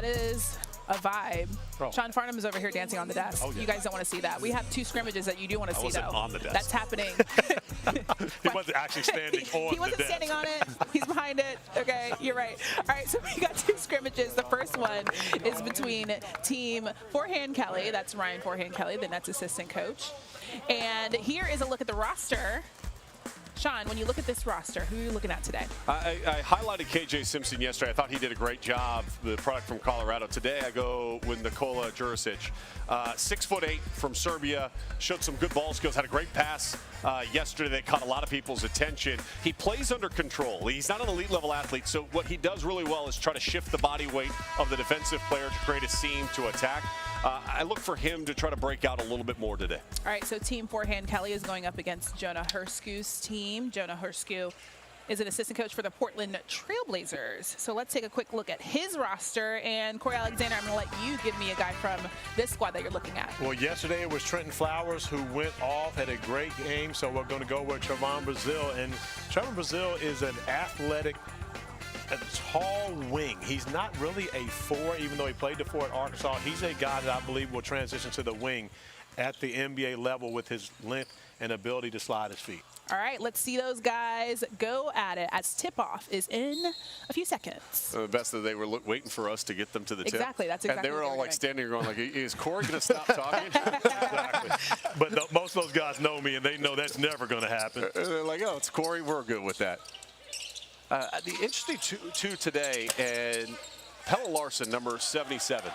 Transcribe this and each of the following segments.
That is a vibe. Oh. Sean Farnham is over here dancing on the desk. Oh, yeah. You guys don't want to see that. We have 2 scrimmages that you do want to see, though. on the desk. That's happening. He wasn't actually standing on He wasn't the desk. standing on it. He's behind it. Okay, you're right. All right, so we got 2 scrimmages. The first one is between Team Forehand Kelly. That's Ryan Forehand Kelly, the Nets assistant coach. And here is a look at the roster. Sean, when you look at this roster, who are you looking at today? I highlighted KJ Simpson yesterday. I thought he did a great job, the product from Colorado. Today I go with Nikola Jurisic. 6'8" from Serbia, showed some good ball skills, had a great pass yesterday that caught a lot of people's attention. He plays under control. He's not an elite level athlete, so what he does really well is try to shift the body weight of the defensive player to create a seam to attack. I look for him to try to break out a little bit more today. All right, so Team Forehand Kelly is going up against Jonah Hursku's team. Jonah Hursku is an assistant coach for the Portland Trailblazers. So let's take a quick look at his roster. And Corey Alexander, I'm going to let you give me a guy from this squad that you're looking at. Well, yesterday it was Trenton Flowers who went off, had a great game. So we're going to go with Trevon Brazile. And Trevon Brazile is an athletic, a tall wing. He's not really a 4, even though he played the 4 at Arkansas. He's a guy that I believe will transition to the wing at the NBA level with his length and ability to slide his feet. All right, let's see those guys go at it as tip-off is in a few seconds. The best that they were waiting for us to get them to the tip. Exactly, that's exactly And they were what all they were like doing. standing there going like, is Corey going to stop talking? Exactly. But most of those guys know me, and they know that's never going to happen. They're like, oh, it's Corey. We're good with that. The interesting two today, and Pelle Larsson, number 77.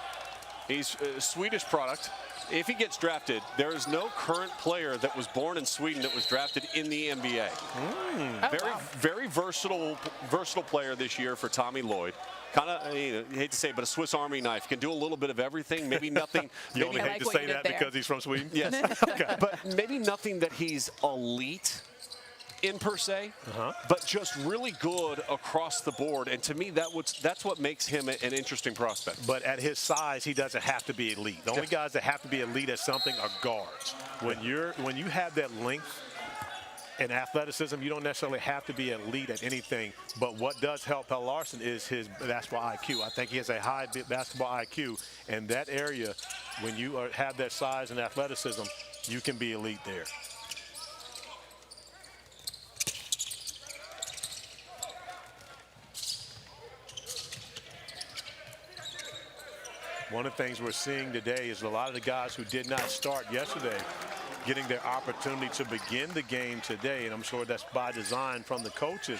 He's a Swedish product. If he gets drafted, there is no current player that was born in Sweden that was drafted in the NBA. Very versatile player this year for Tommy Lloyd. Kind of, you hate to say it, but a Swiss Army knife. Can do a little bit of everything. Maybe nothing. You only I hate like to what say you did that there. because he's from Sweden? Yes. Okay. But maybe nothing that he's elite in per se, but just really good across the board. And to me, that's what makes him an interesting prospect. But at his size, he doesn't have to be elite. The only guys that have to be elite at something are guards. When you have that length and athleticism, you don't necessarily have to be elite at anything. But what does help Pelle Larsson is his basketball IQ. I think he has a high basketball IQ. And that area, when you have that size and athleticism, you can be elite there. One of the things we're seeing today is a lot of the guys who did not start yesterday getting their opportunity to begin the game today, and I'm sure that's by design from the coaches.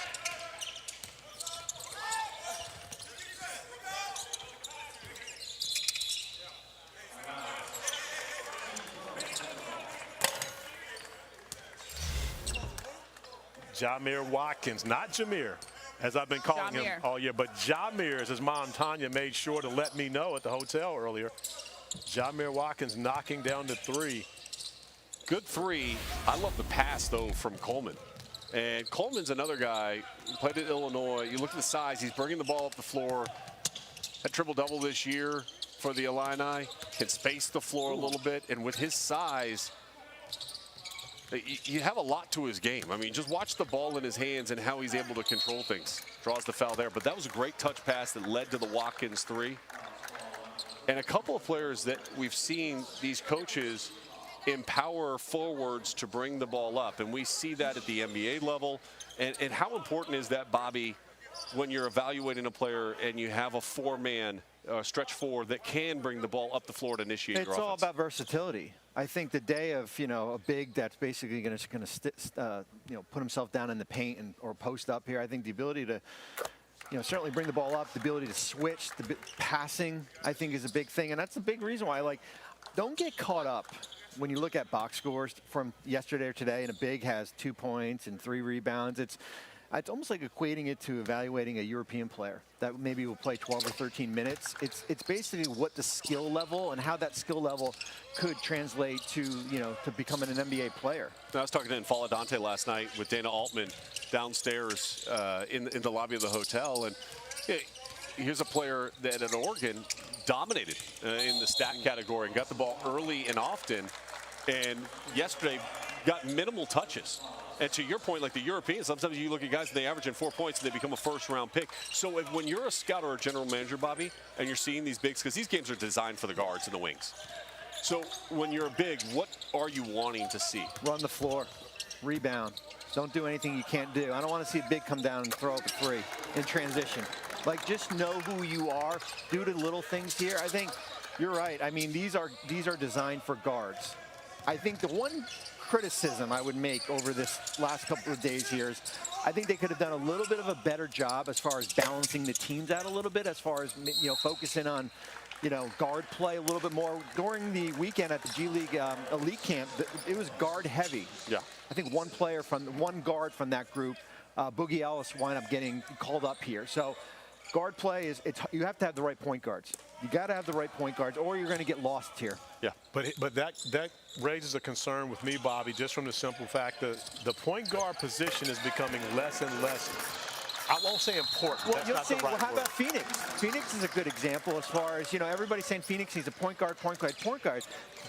Jamir Watkins, not Jameer, as I've been calling him all year, but Jamir, as his mom Tanya made sure to let me know at the hotel earlier. Jamir Watkins knocking down the 3. Good 3. I love the pass, though, from Coleman. And Coleman's another guy who played at Illinois. You look at the size. He's bringing the ball up the floor. Had triple-double this year for the Illini. Can space the floor a little bit. And with his size, you have a lot to his game. I mean, just watch the ball in his hands and how he's able to control things. Draws the foul there. But that was a great touch pass that led to the Watkins 3. And a couple of players that we've seen these coaches empower forwards to bring the ball up. And we see that at the NBA level. And how important is that, Bobby, when you're evaluating a player and you have a 4-man stretch 4 that can bring the ball up the floor to initiate your offense? It's all about versatility. I think the day of, a big that's basically going to put himself down in the paint or post up here, I think the ability to certainly bring the ball up, the ability to switch, the passing, I think is a big thing. And that's a big reason why, don't get caught up when you look at box scores from yesterday or today and a big has 2 points and 3 rebounds. It's almost like equating it to evaluating a European player that maybe will play 12 or 13 minutes. It's basically what the skill level and how that skill level could translate to, to becoming an NBA player. I was talking to N'Faly Dante last night with Dana Altman downstairs in the lobby of the hotel. And here's a player that at Oregon dominated in the stat category and got the ball early and often. And yesterday got minimal touches. And to your point, like the Europeans, sometimes you look at guys and they average in 4 points and they become a first-round pick. So when you're a scout or a general manager, Bobby, and you're seeing these bigs, because these games are designed for the guards and the wings. So when you're a big, what are you wanting to see? Run the floor, rebound. Don't do anything you can't do. I don't want to see a big come down and throw up a three in transition. Like, just know who you are. Do the little things here. I think you're right. I mean, these are designed for guards. I think the one criticism I would make over this last couple of days here is I think they could have done a little bit of a better job as far as balancing the teams out a little bit, as far as, you know, focusing on, you know, guard play a little bit more. During the weekend at the G League Elite Camp, it was guard heavy. Yeah. I think one guard from that group, Boogie Ellis, wound up getting called up here. So guard play you have to have the right point guards. You got to have the right point guards, or you're going to get lost here. Yeah. But that raises a concern with me, Bobby, just from the simple fact that the point guard position is becoming less and less. I won't say important. Well, That's you'll not see. the right Well, how word. about Phoenix? Phoenix is a good example as far as, you know, everybody's saying Phoenix needs a point guard.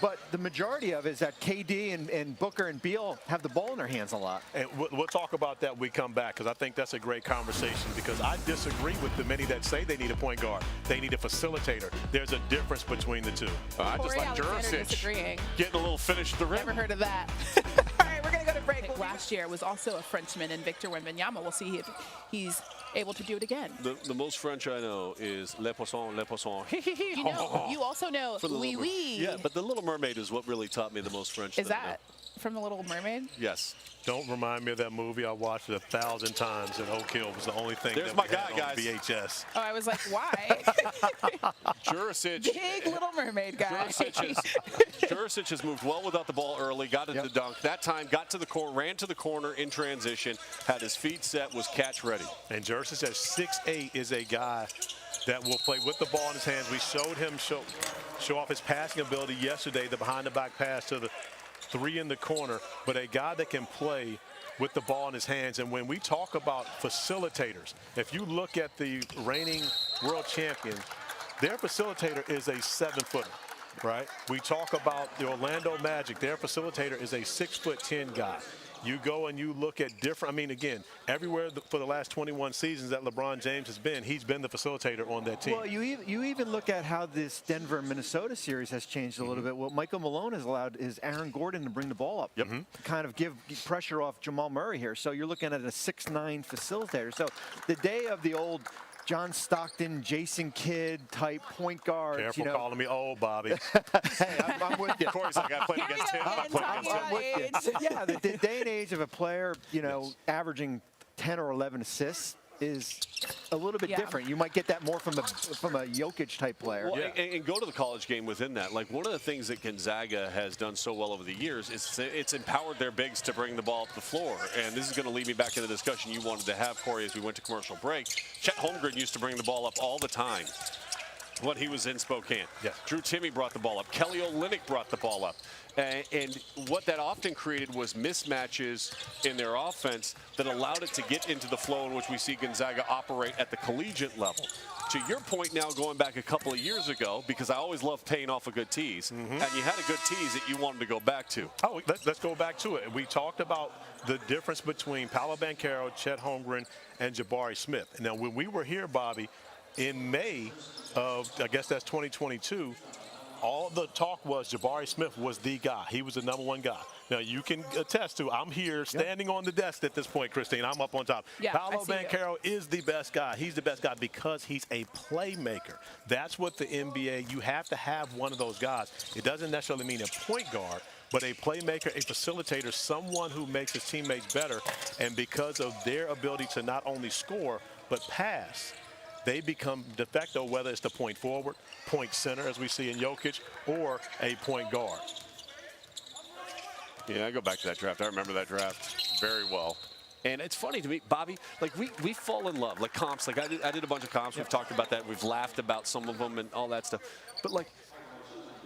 But the majority of it is that KD and Booker and Beal have the ball in their hands a lot. And we'll talk about that when we come back, because I think that's a great conversation, because I disagree with the many that say they need a point guard. They need a facilitator. There's a difference between the two. I just Corey like Alexander Jurisic disagreeing. getting a little finish at the rim. Never heard of that. All right, we're going to go to break. Last year was also a Frenchman in Victor Wembanyama. We'll see if he's able to do it again. The most French I know is Le Poisson, Le Poisson. You also know Oui Oui. Yeah, but the Little Mermaid is what really taught me the most French. Is that from The Little Mermaid? Yes. Don't remind me of that movie. I watched it 1,000 times, and Oak Hill was the only thing There's that my we had guy, on guys. VHS. Oh, I was like, why? Jurisic. Big Little Mermaid guy. Jurisic has moved well without the ball early, got it to dunk. That time, got to the court, ran to the corner in transition, had his feet set, was catch ready. And Jurisic at 6'8" is a guy that will play with the ball in his hands. We showed him show off his passing ability yesterday, the behind-the-back pass to the three in the corner, but a guy that can play with the ball in his hands. And when we talk about facilitators, if you look at the reigning world champion, their facilitator is a 7-footer, right? We talk about the Orlando Magic. Their facilitator is a 6'10" guy. You go and you look at different, I mean, again, everywhere for the last 21 seasons that LeBron James has been, he's been the facilitator on that team. Well, you even look at how this Denver-Minnesota series has changed a little bit. What Michael Malone has allowed is Aaron Gordon to bring the ball up, to kind of give pressure off Jamal Murray here. So you're looking at a 6'9" facilitator. So the day of the old John Stockton, Jason Kidd type point guard. Careful calling me old, Bobby. Hey, I'm with you. Corey's like, I played against him. I'm with you. Yeah, the day and age of a player, you know, averaging 10 or 11 assists is a little bit different. You might get that more from a Jokic type player. Well, and go to the college game within that. Like, one of the things that Gonzaga has done so well over the years is it's empowered their bigs to bring the ball up the floor. And this is going to lead me back to the discussion you wanted to have, Corey, as we went to commercial break. Chet Holmgren used to bring the ball up all the time when he was in Spokane. Yes. Drew Timme brought the ball up. Kelly Olynyk brought the ball up. And what that often created was mismatches in their offense that allowed it to get into the flow in which we see Gonzaga operate at the collegiate level. To your point now, going back a couple of years ago, because I always love paying off a good tease, and you had a good tease that you wanted to go back to. Oh, let's go back to it. We talked about the difference between Paolo Banchero, Chet Holmgren, and Jabari Smith. Now, when we were here, Bobby, in May of, I guess that's 2022, all the talk was Jabari Smith was the guy. He was the #1 guy. Now, you can attest to, I'm here standing on the desk at this point, Christine. I'm up on top. Yeah, Paolo Banchero is the best guy. He's the best guy because he's a playmaker. That's what the NBA, you have to have one of those guys. It doesn't necessarily mean a point guard, but a playmaker, a facilitator, someone who makes his teammates better. And because of their ability to not only score, but pass, they become de facto, whether it's the point forward, point center, as we see in Jokic, or a point guard. Yeah, I go back to that draft. I remember that draft very well. And it's funny to me, Bobby, like we fall in love, like comps. Like I did a bunch of comps. We've talked about that. We've laughed about some of them and all that stuff. But like,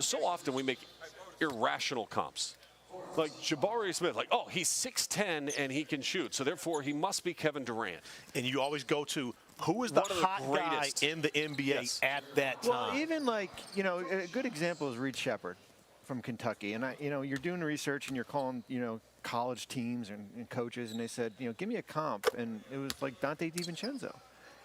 so often we make irrational comps. Like Jabari Smith, like, oh, he's 6'10" and he can shoot, so therefore he must be Kevin Durant. And you always go to, who is the hot guy in the NBA at that time? Well, even like, you know, a good example is Reed Shepherd from Kentucky. And, you're doing research and you're calling, college teams and coaches, and they said, give me a comp, and it was like Dante DiVincenzo.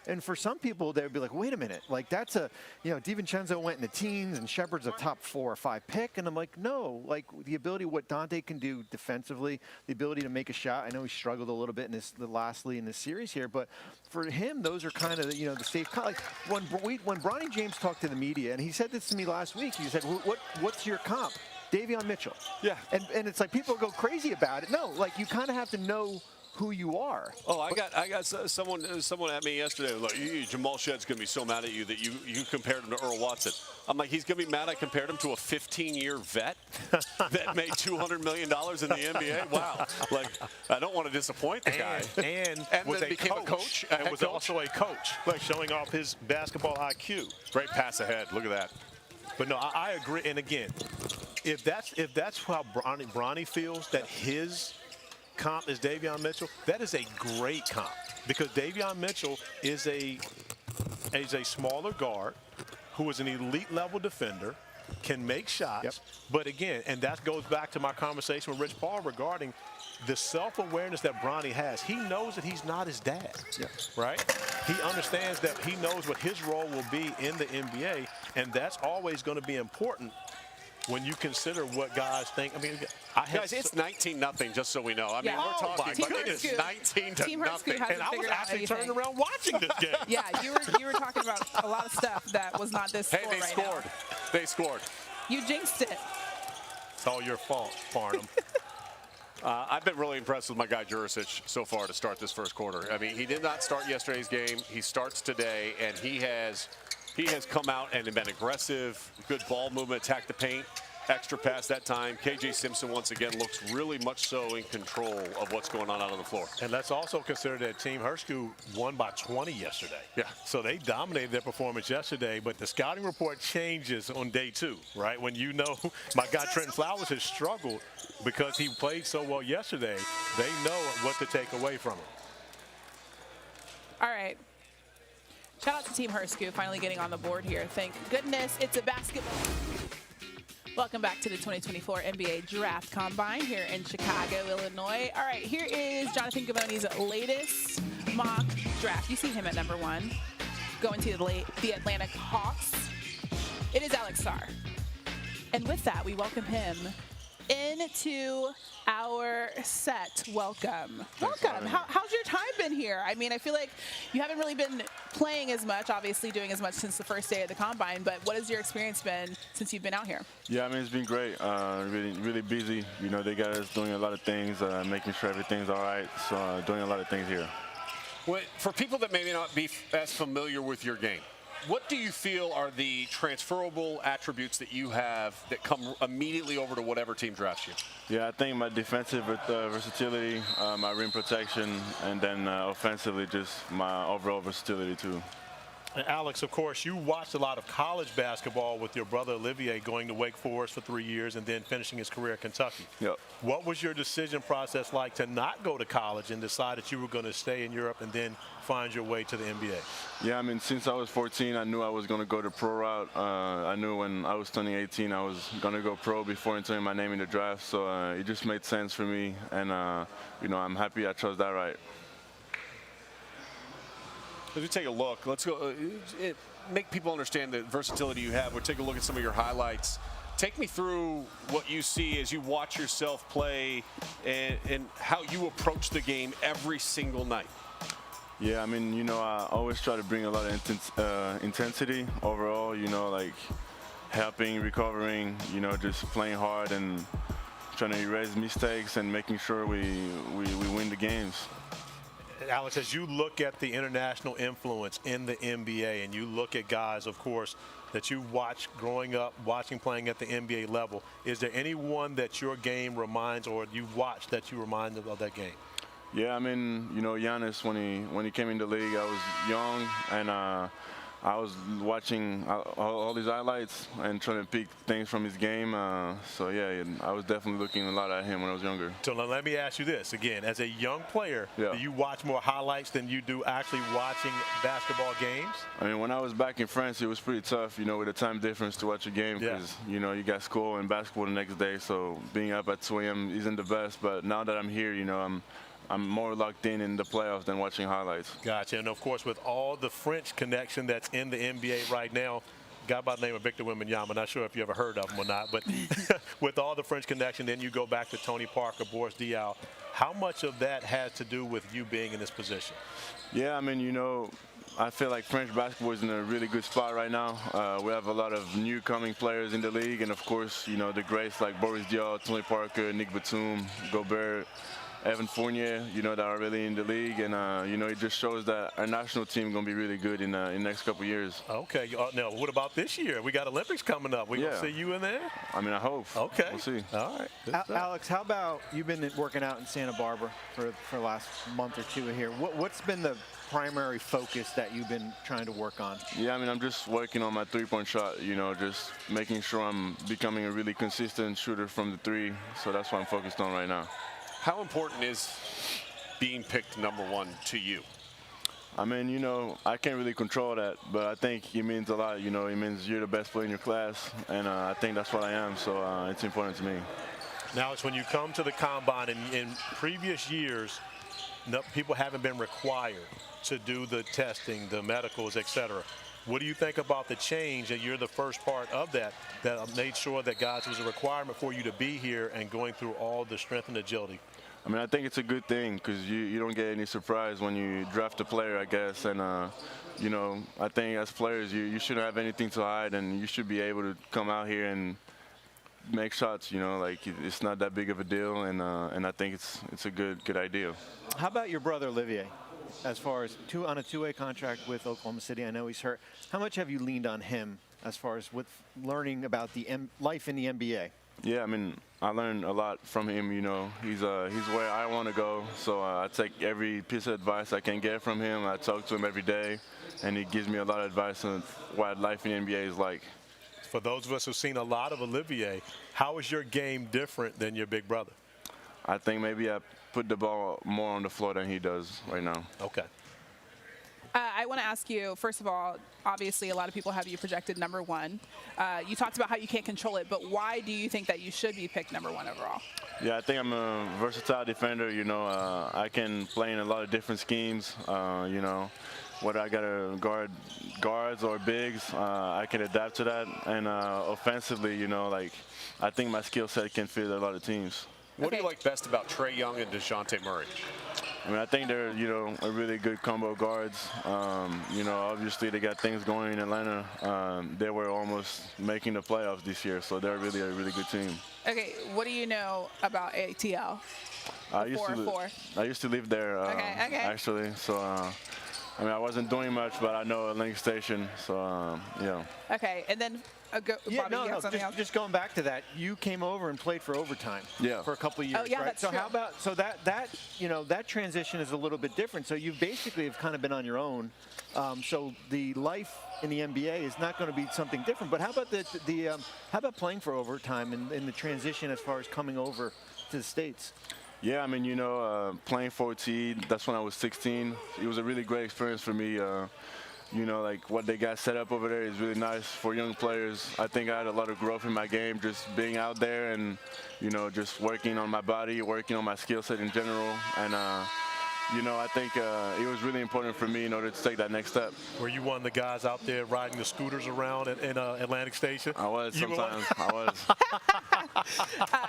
And for some people, they would be like, wait a minute, like that's DiVincenzo went in the teens and Shepard's a top 4 or 5 pick. And I'm like, no, like the ability, what Dante can do defensively, the ability to make a shot. I know he struggled a little bit in lastly in this series here, but for him, those are kind of, the safe, like when Bronny James talked to the media, and he said this to me last week, he said, what's your comp? Davion Mitchell. Yeah. And it's like people go crazy about it. No, like you kind of have to know who you are. Oh, I got someone at me yesterday like, Jamal Shedd's going to be so mad at you that you compared him to Earl Watson. I'm like, he's going to be mad I compared him to a 15-year vet that made $200 million in the NBA? Wow. Like, I don't want to disappoint the guy. And was then became a coach. And was also a coach, like showing off his basketball IQ. Great pass ahead. Look at that. But no, I agree. And again, if that's how Bronny feels, that his comp is Davion Mitchell, that is a great comp, because Davion Mitchell is a smaller guard who is an elite level defender, can make shots. Yep. But again, and that goes back to my conversation with Rich Paul regarding the self-awareness that Bronny has. He knows that he's not his dad, right? He understands that he knows what his role will be in the NBA, and that's always going to be important when you consider what guys think. I mean, guys, it's 19-0, just so we know. I mean, we're talking, but it is 19-0. And I was actually turning around watching this game. Yeah, you were talking about a lot of stuff that was not this score Hey, they scored. Now. They scored. You jinxed it. It's all your fault, Farnham. I've been really impressed with my guy Jurisic so far to start this first quarter. I mean, he did not start yesterday's game. He starts today, and he has come out and been aggressive, good ball movement, attack the paint, extra pass that time. KJ Simpson, once again, looks really much so in control of what's going on out on the floor. And let's also consider that Team Hershey won by 20 yesterday. Yeah. So they dominated their performance yesterday, but the scouting report changes on day 2, right? When you know my guy Trenton Flowers has struggled because he played so well yesterday, they know what to take away from him. All right. Shout out to Team Hershey finally getting on the board here. Thank goodness it's a basketball. Welcome back to the 2024 NBA Draft Combine here in Chicago, Illinois. All right, here is Jonathan Givony's latest mock draft. You see him at number 1, going to the Atlanta Hawks. It is Alex Sarr. And with that, we welcome him into our set. Welcome. How's your time been here? I mean, I feel like you haven't really been playing as much, obviously doing as much since the first day of the Combine, but what has your experience been since you've been out here? Yeah, I mean, it's been great. Really busy. You know, they got us doing a lot of things, making sure everything's all right. So doing a lot of things here. Well, for people that may not be as familiar with your game, what do you feel are the transferable attributes that you have that come immediately over to whatever team drafts you? Yeah, I think my defensive versatility, my rim protection, and then offensively just my overall versatility too. And Alex, of course, you watched a lot of college basketball with your brother Olivier going to Wake Forest for 3 years and then finishing his career at Kentucky. Yep. What was your decision process like to not go to college and decide that you were going to stay in Europe and then find your way to the NBA? Yeah, I mean, since I was 14, I knew I was going to go the pro route. I knew when I was turning 18, I was going to go pro before entering my name in the draft. So it just made sense for me. And, you know, I'm happy I chose that right. As we take a look, let's go. Make people understand the versatility you have. We'll take a look at some of your highlights. Take me through what you see as you watch yourself play and how you approach the game every single night. Yeah, I mean, you know, I always try to bring a lot of intensity overall, you know, like helping, recovering, you know, just playing hard and trying to erase mistakes and making sure we win the games. Alex, as you look at the international influence in the NBA and you look at guys, of course, that you watch growing up, playing at the NBA level, is there anyone that your game reminds or you watch that you remind of that game? Yeah, I mean, you know, Giannis, when he came in the league, I was young and I was watching all these highlights and trying to pick things from his game. So yeah, and I was definitely looking a lot at him when I was younger. So now let me ask you this again: as a young player, Yeah. do you watch more highlights than you do actually watching basketball games? I mean, when I was back in France, it was pretty tough, you know, with the time difference to watch a game Yeah. because, you know, you got school and basketball the next day. So being up at 2 a.m. isn't the best. But now that I'm here, you know, I'm more locked in the playoffs than watching highlights. Gotcha. And of course, with all the French connection that's in the NBA right now, a guy by the name of Victor Wembanyama, not sure if you ever heard of him or not, but with all the French connection, then you go back to Tony Parker, Boris Diaw. How much of that has to do with you being in this position? Yeah, I mean, you know, I feel like French basketball is in a really good spot right now. We have a lot of new coming players in the league, and of course, you know, the greats like Boris Diaw, Tony Parker, Nick Batum, Gobert, Evan Fournier, you know, that are really in the league, and you know, it just shows that our national team is going to be really good in the next couple years. Okay. Now, what about this year? We got Olympics coming up. We gonna see you in there? I mean, I hope. Okay. We'll see. All right. Good stuff. Alex, how about you've been working out in Santa Barbara for the last month or two here? What's been the primary focus that you've been trying to work on? Yeah, I mean, I'm just working on my three-point shot, you know, just making sure I'm becoming a really consistent shooter from the three. So that's what I'm focused on right now. How important is being picked #1 to you? I mean, you know, I can't really control that, but I think it means a lot. You know, it means you're the best player in your class, and I think that's what I am, so it's important to me. Now, it's when you come to the Combine, and in previous years, people haven't been required to do the testing, the medicals, et cetera. What do you think about the change that you're the first part of that made sure that, guys, it was a requirement for you to be here and going through all the strength and agility? I mean, I think it's a good thing because you don't get any surprise when you draft a player, I guess. And, you know, I think as players, you shouldn't have anything to hide, and you should be able to come out here and make shots, you know, like it's not that big of a deal, and I think it's a good idea. How about your brother Olivier? As far as on a two-way contract with Oklahoma City, I know he's hurt. How much have you leaned on him as far as with learning about the life in the NBA? Yeah, I mean, I learned a lot from him. You know, he's where I want to go. So I take every piece of advice I can get from him. I talk to him every day, and he gives me a lot of advice on what life in the NBA is like. For those of us who've seen a lot of Olivier, how is your game different than your big brother? I think maybe I put the ball more on the floor than he does right now. Okay. I want to ask you, first of all, obviously a lot of people have you projected #1. You talked about how you can't control it, but why do you think that you should be picked #1 overall? Yeah, I think I'm a versatile defender. You know, I can play in a lot of different schemes. You know, whether I got to guard guards or bigs, I can adapt to that. And offensively, you know, like I think my skill set can fit a lot of teams. What do you like best about Trae Young and DeJounte Murray? I mean, I think they're, you know, a really good combo guards. You know, obviously they got things going in Atlanta. They were almost making the playoffs this year, so they're really a really good team. Okay, what do you know about ATL? I used to live there, Okay. actually. So, I mean, I wasn't doing much, but I know Atlantic Station, so, yeah. Okay, and then Bobby, you have something else? Just going back to that, you came over and played for overtime for a couple of years, Oh, yeah, right? that's so true. how about that you know, that transition is a little bit different. So you basically have kind of been on your own. So the life in the NBA is not going to be something different. But how about how about playing for overtime and in the transition as far as coming over to the States? Yeah, I mean, you know, playing 14, that's when I was 16. It was a really great experience for me. You know, like what they got set up over there is really nice for young players. I think I had a lot of growth in my game, just being out there and, you know, just working on my body, working on my skill set in general. And, you know, I think it was really important for me in order to take that next step. Were you one of the guys out there riding the scooters around in Atlantic Station? I was sometimes. I was.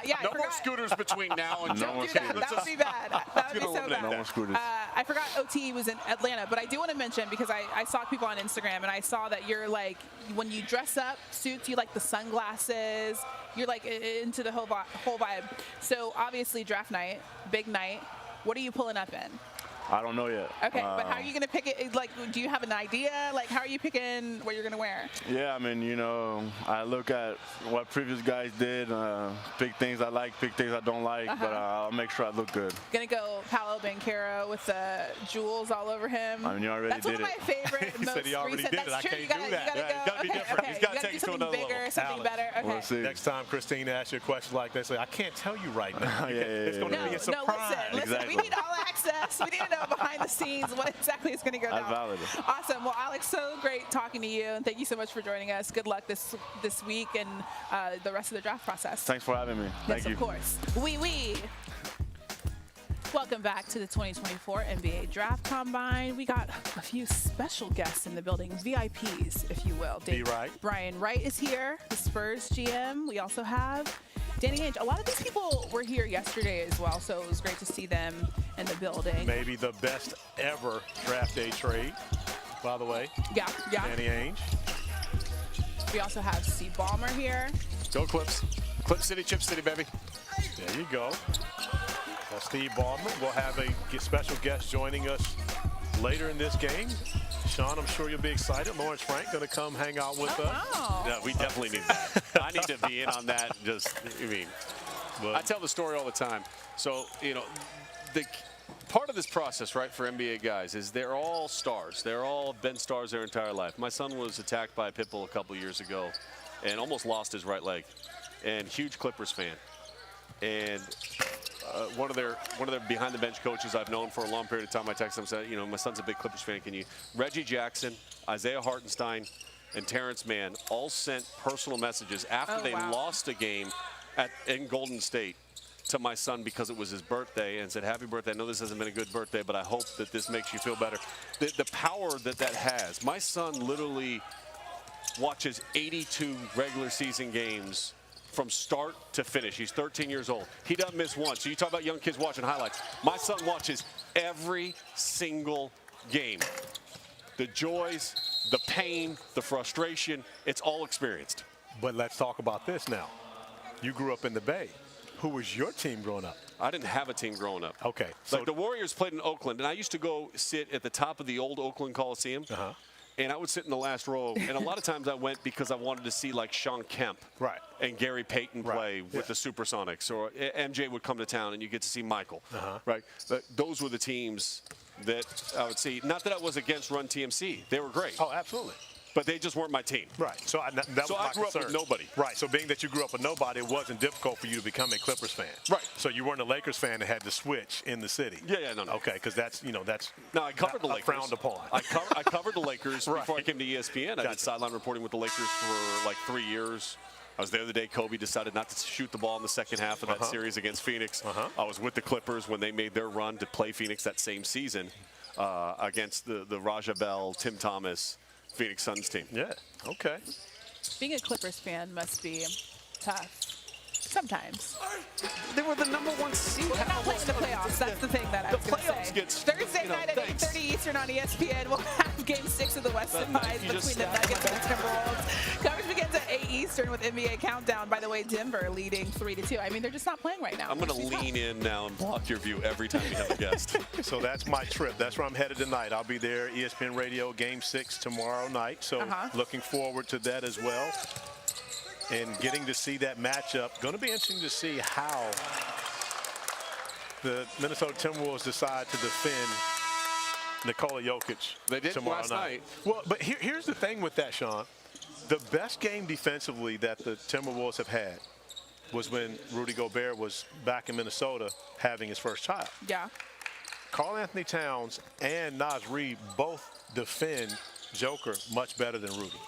Yeah, No more scooters between now and Don't do that. That would be bad. That would be so bad. No more scooters. I forgot OT was in Atlanta, but I do want to mention, because I saw people on Instagram, and I saw that you're like, when you dress up, suits, you like the sunglasses, you're like into the whole vibe. So obviously draft night, big night. What are you pulling up in? I don't know yet. Okay, but how are you going to pick it? Like, do you have an idea? Like, how are you picking what you're going to wear? Yeah, I mean, you know, I look at what previous guys did, pick things I like, pick things I don't like, but I'll make sure I look good. Going to go Paolo Banchero with the jewels all over him. I mean, you already That's did one of my favorite, He most said he already recent. did it. That's I true. can't You gotta, do that. You gotta Yeah, go. it's gotta be Okay, different. okay. He's You gotta gotta take do it to something another bigger, level. something Alex, better. Okay. We'll see. Next time Christine asks you a question like this, say, I can't tell you right now. Yeah, It's going to No, be a no, surprise. listen. Exactly. We need all access. We need to know behind the scenes what exactly is going to go down. That's valid. Awesome. Well, Alex, so great talking to you, and thank you so much for joining us. Good luck this week and the rest of the draft process. Thanks for having me. Thank Yes, you. of course. Welcome back to the 2024 NBA Draft Combine. We got a few special guests in the building, VIPs, if you will. B-Wright. Brian Wright is here, the Spurs GM. We also have Danny Ainge. A lot of these people were here yesterday as well, so it was great to see them in the building. Maybe the best ever draft day trade, by the way. Yeah. Danny Ainge. We also have Steve Ballmer here. Go Clips. Clip City, Chip City, baby. There you go. Steve Ballmer. We'll have a special guest joining us later in this game. Sean, I'm sure you'll be excited. Lawrence Frank going to come hang out with us. Wow. Yeah, we definitely need that. I need to be in on that. I tell the story all the time. So, you know, the part of this process, right, for NBA guys is they're all stars. They're all been stars their entire life. My son was attacked by a pit bull a couple years ago and almost lost his right leg. And huge Clippers fan. And one of their behind the bench coaches I've known for a long period of time, I texted him, said, you know, my son's a big Clippers fan. Can you? Reggie Jackson, Isaiah Hartenstein, and Terrence Mann all sent personal messages after they lost a game in Golden State to my son because it was his birthday and said, happy birthday. I know this hasn't been a good birthday, but I hope that this makes you feel better. The power that has. My son literally watches 82 regular season games from start to finish. He's 13 years old. He doesn't miss one. So you talk about young kids watching highlights. My son watches every single game. The joys, the pain, the frustration, it's all experienced. But let's talk about this now. You grew up in the Bay. Who was your team growing up? I didn't have a team growing up. Okay. So like the Warriors played in Oakland, and I used to go sit at the top of the old Oakland Coliseum. And I would sit in the last row, and a lot of times I went because I wanted to see like Sean Kemp and Gary Payton play with the Supersonics, or MJ would come to town and you get to see Michael, right? But those were the teams that I would see. Not that I was against Run TMC. They were great. Oh, absolutely. But they just weren't my team. Right. So that was my I grew concern. up with nobody. Right. So being that you grew up with nobody, it wasn't difficult for you to become a Clippers fan. Right. So you weren't a Lakers fan that had to switch in the city. Yeah, no. Okay, because that's No, I covered the Lakers. Frowned upon. I covered the Lakers before I came to ESPN. I did sideline reporting with the Lakers for like 3 years. I was there the day Kobe decided not to shoot the ball in the second half of that series against Phoenix. I was with the Clippers when they made their run to play Phoenix that same season against the Raja Bell, Tim Thomas, Phoenix Suns team. Yeah, okay. Being a Clippers fan must be tough. Sometimes. They were the #1 seed. We're not playing the playoffs. That's the thing that I was going to say. Thursday night at 8:30 Eastern on ESPN, we'll have Game 6 of the Western Ties between the Nuggets and the Timberwolves. Coverage begins at 8 Eastern with NBA Countdown. By the way, Denver leading 3-2. I mean, they're just not playing right now. I'm going to lean in now and block your view every time you have a guest. So that's my trip. That's where I'm headed tonight. I'll be there, ESPN Radio, Game 6 tomorrow night. So looking forward to that as well. And getting to see that matchup. Going to be interesting to see how the Minnesota Timberwolves decide to defend Nikola Jokic They did tomorrow last night. Well, but here's the thing with that, Sean. The best game defensively that the Timberwolves have had was when Rudy Gobert was back in Minnesota having his first child. Yeah. Karl Anthony Towns and Naz Reid both defend Joker much better than Rudy.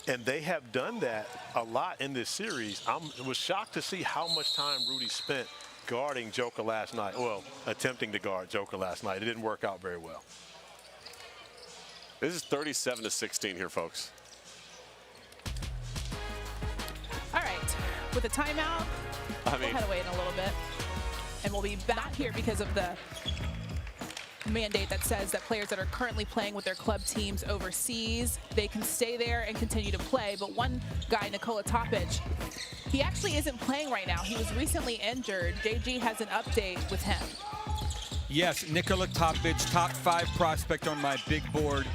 And they have done that a lot in this series. I was shocked to see how much time Rudy spent guarding Joker last night. Well, attempting to guard Joker last night. It didn't work out very well. This is 37-16 here, folks. All right. With a timeout, we'll head away in a little bit. And we'll be back here because of the mandate that says that players that are currently playing with their club teams overseas, they can stay there and continue to play. But one guy, Nikola Topic, he actually isn't playing right now. He was recently injured. JG has an update with him. Yes, Nikola Topic, top 5 prospect on my big board.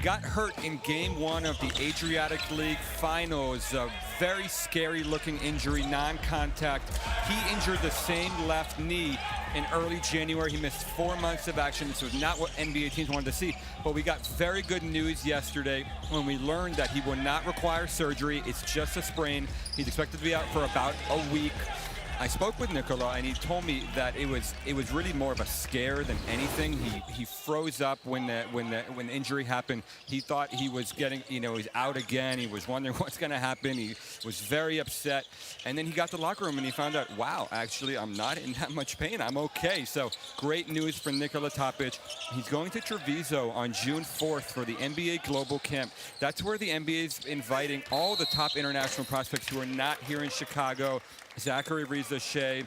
Got hurt in game 1 of the Adriatic League Finals. A very scary looking injury, non-contact. He injured the same left knee in early January. He missed 4 months of action. This was not what NBA teams wanted to see. But we got very good news yesterday when we learned that he will not require surgery. It's just a sprain. He's expected to be out for about a week. I spoke with Nikola, and he told me that it was really more of a scare than anything. He froze up when the injury happened. He thought he was getting, he's out again. He was wondering what's going to happen. He was very upset, and then he got to the locker room and he found out, wow, actually I'm not in that much pain. I'm okay. So great news for Nikola Topic. He's going to Treviso on June 4th for the NBA Global Camp. That's where the NBA is inviting all the top international prospects who are not here in Chicago. Zachary Riza-Shea,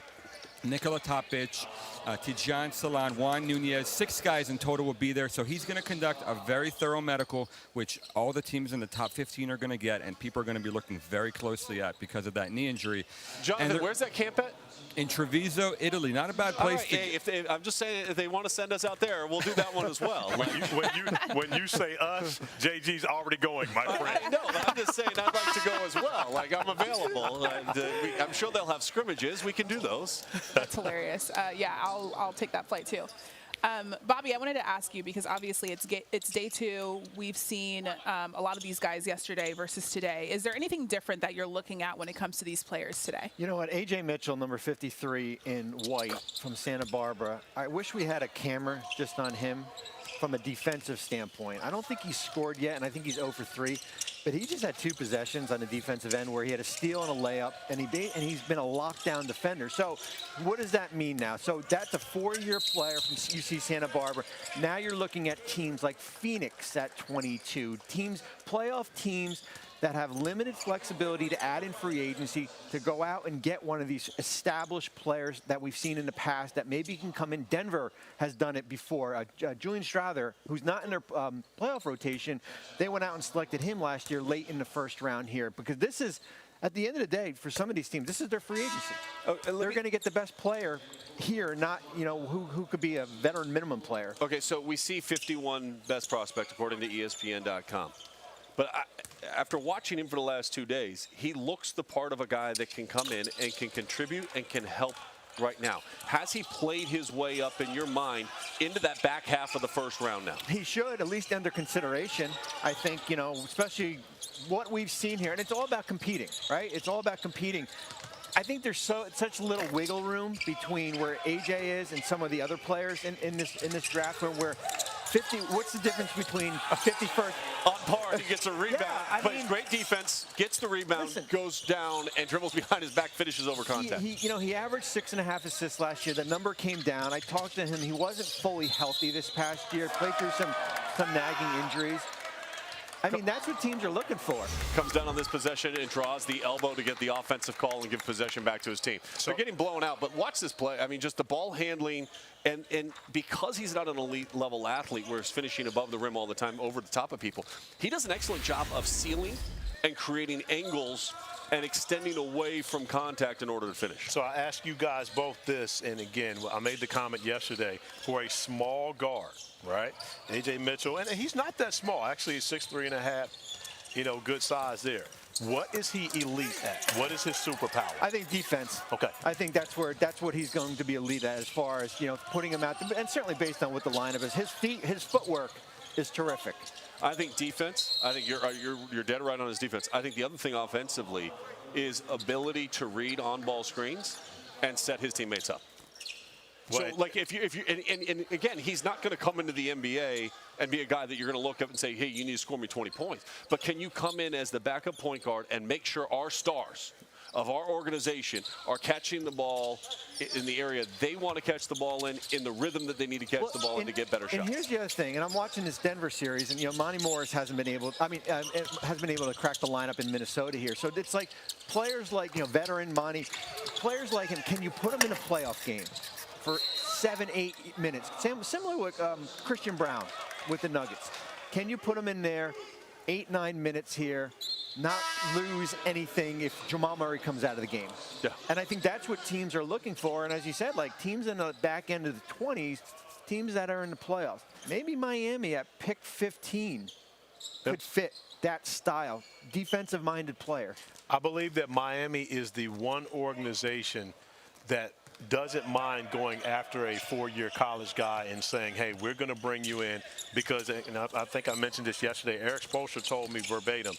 Nikola Topic, Tijan Salan, Juan Nunez. 6 guys in total will be there. So he's going to conduct a very thorough medical, which all the teams in the top 15 are going to get, and people are going to be looking very closely at because of that knee injury. Jonathan, where's that camp at? In Treviso, Italy. Not a bad place. I'm just saying, if they want to send us out there, we'll do that one as well. When you say us, JG's already going, my friend. No, but I'm just saying I'd like to go as well. Like, I'm available. And, I'm sure they'll have scrimmages. We can do those. That's hilarious. Yeah, I'll take that flight too. Bobby, I wanted to ask you, because obviously it's day 2. We've seen a lot of these guys yesterday versus today. Is there anything different that you're looking at when it comes to these players today? You know what, A.J. Mitchell, number 53 in white from Santa Barbara. I wish we had a camera just on him from a defensive standpoint. I don't think he's scored yet, and I think he's 0 for 3. But he just had 2 possessions on the defensive end where he had a steal and a layup, and he's been a lockdown defender. So what does that mean now? So that's a 4-year player from UC Santa Barbara. Now you're looking at teams like Phoenix at 22, playoff teams that have limited flexibility to add in free agency, to go out and get one of these established players that we've seen in the past that maybe can come in. Denver has done it before. Julian Strawther, who's not in their playoff rotation, they went out and selected him last year late in the first round here, because this is, at the end of the day, for some of these teams, this is their free agency. They're going to get the best player here, not, who could be a veteran minimum player. Okay, so we see 51 best prospect according to ESPN.com. But after watching him for the last 2 days, he looks the part of a guy that can come in and can contribute and can help right now. Has he played his way up, in your mind, into that back half of the first round now? He should, at least under consideration. I think, especially what we've seen here. And it's all about competing, right? It's all about competing. I think there's such little wiggle room between where AJ is and some of the other players in this draft, where 50. What's the difference between a 51st? On par, he gets a rebound, yeah, plays great defense, gets the rebound, goes down, and dribbles behind his back, finishes over contact. He averaged 6.5 assists last year. The number came down. I talked to him. He wasn't fully healthy this past year. Played through some nagging injuries. I mean, that's what teams are looking for. Comes down on this possession and draws the elbow to get the offensive call and give possession back to his team. So they're getting blown out, but watch this play. I mean, just the ball handling, and because he's not an elite level athlete where he's finishing above the rim all the time over the top of people, he does an excellent job of sealing and creating angles and extending away from contact in order to finish. So I ask you guys both this, and again, I made the comment yesterday, for a small guard, right? A.J. Mitchell, and he's not that small. Actually, he's 6'3.5", good size there. What is he elite at? What is his superpower? I think defense. Okay. I think that's what he's going to be elite at, as far as, putting him out, and certainly based on what the lineup is. His footwork is terrific. I think defense. I think you're dead right on his defense. I think the other thing offensively is ability to read on-ball screens and set his teammates up. So, like, if you and again, he's not going to come into the NBA and be a guy that you're going to look up and say, hey, you need to score me 20 points. But can you come in as the backup point guard and make sure our stars of our organization are catching the ball in the area they want to catch the ball in the rhythm that they need to catch the ball in to get better shots. And here's the other thing, and I'm watching this Denver series, and Monty Morris hasn't been able, has been able to crack the lineup in Minnesota here. So it's like players like, veteran Monty, players like him, can you put him in a playoff game for 7-8 minutes? Similar with Christian Brown with the Nuggets. Can you put him in there 8-9 minutes here not lose anything if Jamal Murray comes out of the game. Yeah. And I think that's what teams are looking for. And as you said, like teams in the back end of the 20s, teams that are in the playoffs. Maybe Miami at pick 15 could fit that style, defensive-minded player. I believe that Miami is the one organization that doesn't mind going after a 4-year college guy and saying, hey, we're going to bring you in because, and I think I mentioned this yesterday, Eric Spoelstra told me verbatim,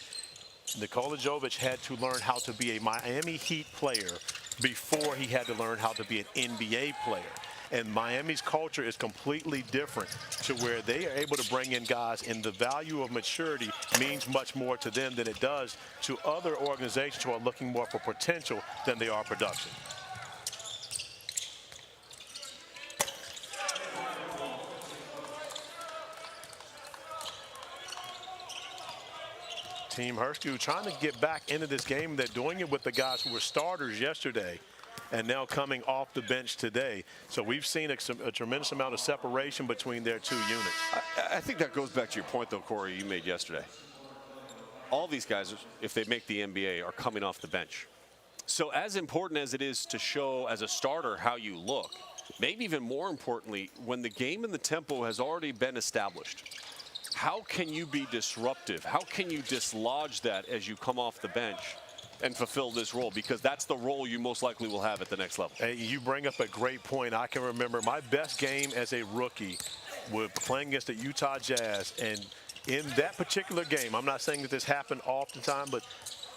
Nikola Jovic had to learn how to be a Miami Heat player before he had to learn how to be an NBA player. And Miami's culture is completely different to where they are able to bring in guys, and the value of maturity means much more to them than it does to other organizations who are looking more for potential than they are production. Team Hershey trying to get back into this game. They're doing it with the guys who were starters yesterday and now coming off the bench today. So we've seen a tremendous amount of separation between their two units. I think that goes back to your point, though, Corey, you made yesterday. All these guys, if they make the NBA, are coming off the bench. So as important as it is to show as a starter how you look, maybe even more importantly, when the game and the tempo has already been established, how can you be disruptive? How can you dislodge that as you come off the bench and fulfill this role? Because that's the role you most likely will have at the next level. Hey, you bring up a great point. I can remember my best game as a rookie was playing against the Utah Jazz. And in that particular game, I'm not saying that this happened oftentimes, but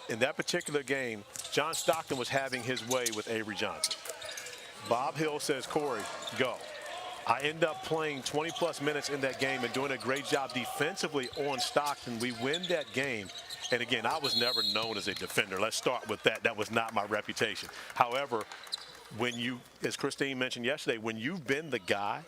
in that particular game, John Stockton was having his way with Avery Johnson. Bob Hill says, Corey, go. I end up playing 20-plus minutes in that game and doing a great job defensively on Stockton. We win that game. And again, I was never known as a defender. Let's start with that. That was not my reputation. However, when you, as Christine mentioned yesterday, when you've been the guy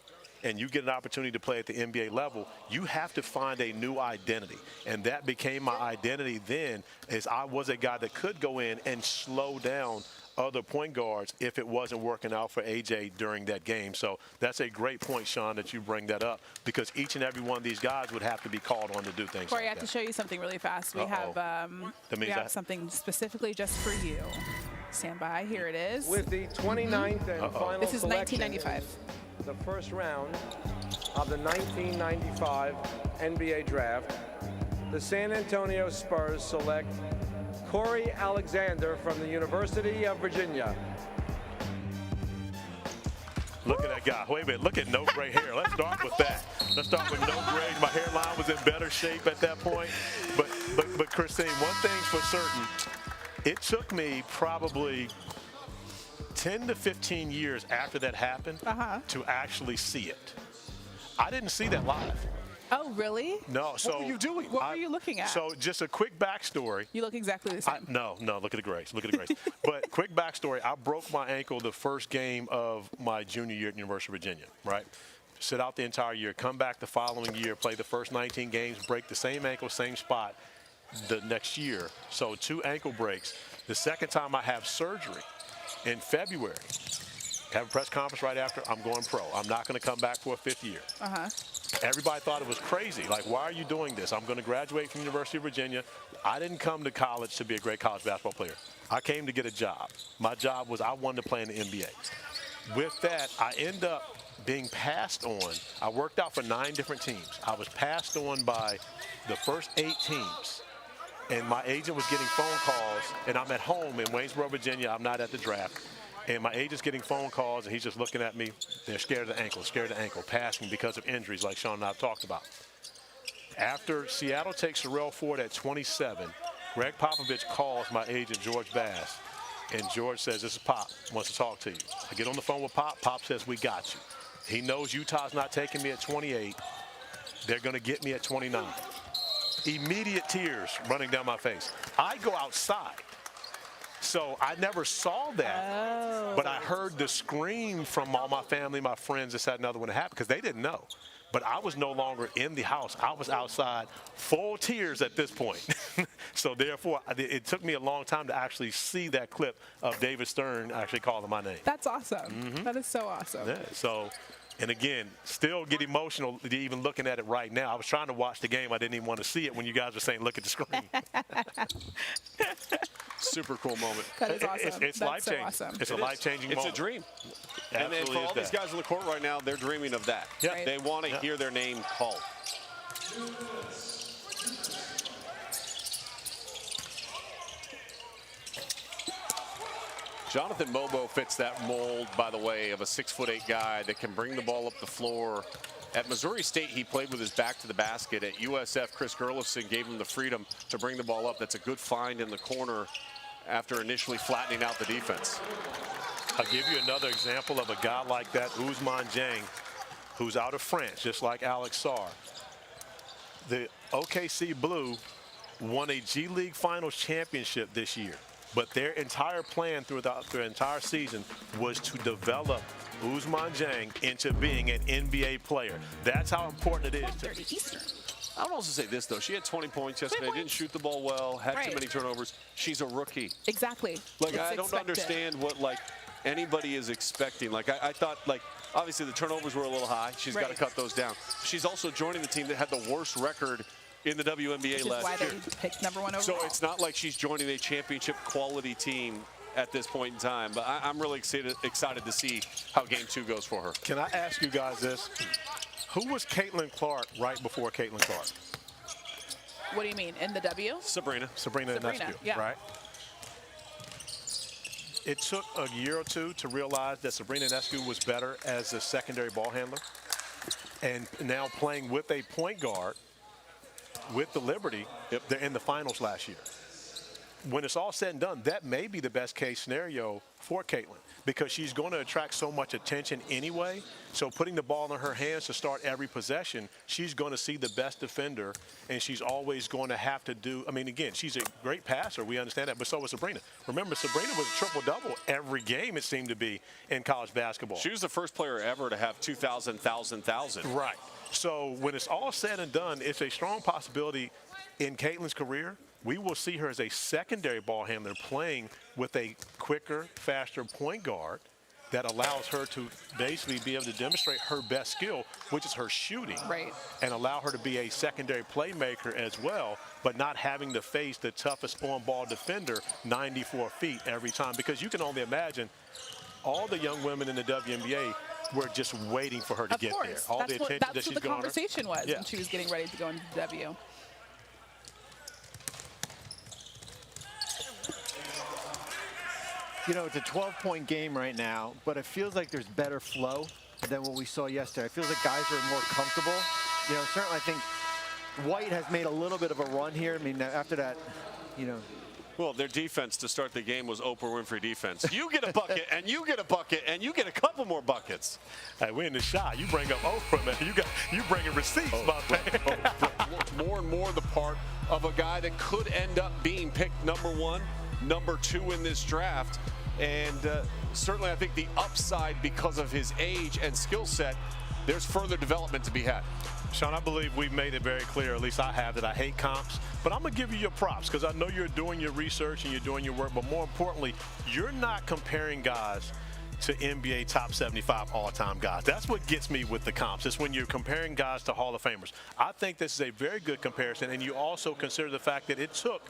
and you get an opportunity to play at the NBA level, you have to find a new identity. And that became my identity then, as I was a guy that could go in and slow down other point guards if it wasn't working out for AJ during that game. So that's a great point, Sean, that you bring that up, because each and every one of these guys would have to be called on to do things. Corey, like I have to show you something really fast. We have something specifically just for you. Stand by. Here it is. With the 29th and final This is selection 1995. in the first round of the 1995 NBA Draft, the San Antonio Spurs select Corey Alexander from the University of Virginia. Look at that guy. Wait a minute. Look at no gray hair. Let's start with that. Let's start with no gray. My hairline was in better shape at that point. But Christine, one thing's for certain. It took me probably 10 to 15 years after that happened to actually see it. I didn't see that live. Oh, really? No. So what were you doing? What were you looking at? So just a quick backstory. You look exactly the same. No, look at the grace. Look at the grace. But quick backstory, I broke my ankle the first game of my junior year at the University of Virginia, right? Sit out the entire year, come back the following year, play the first 19 games, break the same ankle, same spot the next year. So 2 ankle breaks. The second time I have surgery in February. Have a press conference right after, I'm going pro. I'm not going to come back for a 5th year. Everybody thought it was crazy. Like, why are you doing this? I'm going to graduate from the University of Virginia. I didn't come to college to be a great college basketball player. I came to get a job. My job was I wanted to play in the NBA. With that, I end up being passed on. I worked out for 9 different teams. I was passed on by the first 8 teams. And my agent was getting phone calls, and I'm at home in Waynesboro, Virginia. I'm not at the draft. And my agent's getting phone calls, and he's just looking at me. They're scared of the ankle, passing because of injuries like Sean and I have talked about. After Seattle takes Terrell Ford at 27, Greg Popovich calls my agent, George Bass, and George says, this is Pop, wants to talk to you. I get on the phone with Pop. Pop says, we got you. He knows Utah's not taking me at 28. They're going to get me at 29. Immediate tears running down my face. I go outside. So I never saw that, but I heard the scream from all my family, my friends, this, that, and other when it happened, because they didn't know. But I was no longer in the house. I was outside, full tears at this point. So therefore, it took me a long time to actually see that clip of David Stern actually calling my name. That's awesome. That is so awesome. Yeah, so And again, still get emotional even looking at it right now. I was trying to watch the game. I didn't even want to see it when you guys were saying, look at the screen. Super cool moment. That is awesome. It's life-changing. Awesome. It's a life-changing moment. It's a dream. Absolutely and for all these guys on the court right now, they're dreaming of that. Yeah. Right. They want to hear their name called. Jonathan Mobo fits that mold, by the way, of a 6'8" guy that can bring the ball up the floor. At Missouri State, he played with his back to the basket. At USF, Chris Gerlifson gave him the freedom to bring the ball up. That's a good find in the corner after initially flattening out the defense. I'll give you another example of a guy like that, Ousmane Dieng, who's out of France, just like Alex Sarr. The OKC Blue won a G League Finals championship this year, but their entire plan throughout their entire season was to develop Ousmane Dieng into being an NBA player. That's how important it is. 12:30 Eastern. I would also say this, though. She had 20 points yesterday, didn't shoot the ball well, had too many turnovers. She's a rookie. Exactly. Like, It's I don't expected. understand what, like, anybody is expecting. Like, I thought, like, obviously the turnovers were a little high. She's got to cut those down. She's also joining the team that had the worst record in the WNBA Which is last why year. they picked #1 overall. So it's not like she's joining a championship quality team at this point in time. But I'm really excited to see how game 2 goes for her. Can I ask you guys this? Who was Caitlin Clark right before Caitlin Clark? What do you mean, in the W? Sabrina Ionescu, yeah. right? It took a year or two to realize that Sabrina Ionescu was better as a secondary ball handler. And now playing with a point guard with the Liberty, they're in the finals last year. When it's all said and done, that may be the best case scenario for Caitlin because she's going to attract so much attention anyway. So putting the ball in her hands to start every possession, she's going to see the best defender, and she's always going to have to do, I mean, again, she's a great passer. We understand that, but so was Sabrina. Remember, Sabrina was a triple-double every game, it seemed to be, in college basketball. She was the first player ever to have 2,000, 1,000. Right. So when it's all said and done, it's a strong possibility in Caitlin's career we will see her as a secondary ball handler playing with a quicker, faster point guard that allows her to basically be able to demonstrate her best skill, which is her shooting, right, and allow her to be a secondary playmaker as well, but not having to face the toughest on-ball defender 94 feet every time. Because you can only imagine all the young women in the WNBA were just waiting for her to get there. All that's the what, attention that's that she's what the garnered. conversation was Yeah. when she was getting ready to go into the W. You know, it's a 12-point game right now, but it feels like there's better flow than what we saw yesterday. It feels like guys are more comfortable. You know, certainly I think White has made a little bit of a run here. I mean, after that, you know. Well, their defense to start the game was Oprah Winfrey defense. You get a bucket, and you get a bucket, and you get a couple more buckets. Hey, we're in the shot. You bring up Oprah, man. You bringing receipts, my man. More and more the part of a guy that could end up being picked #1, #2 in this draft. And certainly I think the upside because of his age and skill set, there's further development to be had. Sean, I believe we've made it very clear, at least I have, that I hate comps. But I'm going to give you your props because I know you're doing your research and you're doing your work. But more importantly, you're not comparing guys to NBA top 75 all-time guys. That's what gets me with the comps. It's when you're comparing guys to Hall of Famers. I think this is a very good comparison. And you also consider the fact that it took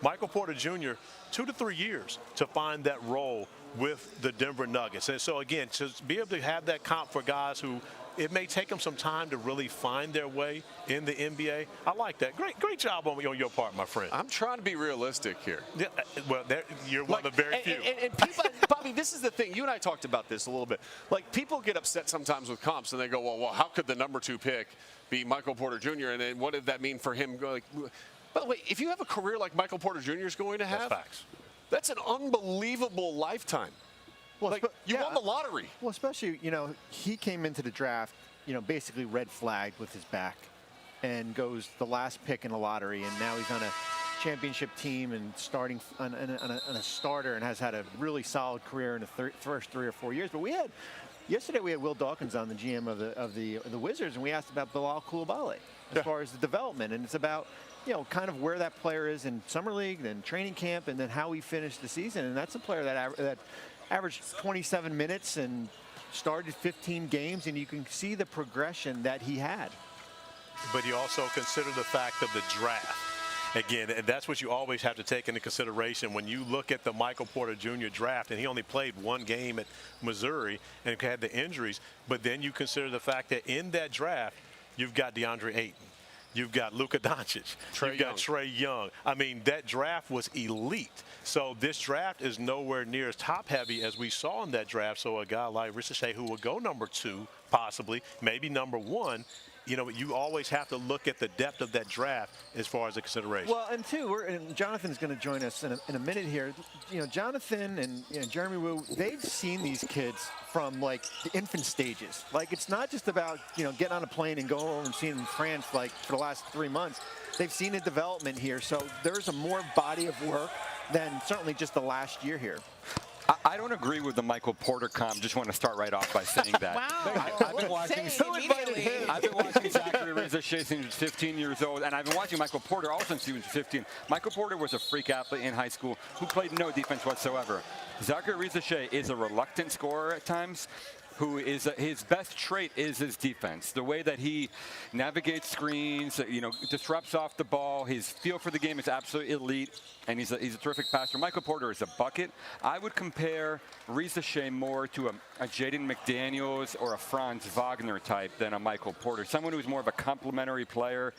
Michael Porter Jr. 2 to 3 years to find that role with the Denver Nuggets. And so, again, to be able to have that comp for guys who it may take them some time to really find their way in the NBA. I like that. Great job on your part, my friend. I'm trying to be realistic here. Yeah, well, you're one of the very few. And people, Bobby, this is the thing. You and I talked about this a little bit. Like, people get upset sometimes with comps, and they go, well, how could the #2 pick be Michael Porter Jr., and then what did that mean for him? Like, by the way, if you have a career like Michael Porter Jr. is going to have, that's facts. That's an unbelievable lifetime. Well, like, you won the lottery. Well, especially, you know, he came into the draft, you know, basically red flagged with his back and goes the last pick in the lottery, and now he's on a championship team and starting on a starter and has had a really solid career in the first 3 or 4 years. But yesterday we had Will Dawkins on, the GM of the Wizards, and we asked about Bilal Coulibaly as far as the development, and it's about, you know, kind of where that player is in summer league, then training camp, and then how he finished the season. And that's a player that averaged 27 minutes and started 15 games, and you can see the progression that he had. But you also consider the fact of the draft. Again, and that's what you always have to take into consideration when you look at the Michael Porter Jr. draft, and he only played one game at Missouri and had the injuries. But then you consider the fact that in that draft, you've got DeAndre Ayton. You've got Luka Doncic. You've got Trae Young. I mean, that draft was elite. So this draft is nowhere near as top-heavy as we saw in that draft. So a guy like Ricochet, who would go number 2, possibly, maybe number 1, you know, you always have to look at the depth of that draft as far as the consideration. Well, and two, and Jonathan's going to join us in a minute here. You know, Jonathan and Jeremy Wu, they've seen these kids from like the infant stages. Like, it's not just about, you know, getting on a plane and going over and seeing them in France like for the last 3 months. They've seen a development here, so there's a more body of work than certainly just the last year here. I don't agree with the Michael Porter comp. Just want to start right off by saying that. Wow. I've been watching. Who invited him? I've been watching Zachary Ricochet since he was 15 years old, and I've been watching Michael Porter also since he was 15. Michael Porter was a freak athlete in high school who played no defense whatsoever. Zachary Ricochet is a reluctant scorer at times, who is his best trait is his defense. The way that he navigates screens, you know, disrupts off the ball. His feel for the game is absolutely elite, and he's a terrific passer. Michael Porter is a bucket. I would compare Ricochet more to a Jaden McDaniels or a Franz Wagner type than a Michael Porter. Someone who's more of a complementary player.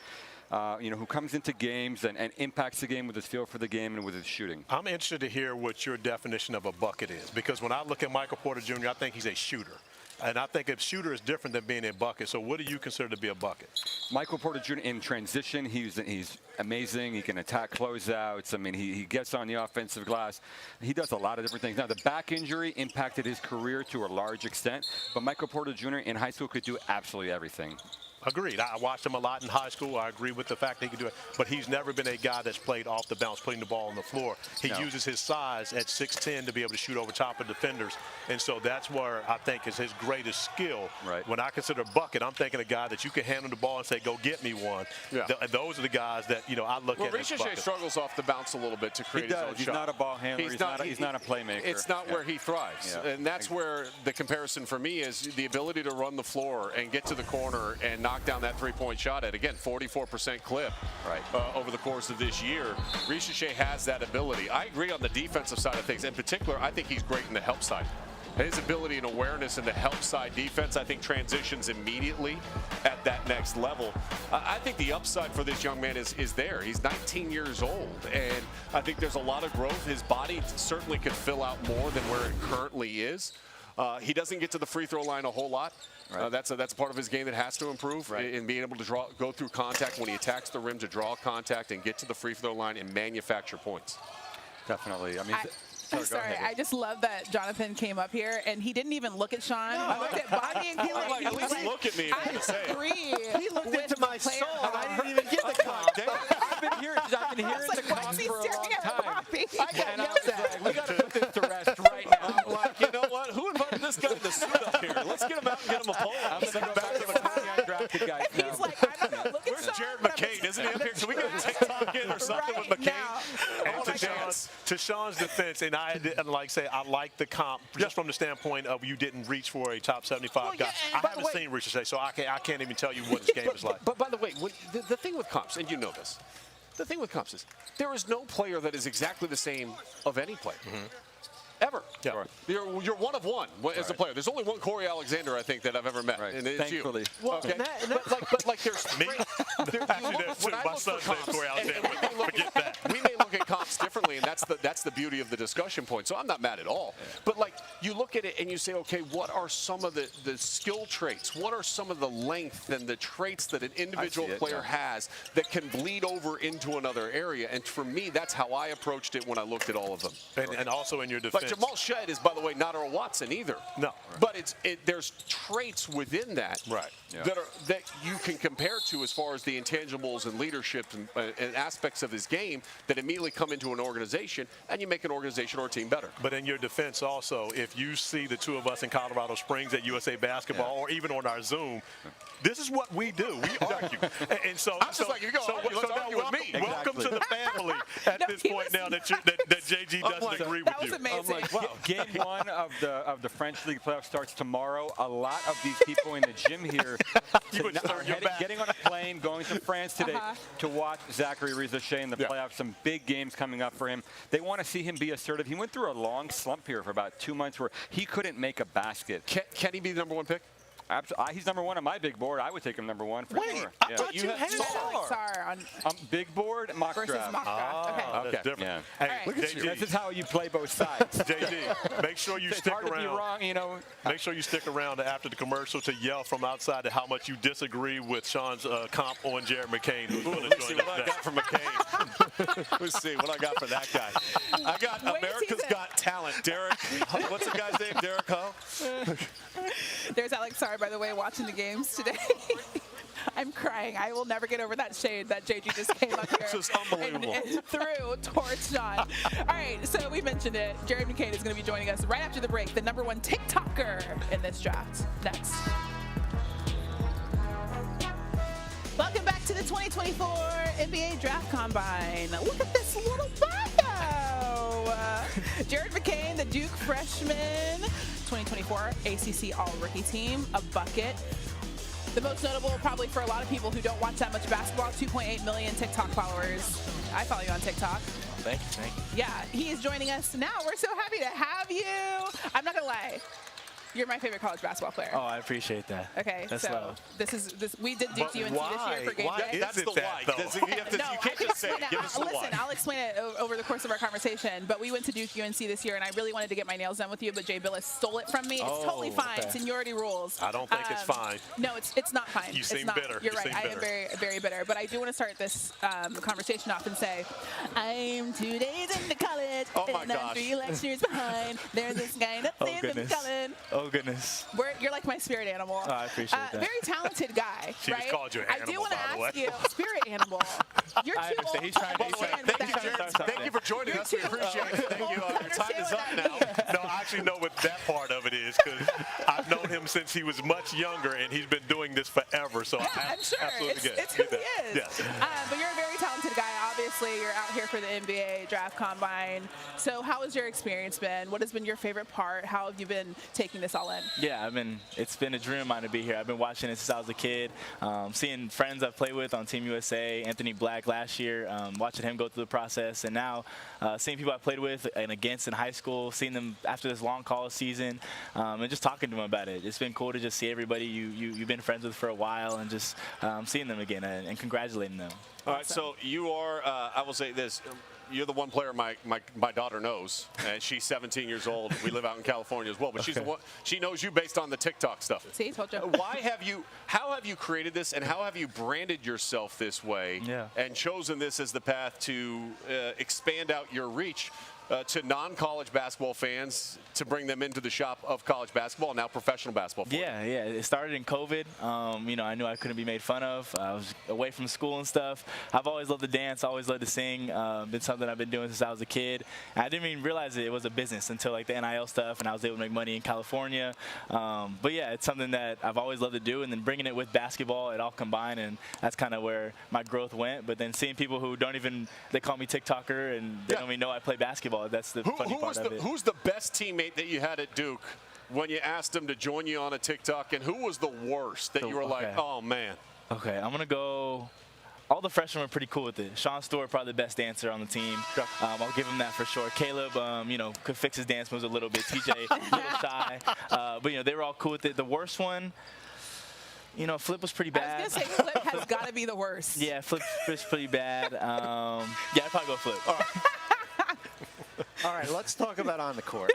You know, who comes into games and impacts the game with his feel for the game and with his shooting. I'm interested to hear what your definition of a bucket is, because when I look at Michael Porter Jr., I think he's a shooter. And I think a shooter is different than being a bucket. So what do you consider to be a bucket? Michael Porter Jr. in transition, he's amazing. He can attack closeouts. I mean, he gets on the offensive glass. He does a lot of different things. Now, the back injury impacted his career to a large extent, but Michael Porter Jr. in high school could do absolutely everything. Agreed. I watched him a lot in high school. I agree with the fact that he can do it. But he's never been a guy that's played off the bounce, putting the ball on the floor. He uses his size at 6'10" to be able to shoot over top of defenders. And so that's where I think is his greatest skill. Right. When I consider bucket, I'm thinking a guy that you can handle the ball and say, go get me one. Yeah. Those are the guys that, you know, I look at as Ricochet bucket. struggles off the bounce a little bit to create his own shot. He's not a ball handler. He's not a playmaker. It's not where he thrives. Yeah. And that's where the comparison for me is the ability to run the floor and get to the corner and knock down that three-point shot at, again, 44% clip over the course of this year. Ricochet has that ability. I agree on the defensive side of things. In particular, I think he's great in the help side. His ability and awareness in the help side defense, I think, transitions immediately at that next level. I think the upside for this young man is there. He's 19 years old, and I think there's a lot of growth. His body certainly could fill out more than where it currently is. He doesn't get to the free throw line a whole lot. Right. That's a part of his game that has to improve in being able to go through contact when he attacks the rim, to draw contact and get to the free throw line and manufacture points. Definitely. I mean, sorry, I just love that Jonathan came up here and he didn't even look at Sean. No, he looked at Bonnie and Kelly. Like, at least look at me. I agree. He looked into my soul, and I didn't even get the comment. I've been hearing the comment for a long time. I got yelled at. We got to put this to rest right now. I'm like, you know what? Who invited this guy to suit up here? Let's get him out and get him a pole. I'm going to go back to the undrafted guys now. He's like, I don't know. Look at Where's Jared McCain? Isn't he up here? Can we get a TikTok in or something with McCain? And to Sean's defense, and I didn't say I like the comp just from the standpoint of you didn't reach for a top 75 guy. I haven't seen Ricochet, so I can't even tell you what his game is like. But by the way, the thing with comps, and you know this, the thing with comps is there is no player that is exactly the same of any player. Ever. Yeah. You're one of one as a player. There's only one Corey Alexander, I think, that I've ever met. Right. And it's Thankfully. you. Well, okay. But like there's me. Actually, that's true. My son's name's Corey Alexander. Forget that. We may look at comps differently, and that's the beauty of the discussion point. So I'm not mad at all. Yeah. But like you look at it and you say, okay, what are some of the skill traits? What are some of the length and the traits that an individual player has that can bleed over into another area? And for me, that's how I approached it when I looked at all of them. And also in your defense. Like Jamal Shedd is, by the way, not Earl Watson either. No. But there's traits within that that you can compare to as far as the intangibles and leadership and aspects of his game that immediately come into an organization, and you make an organization or a team better. But in your defense also, if you see the two of us in Colorado Springs at USA Basketball or even on our Zoom, this is what we do. We argue. And so, I'm just like, you go, let's argue with me. Welcome to the family at this point now that JG doesn't agree with you. That was amazing. like, wow. Game 1 of the French League playoff starts tomorrow. A lot of these people in the gym here are getting on a plane, going to France today to watch Zachary Rizochet in the playoffs. Some big games coming up for him. They want to see him be assertive. He went through a long slump here for about 2 months where he couldn't make a basket. Can he be the #1 pick? Absolutely. He's #1 on my big board. I would take him #1 for sure. I thought you had Sarr on Big board, mock versus draft. mock draft. Okay. That's different. Yeah. Hey, All right. Look at you. This is how you play both sides. JD, make sure you It's stick hard to be around. wrong, you know. Make sure you stick around after the commercial to yell from outside how much you disagree with Sean's comp on Jared McCain, who's going to Let's see join what I us got next. for McCain. Let's see what I got for that guy. I got Wait, America's season. Got Talent. Derek, what's the guy's name? Derek Ho? There's Alex Sarr, by the way, watching the games today. I'm crying. I will never get over that shade that JG just came up here. This is unbelievable. And threw towards Sean. All right, so we mentioned it. Jared McCain is going to be joining us right after the break, the #1 TikToker in this draft. Next. Welcome back to the 2024 NBA Draft Combine. Look at this little bio. Jared McCain, the Duke freshman, 2024 ACC All-Rookie Team, a bucket. The most notable probably for a lot of people who don't watch that much basketball, 2.8 million TikTok followers. I follow you on TikTok. Thank you. Yeah, he is joining us now. We're so happy to have you. I'm not going to lie. You're my favorite college basketball player. Oh, I appreciate that. Okay, That's so low. we did Duke UNC this year for game Why day. is That's it the that, why. though? You have to, No, you I can't can just say explain it. Give us the Listen, why. I'll explain it over the course of our conversation. But we went to Duke UNC this year, and I really wanted to get my nails done with you, but Jay Billis stole it from me. It's totally fine. okay. Seniority rules. I don't think it's fine. No, it's not fine. You It's seem not. bitter. You're You right. seem I am bitter. very, very bitter. But I do want to start this conversation off and say, I'm 2 days into college, Oh, my and I'm gosh. 3 lectures behind. There's this guy that's Oh, in goodness. Cullen. Oh, goodness. You're like my spirit animal. Oh, I appreciate that. Very talented guy, She right? just called you an I do animal, want to by the ask way. you, spirit animal. You're I too understand. old He's trying to to- he's trying- understand Thank you, that. Jared. Start Thank you for joining You're us. We too appreciate old it. Thank you. to Our time is understand up what now. that No, I actually know what that part of it is because I've known him since he was much younger, and he's been doing this forever. So Yeah, I I'm sure. absolutely get It's who get he that. is. Yes. But you're a very talented guy. Obviously, you're out here for the NBA Draft Combine. So how has your experience been? What has been your favorite part? How have you been taking this all in? Yeah, it's been a dream of mine to be here. I've been watching it since I was a kid, seeing friends I've played with on Team USA, Anthony Black last year, watching him go through the process, and now seeing people I played with and against in high school, seeing them after this long college season, and just talking to them about it. It's been cool to just see everybody you've been friends with for a while and just seeing them again and congratulating them. All right, so you are, I will say this. You're the one player my daughter knows, and she's 17 years old. We live out in California as well, but she's the one, she knows you based on the TikTok stuff. See, told you. How have you created this, and how have you branded yourself this way and chosen this as the path to expand out your reach to non-college basketball fans to bring them into the shop of college basketball, now professional basketball? Yeah. It started in COVID. I knew I couldn't be made fun of. I was away from school and stuff. I've always loved to dance, always loved to sing. Been something I've been doing since I was a kid. And I didn't even realize it was a business until like the NIL stuff, and I was able to make money in California. But yeah, it's something that I've always loved to do, and then bringing it with basketball, it all combined, and that's kind of where my growth went. But then seeing people who they call me TikToker, and they don't even know I play basketball. That's the funny part of it. Who's the best teammate that you had at Duke when you asked them to join you on a TikTok, and who was the worst that you were like, oh, man? Okay, I'm going to go. All the freshmen were pretty cool with it. Sean Stewart, probably the best dancer on the team. I'll give him that for sure. Caleb, could fix his dance moves a little bit. TJ, a little shy. But, they were all cool with it. The worst one, Flip was pretty bad. I was going to say Flip has got to be the worst. Yeah, Flip was pretty bad. I'd probably go Flip. All right, let's talk about on the court.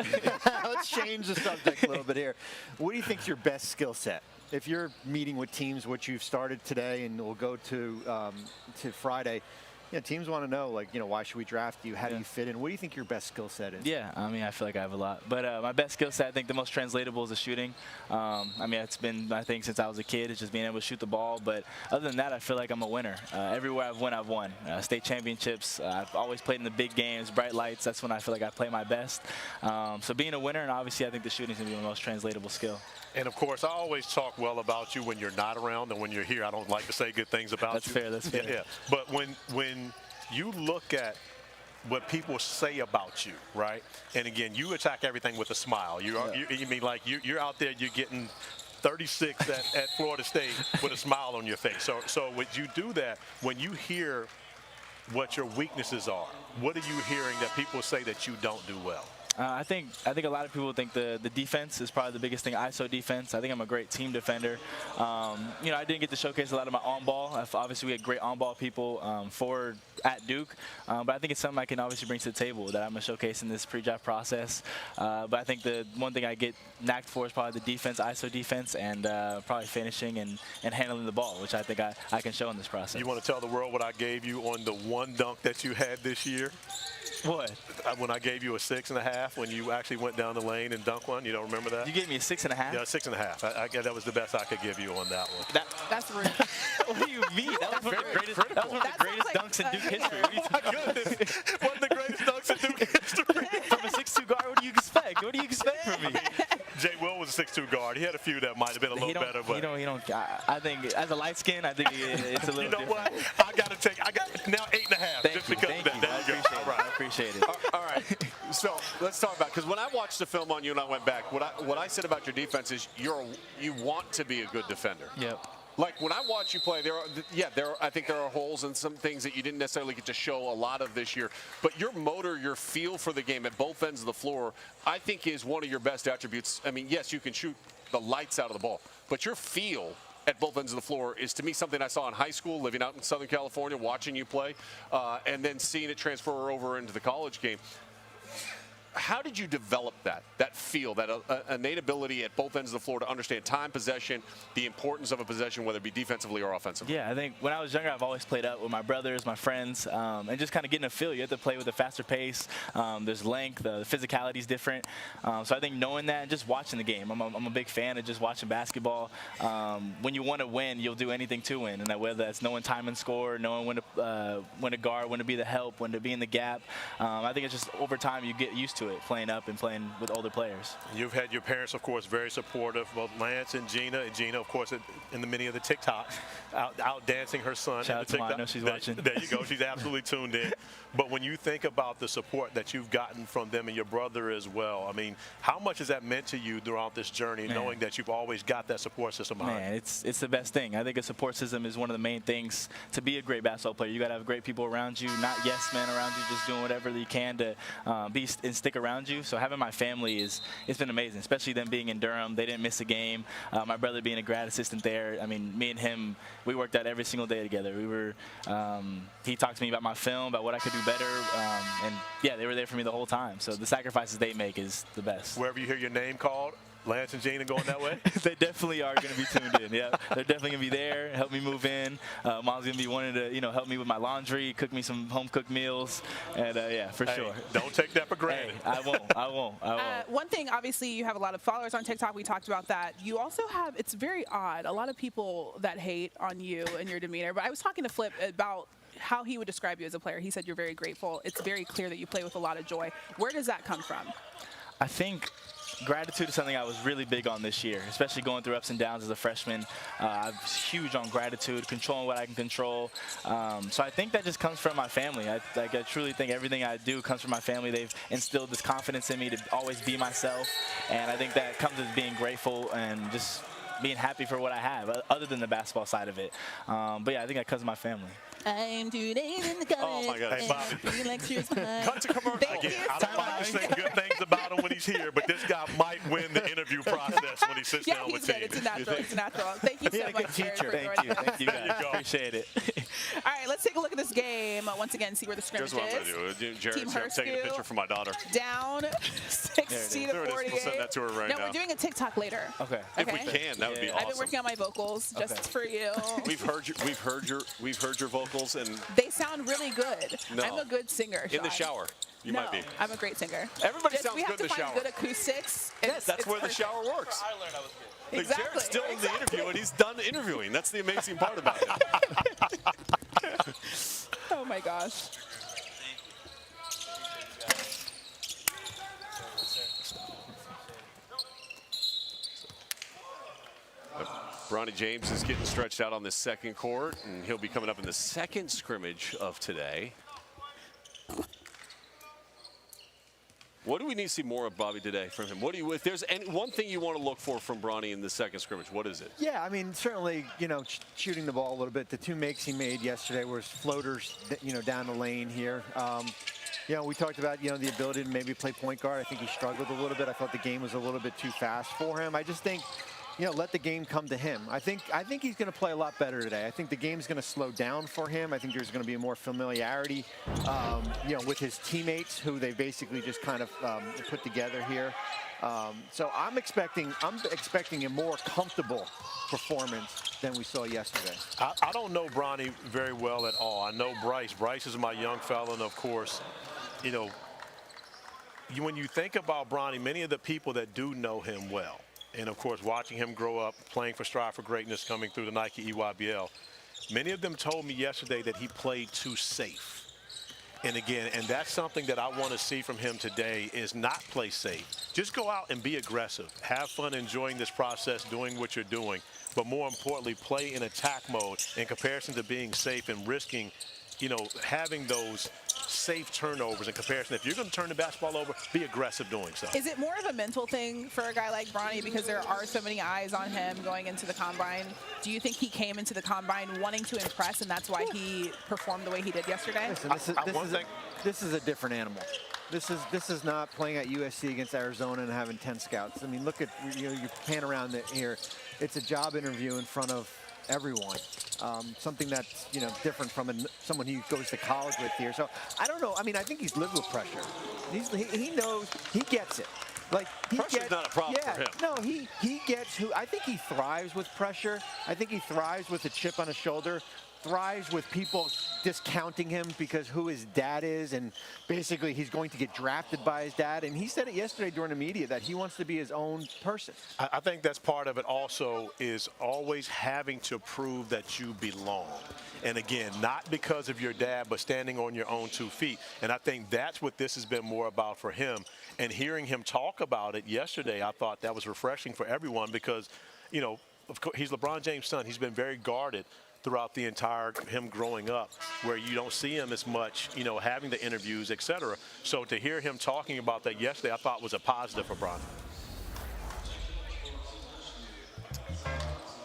Let's change the subject a little bit here. What do you think is your best skill set? If you're meeting with teams, which you've started today and we'll go to Friday, teams want to know, why should we draft you? How do you fit in? What do you think your best skill set is? Yeah, I feel like I have a lot. But my best skill set, I think the most translatable is the shooting. It's been my thing since I was a kid. It's just being able to shoot the ball. But other than that, I feel like I'm a winner. Everywhere I've won. State championships. I've always played in the big games, bright lights. That's when I feel like I play my best. So being a winner, and obviously I think the shooting is going to be my most translatable skill. And, of course, I always talk well about you when you're not around, and when you're here, I don't like to say good things about That's you. fair. That's fair. Yeah. But when you look at what people say about you, right? And again, you attack everything with a smile. You mean like you're out there, you're getting 36 at Florida State with a smile on your face. So would you do that when you hear what your weaknesses are? What are you hearing that people say that you don't do well? I think a lot of people think the defense is probably the biggest thing. ISO defense. I think I'm a great team defender. You know, I didn't get to showcase a lot of my on-ball. Obviously, we had great on-ball people forward at Duke, but I think it's something I can obviously bring to the table that I'm gonna showcase in this pre-draft process. But I think the one thing I get knacked for is probably the defense, ISO defense, and probably finishing and handling the ball, which I think I can show in this process. You want to tell the world what I gave you on the one dunk that you had this year? What? When I gave you a 6.5 when you actually went down the lane and dunked one, you don't remember that? You gave me a 6.5? Yeah, 6.5. I guess that was the best I could give you on that one. That's rude. What do you mean? That was one of the greatest dunks in Duke history. What are you talking My goodness, one of the greatest dunks in Duke history. From a 6'2" guard, what do you expect? What do you expect from me? Jay Will was a 6'2" guard. He had a few that might have been a little better, but he don't. I think as a light skin, I think it's a little. You know different. what? I got now 8.5 just because of that. There you go. All right. I appreciate it. All right. So let's talk about, because when I watched the film on you and I went back, what I said about your defense is you want to be a good defender. Yep. Like when I watch you play, I think there are holes and some things that you didn't necessarily get to show a lot of this year. But your motor, your feel for the game at both ends of the floor, I think is one of your best attributes. I mean, yes, you can shoot the lights out of the ball, but your feel at both ends of the floor is, to me, something I saw in high school, living out in Southern California, watching you play, and then seeing it transfer over into the college game. How did you develop that feel, that innate ability at both ends of the floor to understand time, possession, the importance of a possession, whether it be defensively or offensively? Yeah, I think when I was younger, I've always played up with my brothers, my friends, and just kind of getting a feel. You have to play with a faster pace. There's length. The physicality is different. So I think knowing that and just watching the game. I'm a big fan of just watching basketball. When you want to win, you'll do anything to win, and that whether that's knowing time and score, knowing when to guard, when to be the help, when to be in the gap. I think it's just over time you get used to it, playing up and playing with older players. You've had your parents, of course, very supportive, both Lance and Gina. And Gina, of course, in the many of the TikToks, out dancing her son. Shout out to Mom, I know she's watching. There you go. She's absolutely tuned in. But when you think about the support that you've gotten from them and your brother as well, I mean, how much has that meant to you throughout this journey, knowing that you've always got that support system behind you? Man, it's the best thing. I think a support system is one of the main things to be a great basketball player. You got to have great people around you, not yes men around you, just doing whatever you can to be and stick around you. So having my family it's been amazing, especially them being in Durham. They didn't miss a game. My brother being a grad assistant there. I mean, me and him, we worked out every single day together. We were, he talked to me about my film, about what I could do better, and yeah, they were there for me the whole time. So the sacrifices they make is the best. Wherever you hear your name called, Lance and Gina going that way? They definitely are going to be tuned in. Yeah, they're definitely going to be there, help me move in. Mom's going to be wanting to, help me with my laundry, cook me some home-cooked meals, and yeah, for sure. Don't take that for granted. Hey, I won't. One thing, obviously, you have a lot of followers on TikTok. We talked about that. You also have, it's very odd, a lot of people that hate on you and your demeanor. But I was talking to Flip about how he would describe you as a player. He said you're very grateful. It's very clear that you play with a lot of joy. Where does that come from? I think gratitude is something I was really big on this year, especially going through ups and downs as a freshman. I was huge on gratitude, controlling what I can control. So I think that just comes from my family. I truly think everything I do comes from my family. They've instilled this confidence in me to always be myself, and I think that comes with being grateful and just being happy for what I have, other than the basketball side of it. But yeah, I think that comes from my family. I'm 2 days in the college. Oh my God, Bobby. Lectures Cut to commercial. Again, I don't like to say good things about him when he's here, but this guy might win the interview process when he sits down with team. It's a natural. It's a natural. Thank you so much. Good teacher. Thank you guys. Appreciate it. All right, let's take a look at this game once again. See where the scrimmage Here's what I'm is. going to do. Jared, Team I'm taking a picture for my daughter. Down 60 to 48. We'll send that to her right now. No, we're doing a TikTok later. Okay. If we can, that would be awesome. I've been working on my vocals just for you. We've heard your vocals, and they sound really good. No. I'm a good singer. In the shower, you might be. I'm a great singer. Everybody sounds we have good in to the find shower. good acoustics. Yes, that's where the shower works. I learned I was good. Like, Exactly. Jared's still in the interview, and he's done interviewing. That's the amazing part about it. Oh my gosh. Bronny James is getting stretched out on the second court, and he'll be coming up in the second scrimmage of today. What do we need to see more of Bobby today from him? What do you, if there's one thing you want to look for from Bronny in the second scrimmage, what is it? Yeah, I mean, certainly, shooting the ball a little bit. The 2 makes he made yesterday was floaters, down the lane here. We talked about, the ability to maybe play point guard. I think he struggled a little bit. I thought the game was a little bit too fast for him. I just think, let the game come to him. I think he's going to play a lot better today. I think the game's going to slow down for him. I think there's going to be more familiarity, with his teammates who they basically just kind of put together here. So I'm expecting a more comfortable performance than we saw yesterday. I don't know Bronny very well at all. I know Bryce. Bryce is my young fella, and of course, when you think about Bronny, many of the people that do know him well, and of course watching him grow up, playing for Strive for Greatness, coming through the Nike EYBL, many of them told me yesterday that he played too safe. And again, and that's something that I want to see from him today is not play safe. Just go out and be aggressive. Have fun enjoying this process, doing what you're doing. But more importantly, play in attack mode in comparison to being safe and risking, having those safe turnovers in comparison. If you're going to turn the basketball over, be aggressive doing so. Is it more of a mental thing for a guy like Bronny because there are so many eyes on him going into the Combine? Do you think he came into the Combine wanting to impress, and that's why he performed the way he did yesterday? Listen, this is a different animal. This is not playing at USC against Arizona and having 10 scouts. I mean, look at, you pan around here. It's a job interview in front of everyone. Something that's, different from someone he goes to college with here. So I don't know. I mean, I think he's lived with pressure. He knows, he gets it. Like, Pressure's not a problem for him. No, he gets who. I think he thrives with pressure. I think he thrives with a chip on his shoulder. Thrives with people discounting him because who his dad is, and basically he's going to get drafted by his dad. And he said it yesterday during the media that he wants to be his own person. I think that's part of it also, is always having to prove that you belong. And again, not because of your dad, but standing on your own 2 feet. And I think that's what this has been more about for him. And hearing him talk about it yesterday, I thought that was refreshing for everyone because, of course, he's LeBron James' son. He's been very guarded throughout the entire him growing up, where you don't see him as much, having the interviews, etc. So to hear him talking about that yesterday, I thought was a positive for Bronny.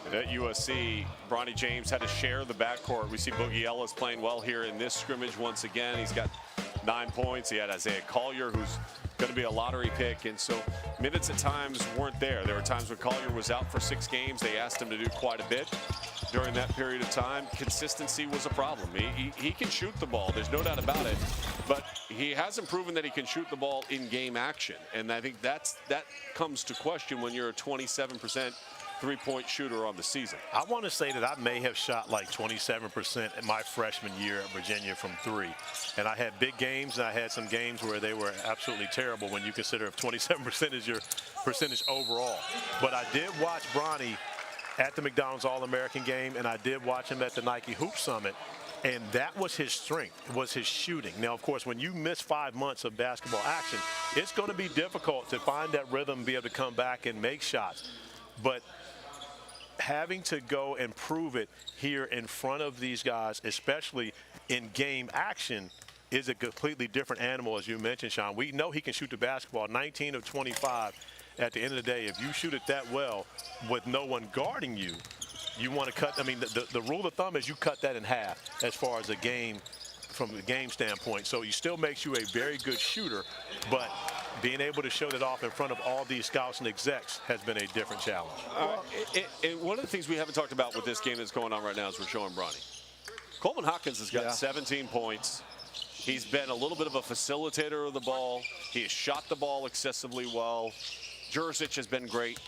And at USC, Bronny James had to share the backcourt. We see Boogie Ellis playing well here in this scrimmage once again. He's got 9 points. He had Isaiah Collier, who's going to be a lottery pick, and so minutes at times weren't there. There were times when Collier was out for 6 games. They asked him to do quite a bit during that period of time. Consistency was a problem. He can shoot the ball, there's no doubt about it, but he hasn't proven that he can shoot the ball in game action, and I think that comes to question when you're a 27% three-point shooter on the season. I want to say that I may have shot like 27% in my freshman year at Virginia from 3. And I had big games, and I had some games where they were absolutely terrible when you consider if 27% is your percentage overall. But I did watch Bronny at the McDonald's All-American game, and I did watch him at the Nike Hoop Summit. And that was his strength, was his shooting. Now, of course, when you miss 5 months of basketball action, it's going to be difficult to find that rhythm and be able to come back and make shots. But having to go and prove it here in front of these guys, especially in game action, is a completely different animal, as you mentioned, Sean. We know he can shoot the basketball, 19 of 25. At the end of the day, if you shoot it that well with no one guarding you, you want to cut. I mean, the rule of thumb is you cut that in half as far as a game, from the game standpoint. So he still makes you a very good shooter, but being able to show that off in front of all these scouts and execs has been a different challenge. One of the things we haven't talked about with this game that's going on right now is we're showing Bronny. Coleman Hawkins has got 17 points. He's been a little bit of a facilitator of the ball. He has shot the ball excessively well. Jurisic has been great.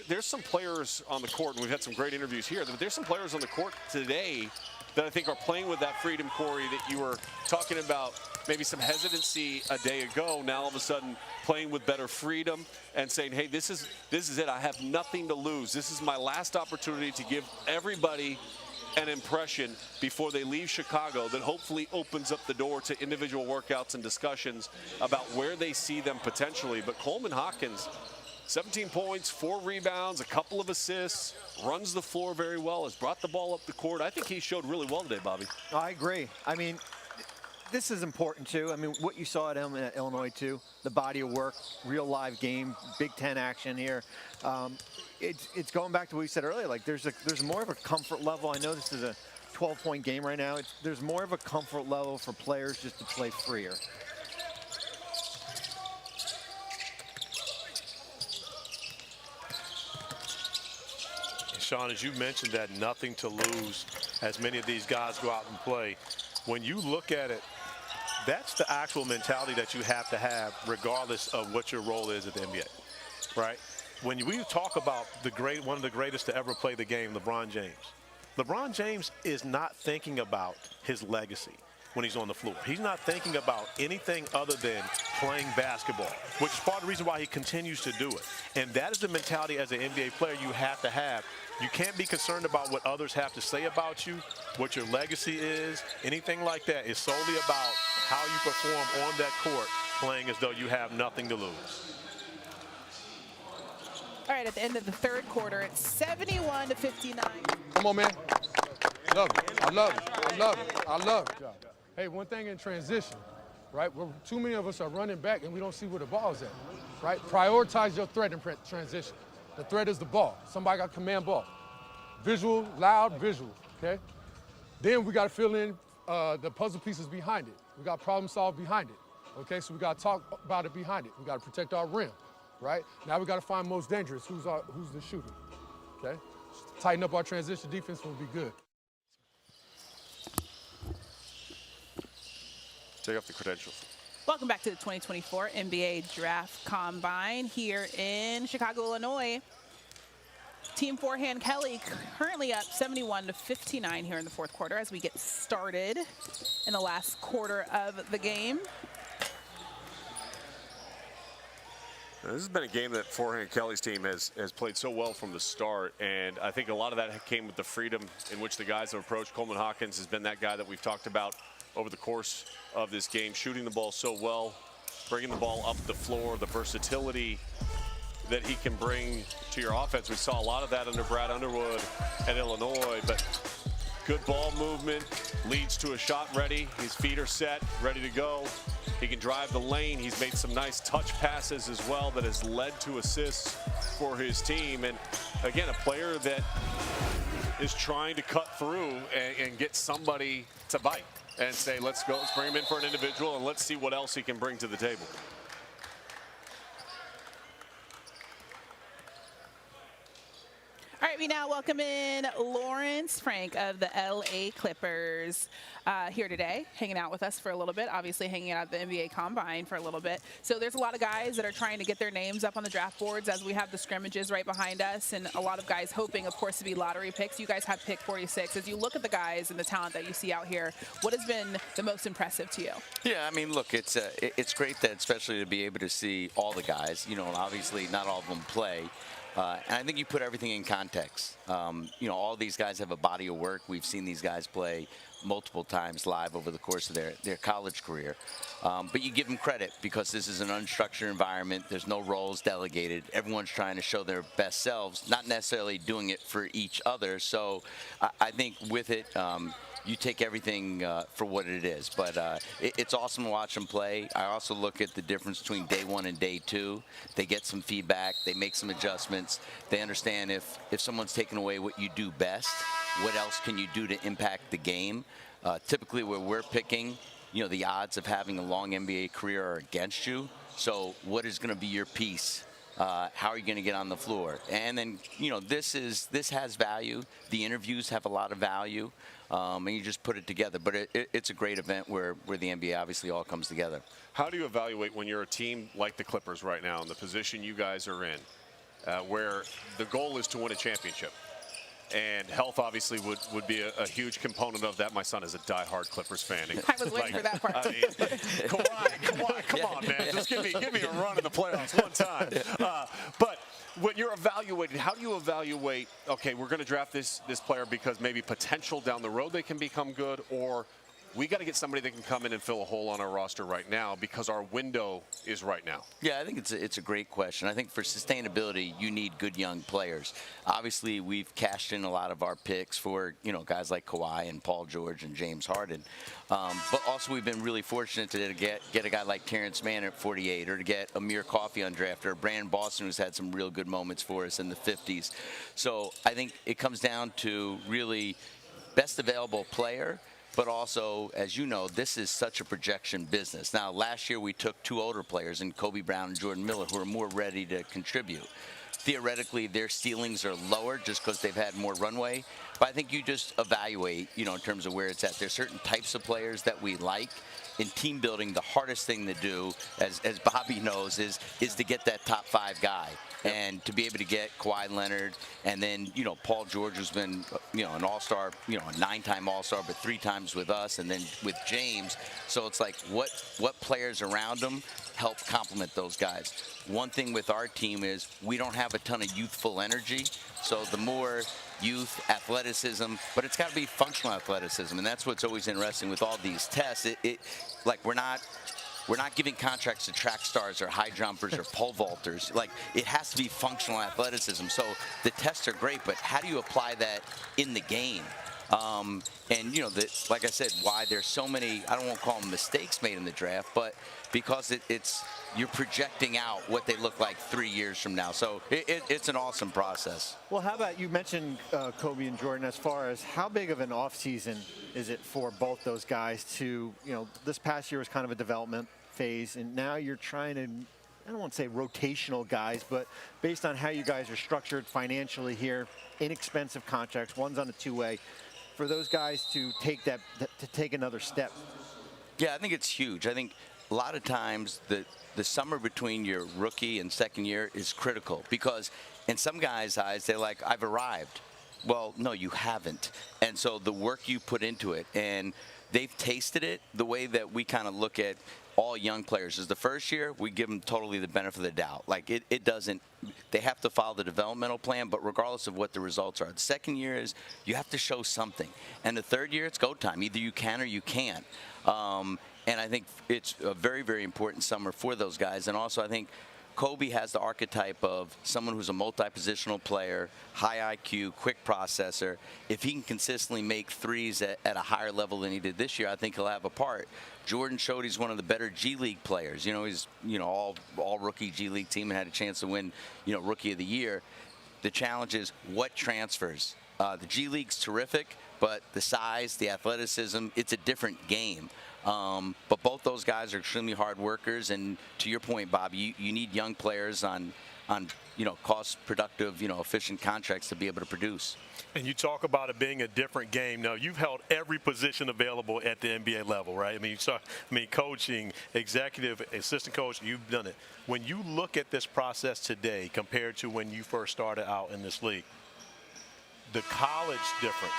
There's some players on the court, and we've had some great interviews here, but there's some players on the court today that I think are playing with that freedom, Corey, that you were talking about, maybe some hesitancy a day ago. Now all of a sudden playing with better freedom and saying, hey, this is it. I have nothing to lose. This is my last opportunity to give everybody an impression before they leave Chicago that hopefully opens up the door to individual workouts and discussions about where they see them potentially. But Coleman Hawkins, 17 points, 4 rebounds, a couple of assists, runs the floor very well, has brought the ball up the court. I think he showed really well today, Bobby. I agree. I mean, this is important too. I mean, what you saw at Illinois too, the body of work, real live game, Big Ten action here. It's going back to what we said earlier. Like there's more of a comfort level. I know this is a 12-point game right now. There's more of a comfort level for players just to play freer. Sean, as you mentioned, that nothing to lose as many of these guys go out and play. When you look at it, that's the actual mentality that you have to have regardless of what your role is at the NBA, right? When we talk about one of the greatest to ever play the game, LeBron James is not thinking about his legacy when he's on the floor. He's not thinking about anything other than playing basketball, which is part of the reason why he continues to do it. And that is the mentality as an NBA player you have to have. You can't be concerned about what others have to say about you, what your legacy is, anything like that. It's solely about how you perform on that court, playing as though you have nothing to lose. All right, at the end of the third quarter, it's 71-59. Come on, man. Love it. I love it. I love it. I love it. Hey, one thing in transition, right? Too many of us are running back and we don't see where the ball's at, right? Prioritize your threat in transition. The threat is the ball. Somebody got command ball. Visual, loud, visual, okay? Then we got to fill in the puzzle pieces behind it. We got problem solve behind it, okay? So we got to talk about it behind it. We got to protect our rim, right? Now we got to find most dangerous. Who's the shooter, okay? Tighten up our transition defense will be good. Take off the credentials. Welcome back to the 2024 NBA Draft Combine here in Chicago, Illinois. Team Forehand Kelly currently up 71-59 here in the fourth quarter as we get started in the last quarter of the game. This has been a game that Forehand Kelly's team has played so well from the start, and I think a lot of that came with the freedom in which the guys have approached. Coleman Hawkins has been that guy that we've talked about over the course of this game, shooting the ball so well, bringing the ball up the floor, the versatility that he can bring to your offense. We saw a lot of that under Brad Underwood at Illinois, but good ball movement leads to a shot ready. His feet are set, ready to go. He can drive the lane. He's made some nice touch passes as well that has led to assists for his team. And again, a player that is trying to cut through and get somebody to bite and say, let's go, let's bring him in for an individual and let's see what else he can bring to the table. All right, we now welcome in Lawrence Frank of the LA Clippers here today, hanging out with us for a little bit, obviously hanging out at the NBA Combine for a little bit. So there's a lot of guys that are trying to get their names up on the draft boards as we have the scrimmages right behind us, and a lot of guys hoping, of course, to be lottery picks. You guys have pick 46. As you look at the guys and the talent that you see out here, what has been the most impressive to you? Yeah, I mean, look, it's great that especially to be able to see all the guys, you know, and obviously not all of them play. And I think you put everything in context. You know, all these guys have a body of work. We've seen these guys play multiple times live over the course of their college career. But you give them credit because this is an unstructured environment. There's no roles delegated. Everyone's trying to show their best selves, not necessarily doing it for each other. So I think with it, you take everything for what it is. But it's awesome to watch them play. I also look at the difference between day one and day two. They get some feedback. They make some adjustments. They understand if someone's taken away what you do best, what else can you do to impact the game? Typically where we're picking, you know, the odds of having a long NBA career are against you. So what is going to be your piece? How are you going to get on the floor? And then, you know, this has value. The interviews have a lot of value. And you just put it together. But it's a great event where the NBA obviously all comes together. How do you evaluate when you're a team like the Clippers right now in the position you guys are in, where the goal is to win a championship? And health obviously would be a huge component of that. My son is a diehard Clippers fan. I was waiting for that part. I mean, come on, man. Just give me a run in the playoffs one time. But when you're evaluating, how do you evaluate, okay, we're going to draft this player because maybe potential down the road they can become good, or we got to get somebody that can come in and fill a hole on our roster right now because our window is right now? Yeah, I think it's a great question. I think for sustainability, you need good young players. Obviously, we've cashed in a lot of our picks for, you know, guys like Kawhi and Paul George and James Harden. But also we've been really fortunate to get a guy like Terrence Mann at 48, or to get Amir Coffey undrafted, or Brandon Boston, who's had some real good moments for us in the 50s. So I think it comes down to really best available player. But also, as you know, this is such a projection business. Now, last year we took 2 older players in Kobe Brown and Jordan Miller who are more ready to contribute. Theoretically, their ceilings are lower just because they've had more runway. But I think you just evaluate, you know, in terms of where it's at. There's certain types of players that we like. In team building, the hardest thing to do, as Bobby knows, is to get that top 5 guy. And to be able to get Kawhi Leonard, and then, you know, Paul George, who's been, you know, an all-star, you know, a 9-time all-star, but 3 times with us, and then with James. So it's like what players around him help complement those guys. One thing with our team is we don't have a ton of youthful energy. So the more youth, athleticism, but it's got to be functional athleticism, and that's what's always interesting with all these tests. Like we're not giving contracts to track stars or high jumpers or pole vaulters. Like, it has to be functional athleticism. So the tests are great, but how do you apply that in the game? And, you know, like I said, why there's so many, I don't want to call them mistakes made in the draft, but because you're projecting out what they look like 3 years from now. So it's an awesome process. Well, how about, you mentioned Kobe and Jordan, as far as how big of an offseason is it for both those guys to, you know, this past year was kind of a development phase, and now you're trying to, I don't want to say rotational guys, but based on how you guys are structured financially here, inexpensive contracts, one's on a 2-way, for those guys to take another step. Yeah, I think it's huge. I think a lot of times the summer between your rookie and second year is critical, because in some guys' eyes, they're like, I've arrived. Well, no, you haven't. And so the work you put into it, and they've tasted it, the way that we kind of look at all young players is the first year, we give them totally the benefit of the doubt. Like, it doesn't, they have to follow the developmental plan, but regardless of what the results are. The second year is you have to show something. And the third year, it's go time. Either you can or you can't. And I think it's a very, very important summer for those guys. And also, I think Kobe has the archetype of someone who's a multi-positional player, high IQ, quick processor. If he can consistently make threes at a higher level than he did this year, I think he'll have a part. Jordan showed he's one of the better G League players. You know, he's, you know, all rookie G League team and had a chance to win, you know, Rookie of the Year. The challenge is what transfers. The G League's terrific, but the size, the athleticism, it's a different game. But both those guys are extremely hard workers, and to your point, Bob, you need young players on you know, cost productive, you know, efficient contracts to be able to produce. And you talk about it being a different game. Now, you've held every position available at the NBA level, right? I mean, coaching, executive, assistant coach, you've done it. When you look at this process today compared to when you first started out in this league, the college difference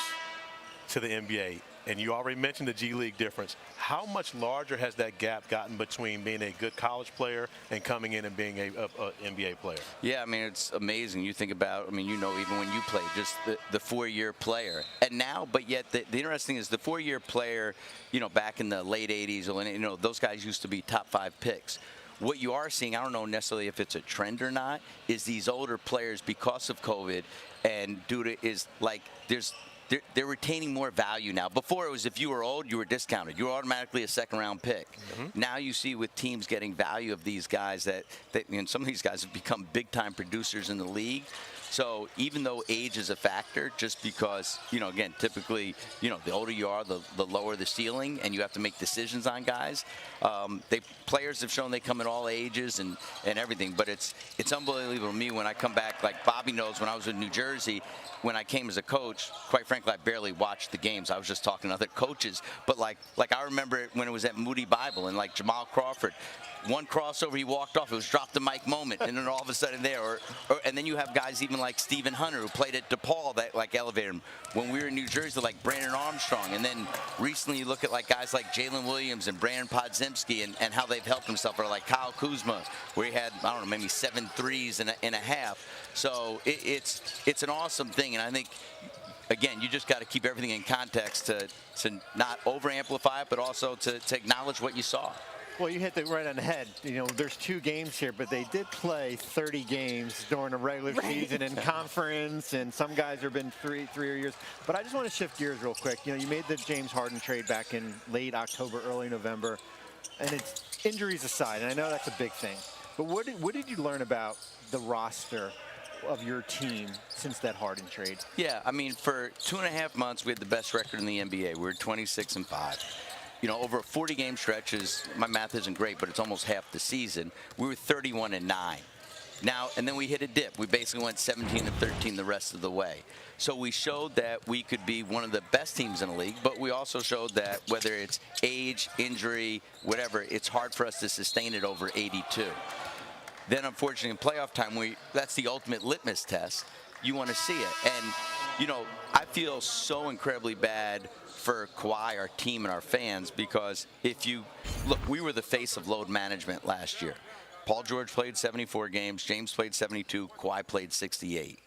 to the NBA, and you already mentioned the G League difference, how much larger has that gap gotten between being a good college player and coming in and being a NBA player? Yeah, I mean, it's amazing. You think about, I mean, you know, even when you played, just the 4-year player. And now, but yet the interesting is the 4-year player, you know, back in the late 80s, you know, those guys used to be top 5 picks. What you are seeing, I don't know necessarily if it's a trend or not, is these older players, because of COVID and due to, is like, they're retaining more value now. Before, it was if you were old, you were discounted. You were automatically a second-round pick. Mm-hmm. Now you see with teams getting value of these guys that and some of these guys have become big-time producers in the league. So even though age is a factor, just because, you know, again, typically, you know, the older you are, the lower the ceiling, and you have to make decisions on guys. Players have shown they come in all ages and everything, but it's unbelievable to me when I come back. Like Bobby knows, when I was in New Jersey, when I came as a coach, quite frankly, I barely watched the games. I was just talking to other coaches. But like I remember it when it was at Moody Bible, and like Jamal Crawford, one crossover, he walked off. It was drop the mic moment, and then all of a sudden there. And then you have guys even like Stephen Hunter, who played at DePaul, that like elevated him. When we were in New Jersey, like Brandon Armstrong. And then recently you look at like guys like Jalen Williams and Brandon Podziemski and how they've helped themselves, or like Kyle Kuzma, where he had, I don't know, maybe 7 threes in a half. So it's an awesome thing. And I think, again, you just got to keep everything in context to not over-amplify it, but also to acknowledge what you saw. Well, you hit it right on the head. You know, there's 2 games here, but they did play 30 games during a regular season and conference, and some guys have been three years. But I just want to shift gears real quick. You know, you made the James Harden trade back in late October, early November, and it's injuries aside, and I know that's a big thing. But what did you learn about the roster of your team since that Harden trade? Yeah, I mean, for 2.5 months, we had the best record in the NBA. We were 26-5. You know, over a 40-game stretch my math isn't great, but it's almost half the season. We were 31-9. Now, and then we hit a dip. We basically went 17-13 the rest of the way. So we showed that we could be one of the best teams in the league, but we also showed that whether it's age, injury, whatever, it's hard for us to sustain it over 82. Then, unfortunately, in playoff time, that's the ultimate litmus test. You want to see it. And, you know, I feel so incredibly bad for Kawhi, our team, and our fans, because if you look, we were the face of load management last year. Paul George played 74 games, James played 72, Kawhi played 68.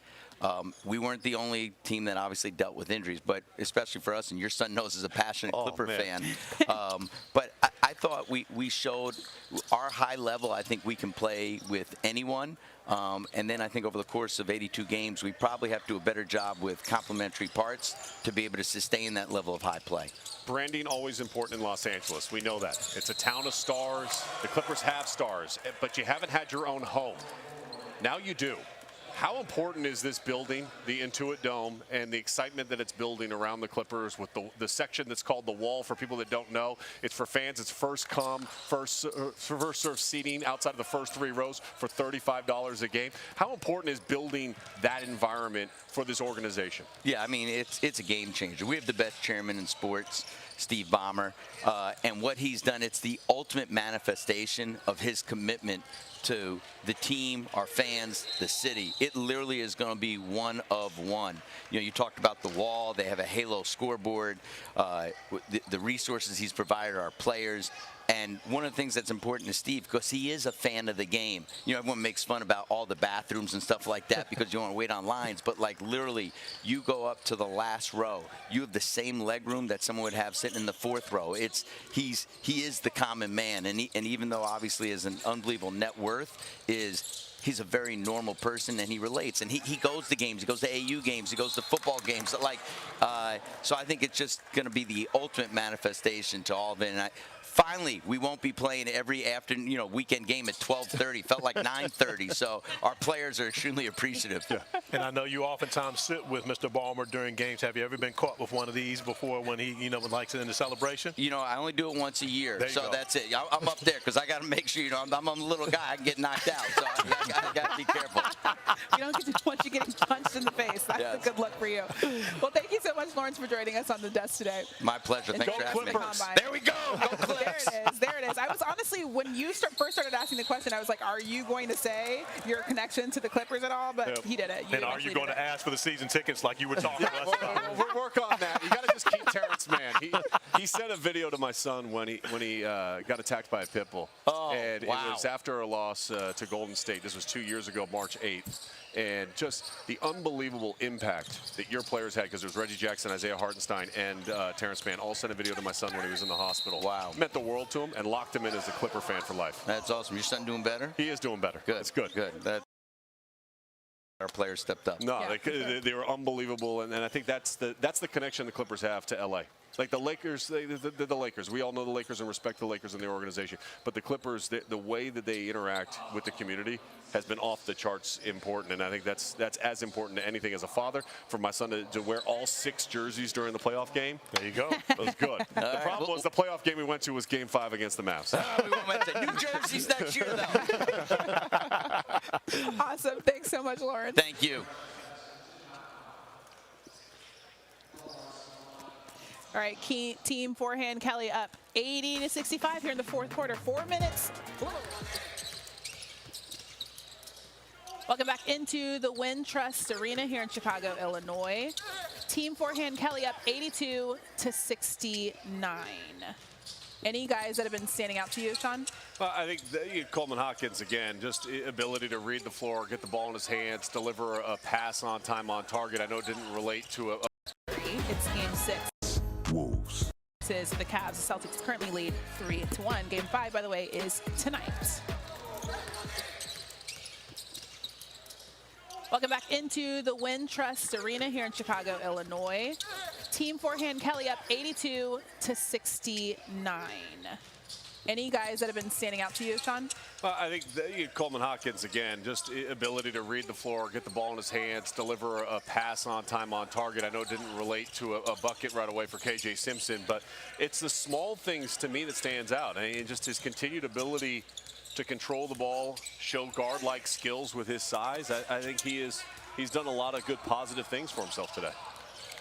We weren't the only team that obviously dealt with injuries, but especially for us, and your son knows as a passionate Clipper fan. But I thought we showed our high level. I think we can play with anyone. And then I think over the course of 82 games, we probably have to do a better job with complementary parts to be able to sustain that level of high play. Branding always important in Los Angeles. We know that. It's a town of stars. The Clippers have stars, but you haven't had your own home. Now you do. How important is this building, the Intuit Dome, and the excitement that it's building around the Clippers with the section that's called the Wall? For people that don't know, it's for fans. It's first come, first serve seating outside of the first 3 rows for $35 a game. How important is building that environment for this organization? Yeah, I mean, it's a game changer. We have the best chairman in sports, Steve Ballmer, and what he's done, it's the ultimate manifestation of his commitment to the team, our fans, the city. It literally is going to be one of one. You know, you talked about the Wall. They have a Halo scoreboard. The resources he's provided our players. And one of the things that's important to Steve, because he is a fan of the game. You know, everyone makes fun about all the bathrooms and stuff like that because you want to wait on lines. But, like, literally, you go up to the last row. You have the same leg room that someone would have sitting in the 4th row. He is the common man. And even though, obviously, has an unbelievable net worth, he's a very normal person, and he relates. And he goes to games. He goes to AU games. He goes to football games. So I think it's just going to be the ultimate manifestation to all of it. And finally, we won't be playing every afternoon, weekend game at 12:30. Felt like 9:30. So our players are extremely appreciative. Yeah. And I know you oftentimes sit with Mr. Ballmer during games. Have you ever been caught with one of these before when he, likes it in the celebration? I only do it once a year. There you go. That's it. I'm up there because I got to make sure, I'm a little guy. I can get knocked out. So I got to be careful. You don't get to punch you getting punched in the face. That's a good look for you. Well, thank you so much, Lawrence, for joining us on the desk today. My pleasure. Thanks for having me. There we go. Go Clips. There it is. I was honestly, when you first started asking the question, I was like, are you going to say your connection to the Clippers at all? But he did it. And are you going to ask for the season tickets like you were talking about? We'll work on that. You got to just keep Terrence, man. He sent a video to my son when he got attacked by a pit bull. And it was after a loss to Golden State. This was 2 years ago, March 8th. And just the unbelievable impact that your players had, because there was Reggie Jackson, Isaiah Hartenstein, and Terrence Mann all sent a video to my son when he was in the hospital. Wow. Meant the world to him and locked him in as a Clipper fan for life. That's awesome. Your son doing better? He is doing better. Good. That's good. Good. Our players stepped up. No, they were unbelievable, and I think that's the connection the Clippers have to LA. Like the Lakers, they're the Lakers. We all know the Lakers and respect the Lakers and their organization. But the Clippers, the way that they interact with the community has been off the charts important. And I think that's as important to anything as a father. For my son to wear all 6 jerseys during the playoff game, there you go. That was good. The problem was the playoff game we went to was Game 5 against the Mavs. We won't mention New Jersey's next year, though. Awesome. Thanks so much, Lawrence. Thank you. All right, team Forehand Kelly up 80-65 here in the 4th quarter. 4 minutes. Welcome back into the Wintrust Arena here in Chicago, Illinois. Team Forehand Kelly up 82-69. Any guys that have been standing out to you, Sean? I think Coleman Hawkins, again, just ability to read the floor, get the ball in his hands, deliver a pass on time, on target. I know it didn't relate to a It's game 6. Wolves. Versus the Cavs. The Celtics currently lead 3-1. Game 5, by the way, is tonight. Welcome back into the Wintrust Arena here in Chicago, Illinois. Team Forehand Kelly up 82-69. Any guys that have been standing out to you, Sean? I think Coleman Hawkins, again, just ability to read the floor, get the ball in his hands, deliver a pass on time on target. I know it didn't relate to a bucket right away for KJ Simpson, but it's the small things to me that stands out. I mean, just his continued ability to control the ball, show guard-like skills with his size. I think he's done a lot of good positive things for himself today.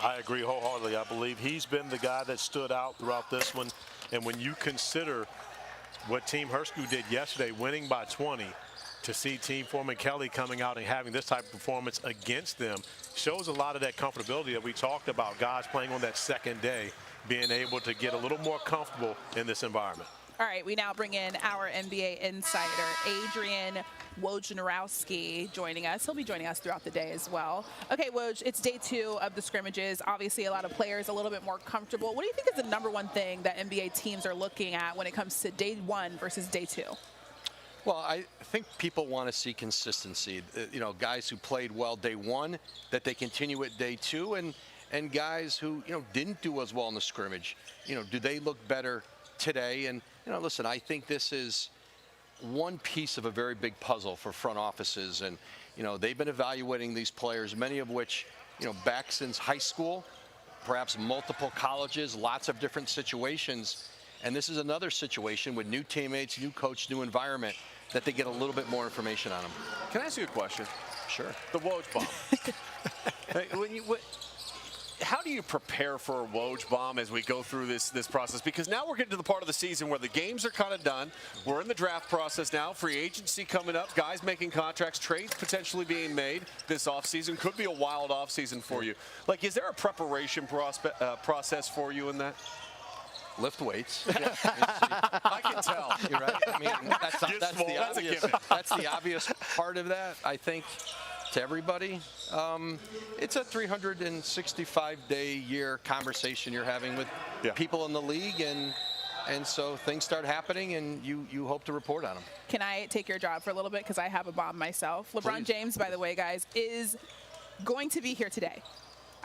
I agree wholeheartedly. I believe he's been the guy that stood out throughout this one. And when you consider what Team Herscu did yesterday, winning by 20, to see Team Foreman Kelly coming out and having this type of performance against them shows a lot of that comfortability that we talked about, guys playing on that second day, being able to get a little more comfortable in this environment. All right, we now bring in our NBA insider, Adrian Wojnarowski, joining us. He'll be joining us throughout the day as well. Okay, Woj, it's day 2 of the scrimmages. Obviously, a lot of players a little bit more comfortable. What do you think is the #1 thing that NBA teams are looking at when it comes to day 1 versus day 2? Well, I think people want to see consistency. You know, guys who played well day 1, that they continue at day 2, and guys who, you know, didn't do as well in the scrimmage. You know, do they look better today? And, you know, listen, I think this is one piece of a very big puzzle for front offices. And, you know, they've been evaluating these players, many of which, you know, back since high school, perhaps multiple colleges, lots of different situations. And this is another situation with new teammates, new coach, new environment, that they get a little bit more information on them. Can I ask you a question? Sure. The Woj bomb. How do you prepare for a Woj bomb as we go through this process? Because now we're getting to the part of the season where the games are kind of done. We're in the draft process now. Free agency coming up. Guys making contracts. Trades potentially being made this offseason. Could be a wild offseason for you. Like, is there a preparation process for you in that? Lift weights. I can tell. You're right. I mean, that's the obvious part of that, I think, to everybody. It's a 365-day-year conversation you're having with people in the league, and so things start happening, and you hope to report on them. Can I take your job for a little bit, because I have a bomb myself? LeBron James, by the way, guys, is going to be here today.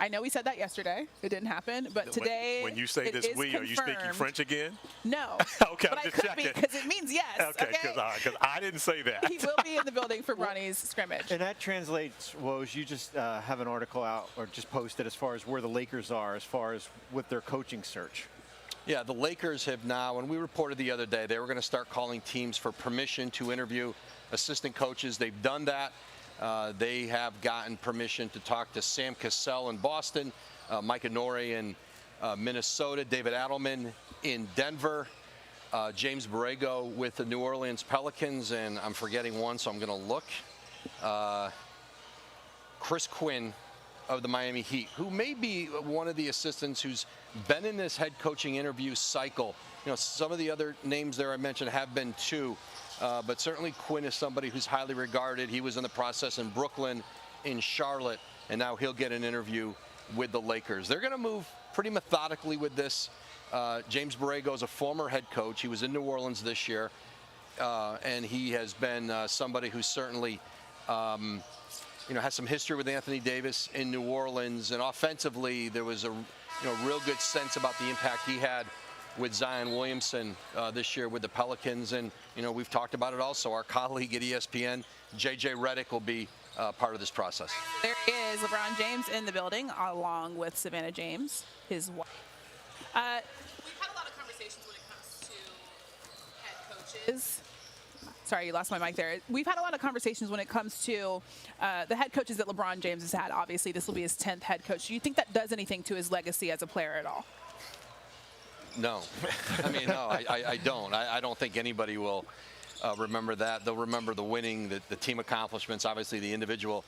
I know we said that yesterday. It didn't happen, but today when you say this we, are you speaking French again? No. Okay, but I'm I just could checking. because it means yes. Okay, because I didn't say that. He will be in the building for Bronny's scrimmage. And that translates, Woj, you just have an article out or just posted as far as where the Lakers are as far as with their coaching search. Yeah, the Lakers have now, and we reported the other day, they were going to start calling teams for permission to interview assistant coaches. They've done that. They have gotten permission to talk to Sam Cassell in Boston, Mike Inori in Minnesota, David Adelman in Denver, James Borrego with the New Orleans Pelicans, and I'm forgetting one, so I'm going to look. Chris Quinn of the Miami Heat, who may be one of the assistants who's been in this head coaching interview cycle. You know, some of the other names there I mentioned have been too, but certainly Quinn is somebody who's highly regarded. He was in the process in Brooklyn, in Charlotte, and now he'll get an interview with the Lakers. They're going to move pretty methodically with this. James Borrego is a former head coach. He was in New Orleans this year, and he has been somebody who certainly has some history with Anthony Davis in New Orleans. And offensively, there was a real good sense about the impact he had with Zion Williamson this year with the Pelicans. And, we've talked about it also. Our colleague at ESPN, J.J. Redick, will be part of this process. There is LeBron James in the building, along with Savannah James, his wife. We've had a lot of conversations when it comes to head coaches. Sorry, you lost my mic there. We've had a lot of conversations when it comes to the head coaches that LeBron James has had. Obviously, this will be his 10th head coach. Do you think that does anything to his legacy as a player at all? No. I mean, no, I don't. I don't think anybody will remember that. They'll remember the winning, the team accomplishments, obviously the individual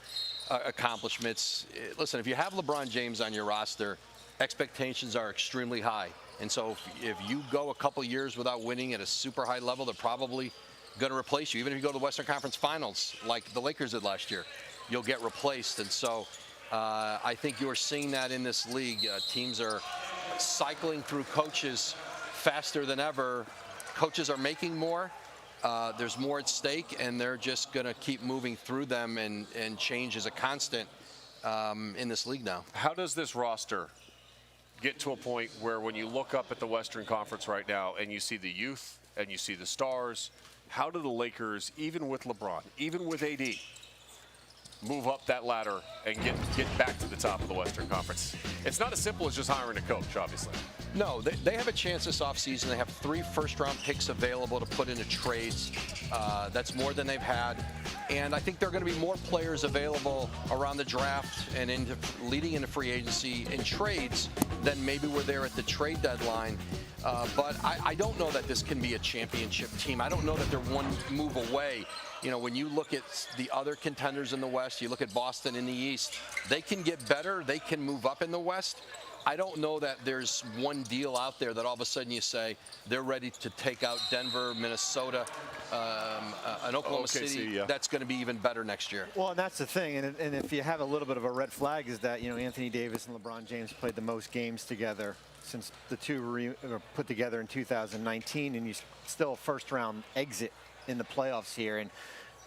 accomplishments. Listen, if you have LeBron James on your roster, expectations are extremely high. And so if you go a couple years without winning at a super high level, they're probably going to replace you. Even if you go to the Western Conference Finals, like the Lakers did last year, you'll get replaced. And so I think you're seeing that in this league. Teams are cycling through coaches faster than ever. Coaches are making more. There's more at stake, and they're just going to keep moving through them, and change is a constant in this league now. How does this roster get to a point where when you look up at the Western Conference right now and you see the youth and you see the stars, how do the Lakers, even with LeBron, even with AD, move up that ladder and get back to the top of the Western Conference? It's not as simple as just hiring a coach, obviously. No, they have a chance this offseason. They have 3 first-round picks available to put into trades. That's more than they've had. And I think there are going to be more players available around the draft and leading into free agency in trades than maybe were there at the trade deadline. But I don't know that this can be a championship team. I don't know that they're one move away. You know, when you look at the other contenders in the West, you look at Boston in the East, they can get better. They can move up in the West. I don't know that there's one deal out there that all of a sudden you say they're ready to take out Denver, Minnesota, and Oklahoma City. Yeah. That's going to be even better next year. Well, and that's the thing. And if you have a little bit of a red flag is that, you know, Anthony Davis and LeBron James played the most games together since the two were put together in 2019, and you still a first-round exit in the playoffs here. And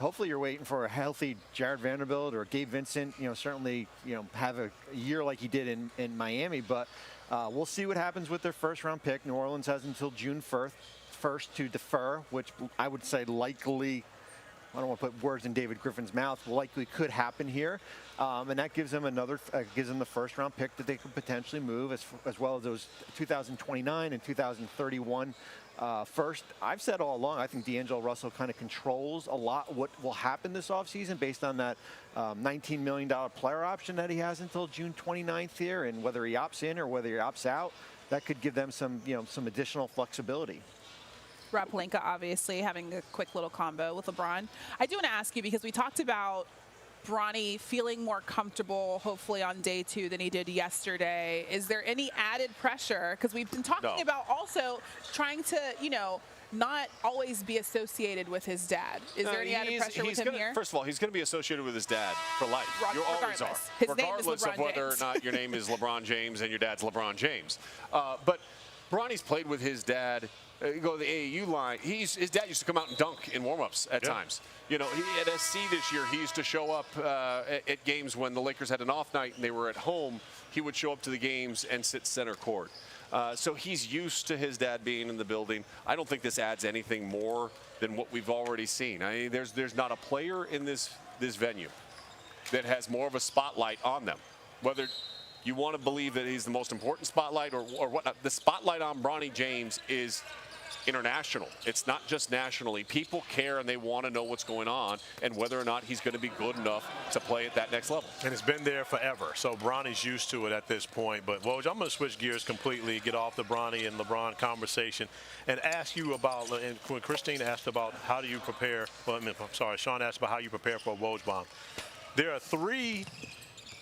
hopefully you're waiting for a healthy Jared Vanderbilt or Gabe Vincent, you know, certainly, you know, have a year like he did in Miami. But we'll see what happens with their first-round pick. New Orleans has until June 1st to defer, which I would say likely, I don't want to put words in David Griffin's mouth, likely could happen here. And that gives them gives them the first-round pick that they could potentially move, as well as those 2029 and 2031 first. I've said all along, I think D'Angelo Russell kind of controls a lot what will happen this offseason based on that $19 million player option that he has until June 29th here, and whether he opts in or whether he opts out, that could give them some, you know, some additional flexibility. Rob Pelinka obviously having a quick little combo with LeBron. I do want to ask you, because we talked about Bronny feeling more comfortable, hopefully on day 2 than he did yesterday. Is there any added pressure? Because we've been talking about also trying to, you know, not always be associated with his dad. Is there any added pressure with him here? First of all, he's going to be associated with his dad for life. You always are. His regardless name is LeBron of whether James. or not your name is LeBron James and your dad's LeBron James. But Bronny's played with his dad. You go to the AAU line. His dad used to come out and dunk in warm-ups at times. You know, at SC this year, he used to show up at games when the Lakers had an off night and they were at home. He would show up to the games and sit center court. So he's used to his dad being in the building. I don't think this adds anything more than what we've already seen. I mean, there's not a player in this venue that has more of a spotlight on them. Whether you want to believe that he's the most important spotlight or whatnot, the spotlight on Bronny James is international. It's not just nationally. People care and they want to know what's going on and whether or not he's going to be good enough to play at that next level. And it's been there forever, so Bronny's used to it at this point. But Woj, I'm going to switch gears completely, get off the Bronny and LeBron conversation, and ask you about, and when Christine asked about how do you prepare, well, I'm sorry, Sean asked about how you prepare for a Woj bomb. There are 3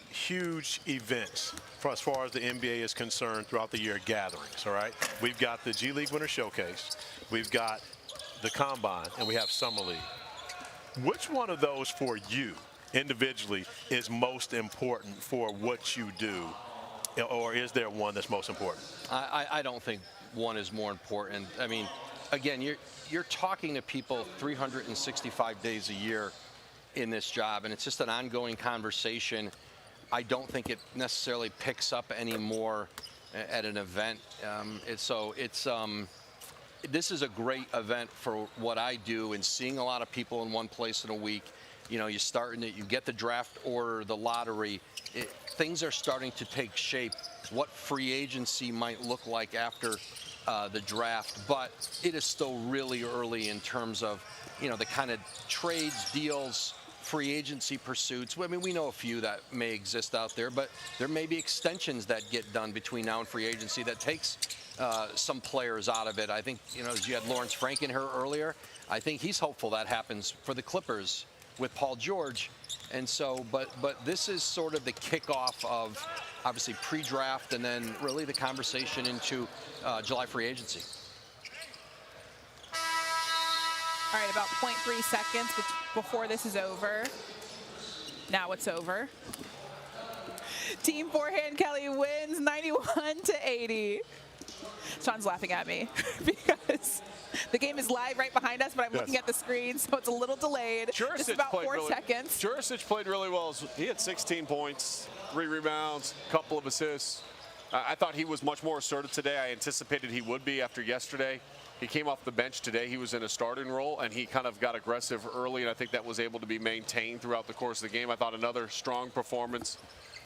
huge events as far as the NBA is concerned throughout the year, gatherings, all right? We've got the G League Winter Showcase, we've got the Combine, and we have Summer League. Which one of those for you individually is most important for what you do, or is there one that's most important? I don't think one is more important. I mean, again, you're talking to people 365 days a year in this job, and it's just an ongoing conversation. I don't think it necessarily picks up anymore at an event. This is a great event for what I do, and seeing a lot of people in one place in a week. You know, you get the draft order, the lottery. Things are starting to take shape. What free agency might look like after the draft, but it is still really early in terms of, you know, the kind of trades, deals, free agency pursuits. I mean, we know a few that may exist out there, but there may be extensions that get done between now and free agency that takes some players out of it. I think, you know, as you had Lawrence Frank in here earlier, I think he's hopeful that happens for the Clippers with Paul George. And so, but this is sort of the kickoff of obviously pre-draft and then really the conversation into July free agency. All right, about 0.3 seconds before this is over. Now it's over. Team Forehand Kelly wins 91-80. Sean's laughing at me because the game is live right behind us, but I'm looking at the screen, so it's a little delayed. Just about 4 seconds. Jurisic played really well. He had 16 points, 3 rebounds, a couple of assists. I thought he was much more assertive today. I anticipated he would be after yesterday. He came off the bench today. He was in a starting role, and he kind of got aggressive early, and I think that was able to be maintained throughout the course of the game. I thought another strong performance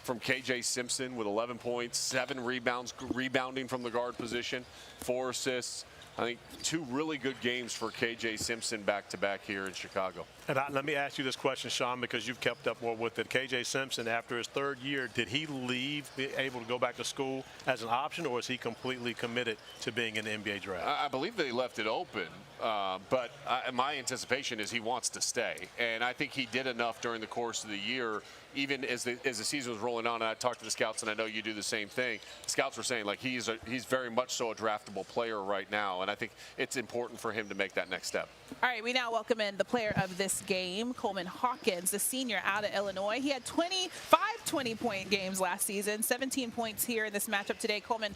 from KJ Simpson with 11 points, 7 rebounds, rebounding from the guard position, 4 assists. I think 2 really good games for KJ Simpson back-to-back here in Chicago. And let me ask you this question, Sean, because you've kept up more with it. KJ Simpson, after his 3rd year, did he leave, be able to go back to school as an option, or is he completely committed to being in the NBA draft? I believe they left it open, but my anticipation is he wants to stay. And I think he did enough during the course of the year, even as the season was rolling on. And I talked to the scouts, and I know you do the same thing. The scouts were saying, like, he's very much so a draftable player right now, and I think it's important for him to make that next step. All right, we now welcome in the player of this game, Coleman Hawkins, the senior out of Illinois. He had 5 20-point games last season, 17 points here in this matchup today. Coleman,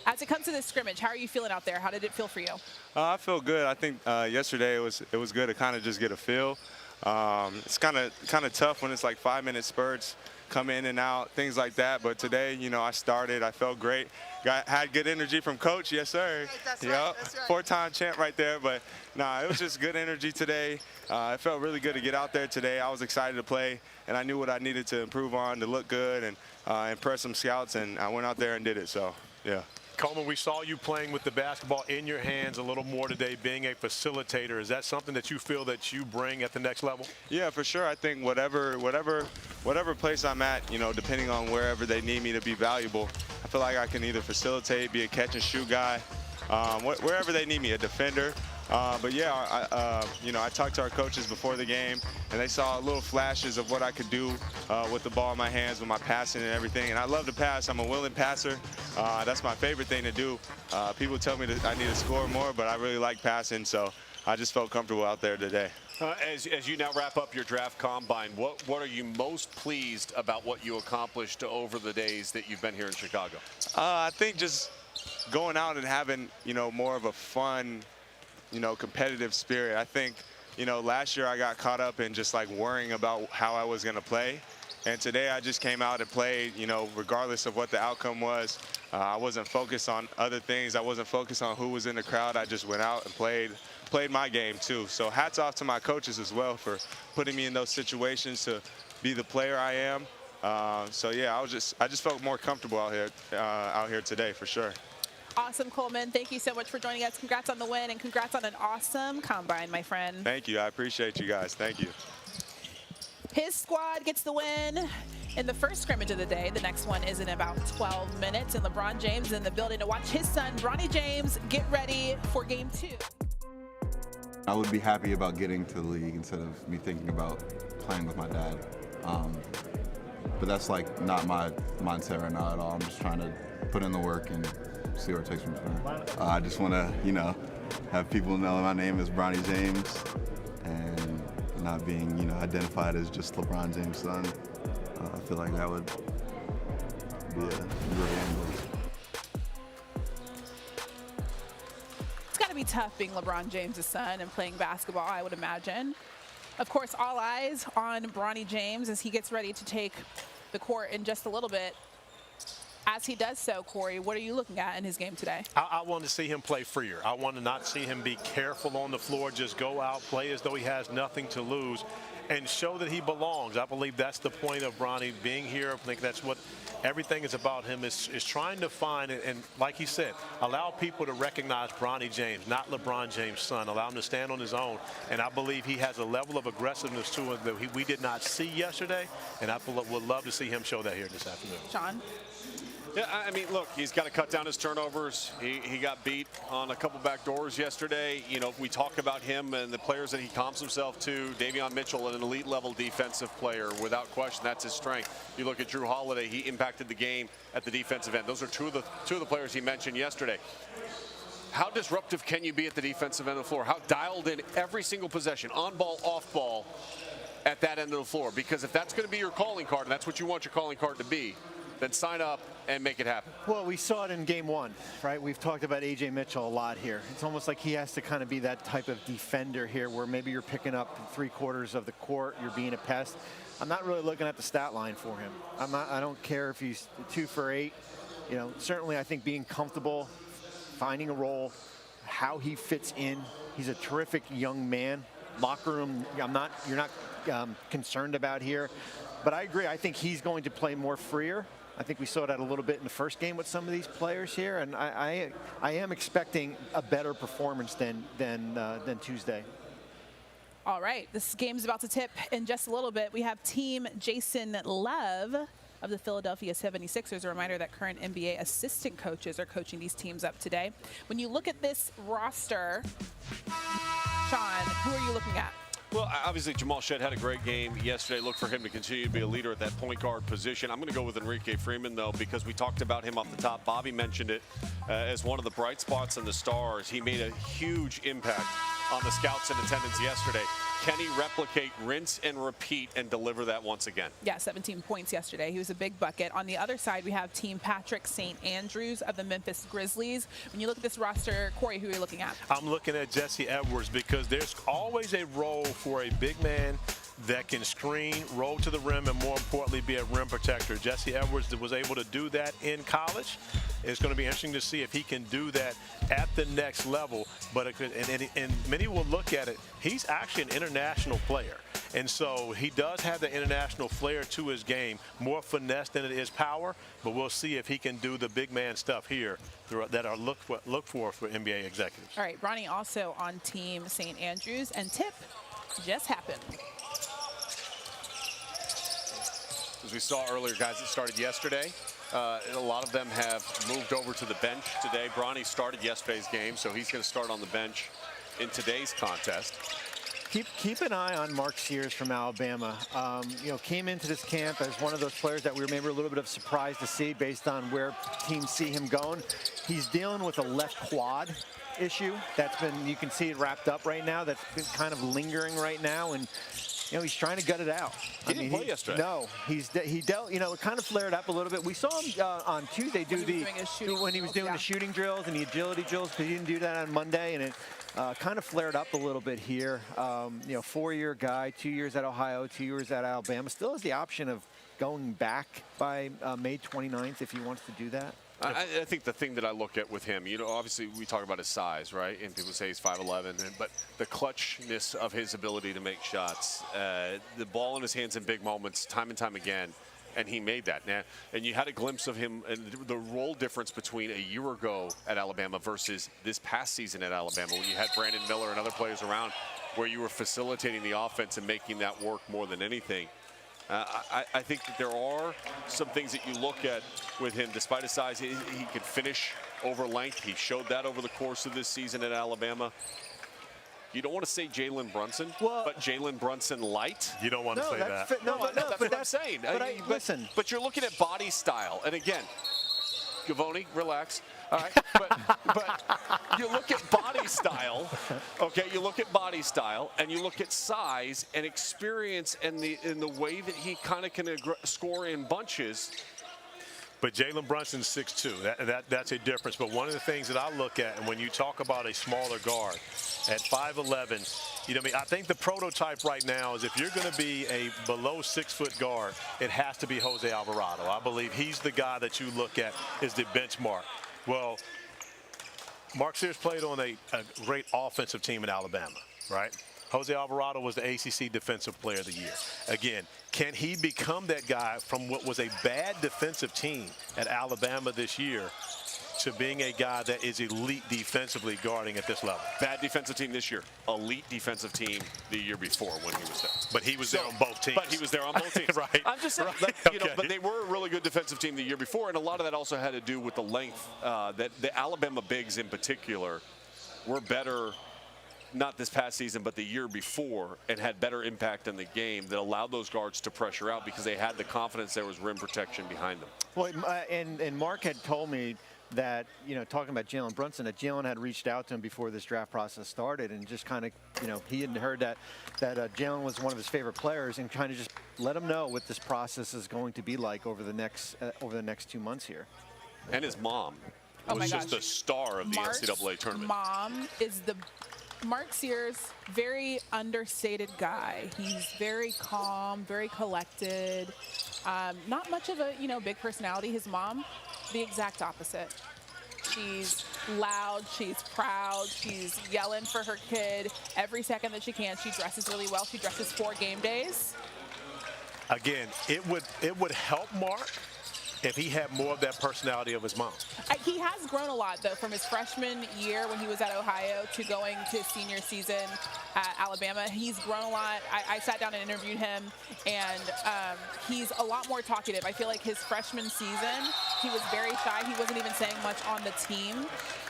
as it comes to this scrimmage, how are you feeling out there? How did it feel for you? I feel good. I think yesterday it was good to kind of just get a feel. It's kind of tough when it's like 5-minute spurts, come in and out, things like that. But today, you know, I started. I felt great. Had good energy from Coach. Yes, sir. That's yep. right. That's right. 4-time champ right there. But nah, it was just good energy today. It felt really good to get out there today. I was excited to play, and I knew what I needed to improve on to look good and impress some scouts. And I went out there and did it. So yeah. Coleman, we saw you playing with the basketball in your hands a little more today, being a facilitator. Is that something that you feel that you bring at the next level? Yeah, for sure. I think whatever place I'm at, you know, depending on wherever they need me to be valuable, I feel like I can either facilitate, be a catch and shoot guy, wherever they need me, a defender. But yeah, you know, I talked to our coaches before the game, and they saw little flashes of what I could do with the ball in my hands, with my passing and everything. And I love to pass. I'm a willing passer. That's my favorite thing to do. People tell me that I need to score more, but I really like passing, so I just felt comfortable out there today. As you now wrap up your draft combine, what are you most pleased about what you accomplished over the days that you've been here in Chicago? I think just going out and having, you know, more of a fun, you know, competitive spirit. I think, you know, last year I got caught up in just like worrying about how I was going to play. And today I just came out and played, you know, regardless of what the outcome was. I wasn't focused on other things. I wasn't focused on who was in the crowd. I just went out and played my game too. So hats off to my coaches as well for putting me in those situations to be the player I am. So yeah, I just felt more comfortable out here today for sure. Awesome, Coleman. Thank you so much for joining us. Congrats on the win, and congrats on an awesome combine, my friend. Thank you. I appreciate you guys. Thank you. His squad gets the win in the first scrimmage of the day. The next one is in about 12 minutes, and LeBron James is in the building to watch his son, Bronny James, get ready for game 2. I would be happy about getting to the league instead of me thinking about playing with my dad. But that's like not my mindset right now at all. I'm just trying to put in the work and see where it takes me from there. I just want to, you know, have people know my name is Bronny James and not being, you know, identified as just LeBron James' son. I feel like that would be a great angle. It's got to be tough being LeBron James' son and playing basketball, I would imagine. Of course, all eyes on Bronny James as he gets ready to take the court in just a little bit. As he does so, Corey, what are you looking at in his game today? I want to see him play freer. I want to not see him be careful on the floor, just go out, play as though he has nothing to lose, and show that he belongs. I believe that's the point of Bronny being here. I think that's what everything is about him, is trying to find, and like he said, allow people to recognize Bronny James, not LeBron James' son. Allow him to stand on his own, and I believe he has a level of aggressiveness to him that we did not see yesterday, and I would love to see him show that here this afternoon. Sean? Yeah, I mean, look, he's got to cut down his turnovers. He got beat on a couple back doors yesterday. You know, we talk about him and the players that he comps himself to. Davion Mitchell, an elite-level defensive player, without question. That's his strength. You look at Drew Holiday; he impacted the game at the defensive end. Those are two of the players he mentioned yesterday. How disruptive can you be at the defensive end of the floor? How dialed in every single possession, on ball, off ball, at that end of the floor. Because if that's going to be your calling card, and that's what you want your calling card to be, then sign up and make it happen. Well, we saw it in game one, right? We've talked about A.J. Mitchell a lot here. It's almost like he has to kind of be that type of defender here where maybe you're picking up 3/4 of the court, you're being a pest. I'm not really looking at the stat line for him. I don't care if he's 2 for 8. You know, certainly I think being comfortable, finding a role, how he fits in. He's a terrific young man. Locker room, you're not concerned about here. But I agree, I think he's going to play more freer. I think we saw that a little bit in the first game with some of these players here, and I am expecting a better performance than Tuesday. All right, this game's about to tip in just a little bit. We have Team Jason Love of the Philadelphia 76ers. A reminder that current NBA assistant coaches are coaching these teams up today. When you look at this roster, Sean, who are you looking at? Well, obviously, Jamal Shead had a great game yesterday. Look for him to continue to be a leader at that point guard position. I'm going to go with Enrique Freeman, though, because we talked about him off the top. Bobby mentioned it as one of the bright spots in the Stars. He made a huge impact on the scouts in attendance yesterday. Can he replicate, rinse, and repeat and deliver that once again? Yeah, 17 points yesterday. He was a big bucket. On the other side, we have Team Patrick St. Andrews of the Memphis Grizzlies. When you look at this roster, Corey, who are you looking at? I'm looking at Jesse Edwards because there's always a role for a big man that can screen, roll to the rim, and more importantly, be a rim protector. Jesse Edwards was able to do that in college. It's going to be interesting to see if he can do that at the next level. But and many will look at it. He's actually an international player. And so he does have the international flair to his game, more finesse than it is power. But we'll see if he can do the big man stuff here that are looked for NBA executives. All right, Bronny also on Team St. Andrews. And tip just happened. As we saw earlier, guys that started yesterday, a lot of them have moved over to the bench today. Bronny started yesterday's game, so he's going to start on the bench in today's contest. Keep an eye on Mark Sears from Alabama. You know, came into this camp as one of those players that we were maybe a little bit of surprised to see based on where teams see him going. He's dealing with a left quad issue that's been, you can see it wrapped up right now. That's been kind of lingering right now, and you know, he's trying to gut it out. He didn't play yesterday. No, he dealt. You know, it kind of flared up a little bit. We saw him on Tuesday do when he was doing the shooting drills and the agility drills, because he didn't do that on Monday, and it kind of flared up a little bit here. You know, 4-year guy, 2 years at Ohio, 2 years at Alabama. Still has the option of going back by May 29th if he wants to do that. I think the thing that I look at with him, you know, obviously we talk about his size, right? And people say he's 5'11", but the clutchness of his ability to make shots, the ball in his hands in big moments, time and time again, and he made that. Now, and you had a glimpse of him and the role difference between a year ago at Alabama versus this past season at Alabama, when you had Brandon Miller and other players around, where you were facilitating the offense and making that work more than anything. I think that there are some things that you look at with him. Despite his size, he can finish over length. He showed that over the course of this season at Alabama. You don't want to say Jalen Brunson, but Jalen Brunson light. You don't want to say that. That's what I'm saying. Listen. But you're looking at body style. And again, Gavoni, relax. All right, but you look at body style, okay? You look at body style, and you look at size and experience, and the way that he kind of can score in bunches. But Jalen Brunson's 6'2". That's a difference. But one of the things that I look at, and when you talk about a smaller guard at 5'11", you know, I think the prototype right now is if you're going to be a below 6-foot guard, it has to be Jose Alvarado. I believe he's the guy that you look at as the benchmark. Well, Mark Sears played on a great offensive team in Alabama, right? Jose Alvarado was the ACC Defensive Player of the Year. Again, can he become that guy from what was a bad defensive team at Alabama this year to being a guy that is elite defensively guarding at this level? Bad defensive team this year. Elite defensive team the year before when he was there. But he was there on both teams. But he was there on both teams. Right. I'm just saying, right. You know, but they were a really good defensive team the year before, and a lot of that also had to do with the length. That the Alabama bigs in particular were better, not this past season, but the year before, and had better impact in the game that allowed those guards to pressure out because they had the confidence there was rim protection behind them. Well, and Mark had told me that, talking about Jalen Brunson, that Jalen had reached out to him before this draft process started and just kind of, he had heard that Jalen was one of his favorite players and kind of just let him know what this process is going to be like over the next 2 months here. And his mom Oh was my just gosh. the star of the Mark's NCAA tournament. Mom is Mark Sears, very understated guy. He's very calm, very collected. Not much of a, big personality. His mom, the exact opposite. She's loud, she's proud, she's yelling for her kid every second that she can. She dresses really well. She dresses 4 game days. Again, it would help Mark if he had more of that personality of his mom. He has grown a lot, though, from his freshman year when he was at Ohio to going to senior season at Alabama. He's grown a lot. I sat down and interviewed him, and he's a lot more talkative. I feel like his freshman season, he was very shy. He wasn't even saying much on the team,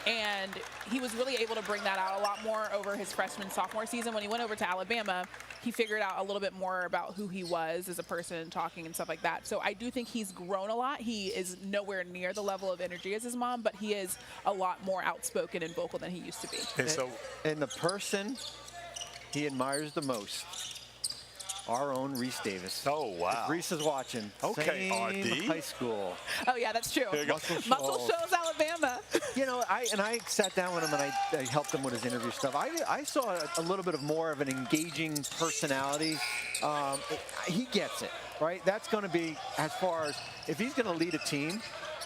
and he was really able to bring that out a lot more over his freshman, sophomore season. When he went over to Alabama, he figured out a little bit more about who he was as a person, talking and stuff like that. So I do think he's grown a lot. He is nowhere near the level of energy as his mom, but he is a lot more outspoken and vocal than he used to be. And the person he admires the most, our own Reese Davis. Oh, wow. If Reese is watching. Okay, same RD. High school. Oh, yeah, that's true. Muscle Shoals, Alabama. I sat down with him and I helped him with his interview stuff. I saw a little bit of more of an engaging personality. He gets it, right? That's going to be, as far as, if he's going to lead a team,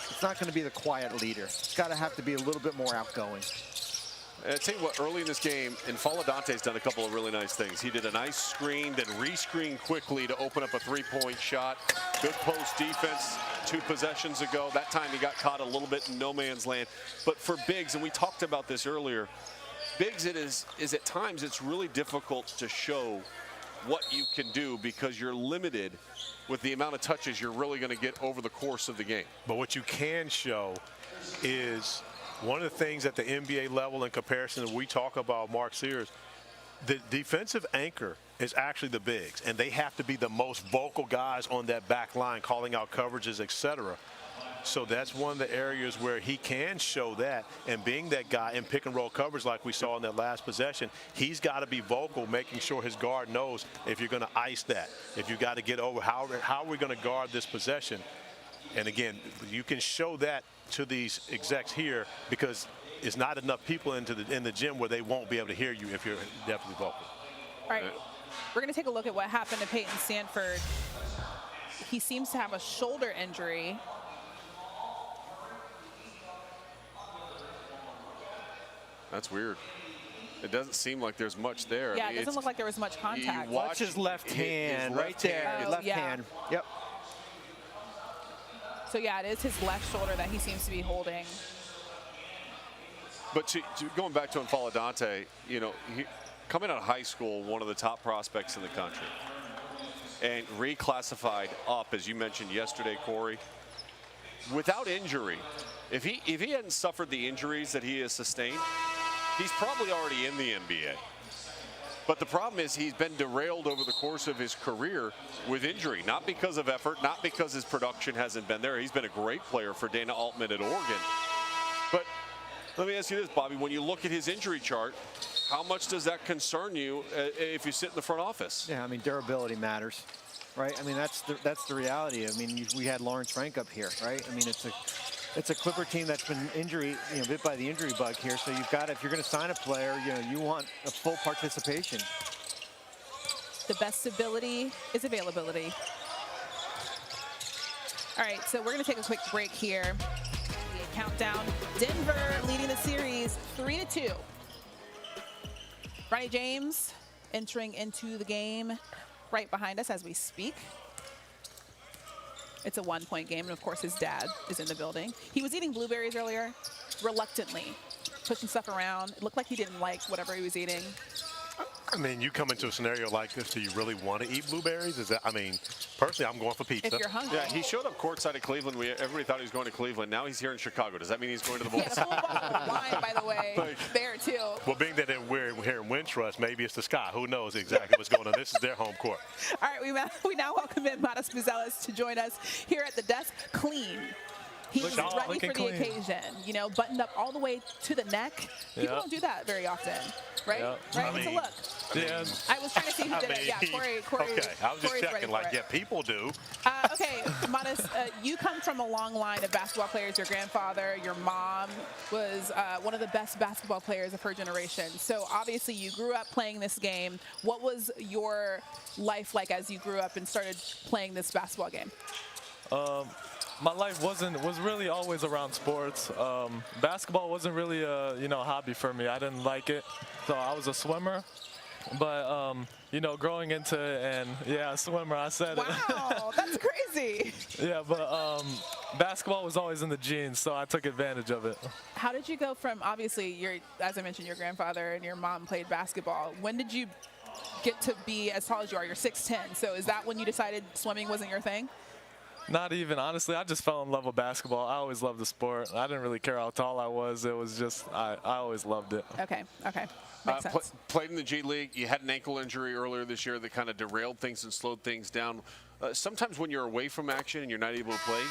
it's not going to be the quiet leader. It's got to have to be a little bit more outgoing. I tell you what, early in this game, and Dante's done a couple of really nice things. He did a nice screen, then re-screen quickly to open up a 3-point shot. Good post defense 2 possessions ago. That time he got caught a little bit in no man's land. But for bigs, and we talked about this earlier, bigs is at times it's really difficult to show what you can do because you're limited with the amount of touches you're really going to get over the course of the game. But what you can show is one of the things at the NBA level in comparison, we talk about Mark Sears, the defensive anchor is actually the bigs, and they have to be the most vocal guys on that back line, calling out coverages, etc. So that's one of the areas where he can show that, and being that guy in pick and roll coverage like we saw in that last possession, he's got to be vocal, making sure his guard knows if you're going to ice that, if you got to get over, how are we going to guard this possession? And again, you can show that to these execs here because it's not enough people in the gym where they won't be able to hear you if you're definitely vocal. All right, we're going to take a look at what happened to Peyton Sanford. He seems to have a shoulder injury. That's weird. It doesn't seem like there's much there. Yeah, it doesn't look like there was much contact. Watch his left hand right there. Oh, left yeah. hand. Yep. So yeah, it is his left shoulder that he seems to be holding. But to going back to Dante, coming out of high school, one of the top prospects in the country, and reclassified up, as you mentioned yesterday, Corey, without injury. If he hadn't suffered the injuries that he has sustained, he's probably already in the NBA. But the problem is he's been derailed over the course of his career with injury, not because of effort, not because his production hasn't been there. He's been a great player for Dana Altman at Oregon. But let me ask you this, Bobby, when you look at his injury chart, how much does that concern you if you sit in the front office? Yeah, I mean, durability matters, right? I mean, that's the reality. I mean, we had Lawrence Frank up here, right? I mean, it's a Clipper team that's been bit by the injury bug here. So you've got, if you're going to sign a player, you want a full participation. The best ability is availability. All right, so we're going to take a quick break here. The countdown. Denver leading the series 3-2. Bronny James entering into the game right behind us as we speak. It's a 1-point game, and of course his dad is in the building. He was eating blueberries earlier, reluctantly, pushing stuff around. It looked like he didn't like whatever he was eating. I mean, you come into a scenario like this, do you really want to eat blueberries? Personally, I'm going for pizza. If you're hungry. Yeah, he showed up courtside at Cleveland. Everybody thought he was going to Cleveland. Now he's here in Chicago. Does that mean he's going to the Bulls? Yeah, full bottle of wine, by the way, there too. Well, being that we're here in Wintrust, maybe it's the sky. Who knows exactly what's going on? This is their home court. All right, we now welcome in Buzelis to join us here at the desk. Clean. He was ready for the occasion, you know, buttoned up all the way to the neck. People don't do that very often, right? Right? It's a look. Yeah. I was trying to see who did it. Yeah, Corey. Okay, I was just Corey's checking. Like, ready for yeah, people do. Okay, Modest, you come from a long line of basketball players. Your grandfather, your mom was one of the best basketball players of her generation. So obviously you grew up playing this game. What was your life like as you grew up and started playing this basketball game? My life was really always around sports. Basketball wasn't really a hobby for me. I didn't like it, so I was a swimmer. But growing into it, and yeah, swimmer, I said it. Wow, that's crazy. Yeah, but basketball was always in the genes, so I took advantage of it. How did you go from, obviously, as I mentioned, your grandfather and your mom played basketball. When did you get to be as tall as you are? You're 6'10", so is that when you decided swimming wasn't your thing? Not even, honestly. I just fell in love with basketball. I always loved the sport. I didn't really care how tall I was. It was just, I always loved it. Okay. Makes sense. Played in the G League. You had an ankle injury earlier this year that kind of derailed things and slowed things down. Sometimes when you're away from action and you're not able to play,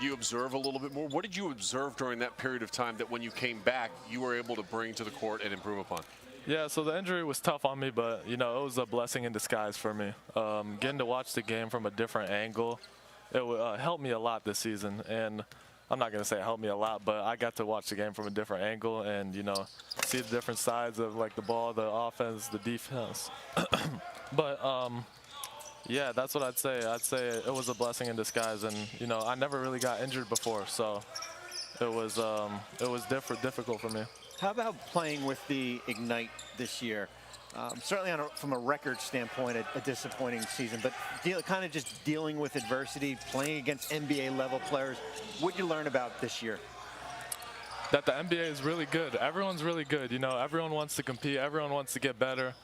you observe a little bit more. What did you observe during that period of time that when you came back, you were able to bring to the court and improve upon? Yeah, so the injury was tough on me, but, it was a blessing in disguise for me. Getting to watch the game from a different angle, it helped me a lot this season. And I'm not going to say it helped me a lot, but I got to watch the game from a different angle and, see the different sides of, like, the ball, the offense, the defense. But, yeah, that's what I'd say. I'd say it was a blessing in disguise. And, I never really got injured before, so it was difficult for me. How about playing with the Ignite this year? Certainly from a record standpoint, a disappointing season, but kind of just dealing with adversity, playing against NBA-level players. What did you learn about this year? That the NBA is really good. Everyone's really good. Everyone wants to compete. Everyone wants to get better.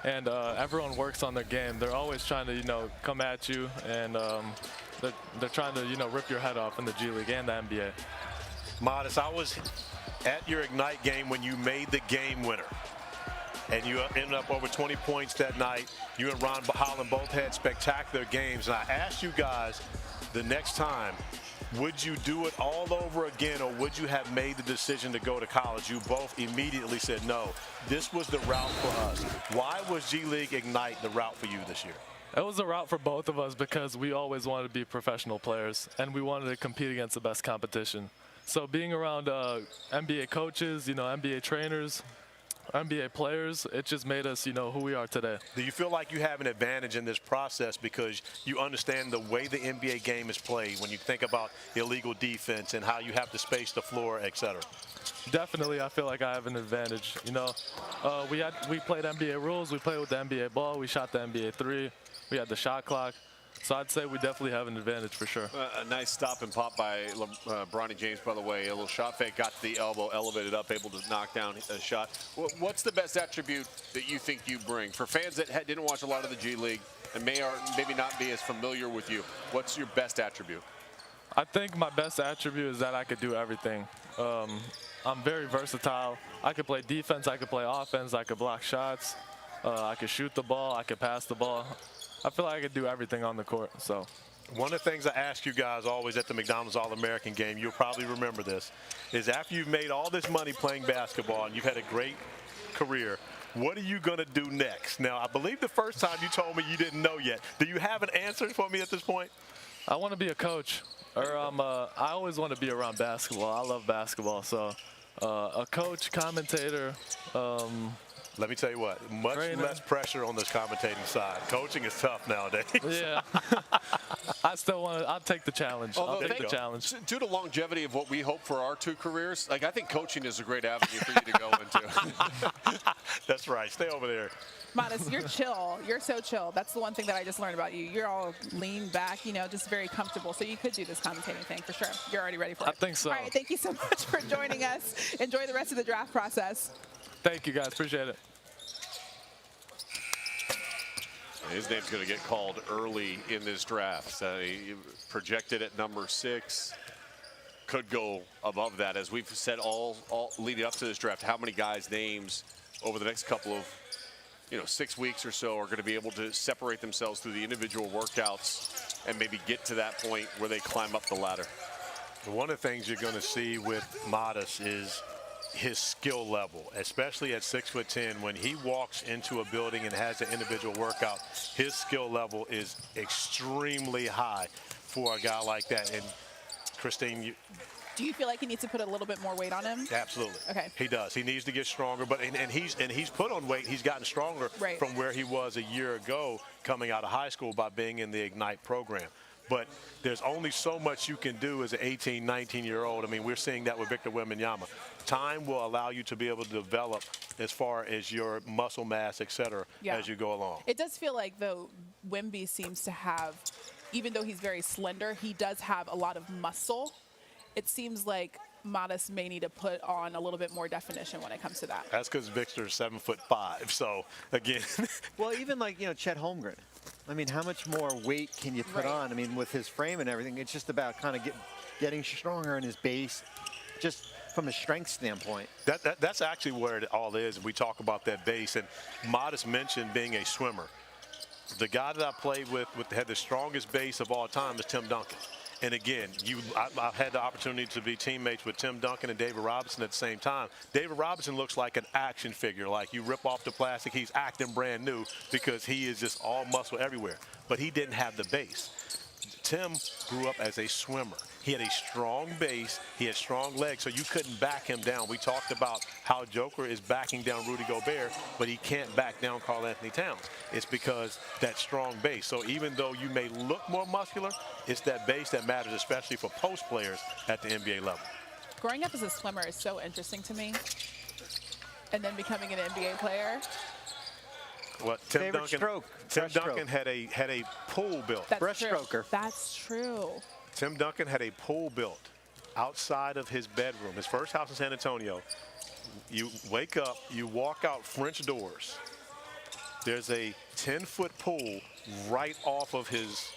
And everyone works on their game. They're always trying to, come at you, and they're trying to, rip your head off in the G League and the NBA. Modest, I was at your Ignite game when you made the game winner. And you ended up over 20 points that night. You and Ron Holland both had spectacular games. And I asked you guys the next time, would you do it all over again, or would you have made the decision to go to college? You both immediately said no. This was the route for us. Why was G League Ignite the route for you this year? It was a route for both of us because we always wanted to be professional players, and we wanted to compete against the best competition. So being around NBA coaches, NBA trainers, NBA players, it just made us, who we are today. Do you feel like you have an advantage in this process because you understand the way the NBA game is played when you think about illegal defense and how you have to space the floor, et cetera? Definitely, I feel like I have an advantage. We played NBA rules. We played with the NBA ball. We shot the NBA three. We had the shot clock. So I'd say we definitely have an advantage for sure. A nice stop and pop by Bronny James, by the way. A little shot fake, got to the elbow, elevated up, able to knock down a shot. What's the best attribute that you think you bring? For fans that didn't watch a lot of the G League and maybe not be as familiar with you, what's your best attribute? I think my best attribute is that I could do everything. I'm very versatile. I could play defense, I could play offense, I could block shots, I could shoot the ball, I could pass the ball. I feel like I could do everything on the court. So, one of the things I ask you guys always at the McDonald's All-American game, you'll probably remember this, is after you've made all this money playing basketball and you've had a great career, what are you going to do next? Now, I believe the first time you told me you didn't know yet. Do you have an answer for me at this point? I want to be a coach. Or I always want to be around basketball. I love basketball. So, a coach, commentator, let me tell you what, much less pressure on this commentating side. Coaching is tough nowadays. Yeah. I'll take the challenge. I'll take the challenge. Due to longevity of what we hope for our two careers, I think coaching is a great avenue for you to go into. That's right. Stay over there. Modest, you're chill. You're so chill. That's the one thing that I just learned about you. You're all lean back, just very comfortable. So you could do this commentating thing for sure. You're already ready for it. I think so. All right, thank you so much for joining us. Enjoy the rest of the draft process. Thank you, guys. Appreciate it. His name's going to get called early in this draft. He projected at number 6. Could go above that. As we've said all leading up to this draft, how many guys' names over the next couple of 6 weeks or so are going to be able to separate themselves through the individual workouts and maybe get to that point where they climb up the ladder. One of the things you're going to see with Modest is his skill level, especially at 6'10". When he walks into a building and has an individual workout, his skill level is extremely high for a guy like that. And Christine, do you feel like he needs to put a little bit more weight on him? Absolutely. Okay. He does. He needs to get stronger, but and he's put on weight. He's gotten stronger from where he was a year ago coming out of high school by being in the Ignite program. But there's only so much you can do as an 18, 19-year-old. I mean, we're seeing that with Victor Wembanyama. Time will allow you to be able to develop as far as your muscle mass, et cetera, as you go along. It does feel like, though, Wemby seems to have, even though he's very slender, he does have a lot of muscle. It seems like Modest may need to put on a little bit more definition when it comes to that. That's because Victor's 7'5". So, again. Well, even like, Chet Holmgren. I mean, how much more weight can you put on? I mean, with his frame and everything, it's just about kind of getting stronger in his base, just from a strength standpoint. That's actually where it all is. We talk about that base, and Modest mentioned being a swimmer. The guy that I played with had the strongest base of all time is Tim Duncan. And again, I've had the opportunity to be teammates with Tim Duncan and David Robinson at the same time. David Robinson looks like an action figure. Like you rip off the plastic, he's acting brand new because he is just all muscle everywhere. But he didn't have the base. Tim grew up as a swimmer. He had a strong base. He had strong legs, so you couldn't back him down. We talked about how Joker is backing down Rudy Gobert, but he can't back down Karl Anthony Towns. It's because that strong base. So even though you may look more muscular, it's that base that matters, especially for post players at the NBA level. Growing up as a swimmer is so interesting to me, and then becoming an NBA player. Well, Tim Duncan had a pool built. Breaststroker. That's true. Tim Duncan had a pool built outside of his bedroom, his first house in San Antonio. You wake up, you walk out French doors. There's a 10-foot pool right off of his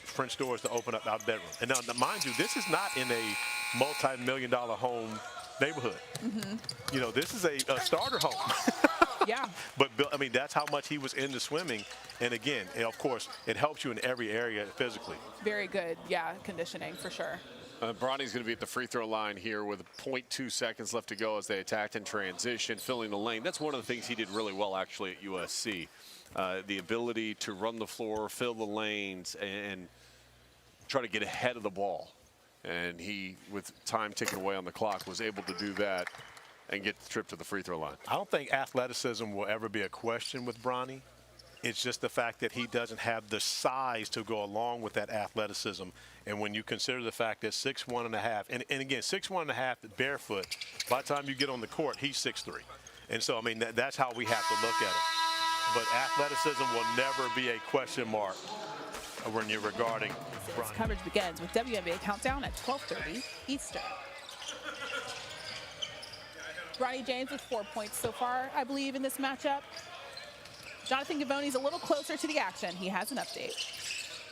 French doors to open up our bedroom. And now, mind you, this is not in a multi-million-dollar home neighborhood. This is a starter home. Yeah. But, I mean, that's how much he was into swimming. And, again, of course, it helps you in every area physically. Very good, conditioning for sure. Bronny's going to be at the free throw line here with 0.2 seconds left to go as they attacked in transition, filling the lane. That's one of the things he did really well, actually, at USC. The ability to run the floor, fill the lanes, and try to get ahead of the ball. And he, with time ticking away on the clock, was able to do that and get the trip to the free throw line. I don't think athleticism will ever be a question with Bronny. It's just the fact that he doesn't have the size to go along with that athleticism. And when you consider the fact that 6'1.5", and again, 6'1.5" barefoot, by the time you get on the court, he's 6'3". And so, I mean, that's how we have to look at it. But athleticism will never be a question mark when you're regarding Bronny. This coverage begins with WNBA Countdown at 12:30 Eastern. Bronny James with 4 points so far, I believe, in this matchup. Jonathan Givony's a little closer to the action. He has an update.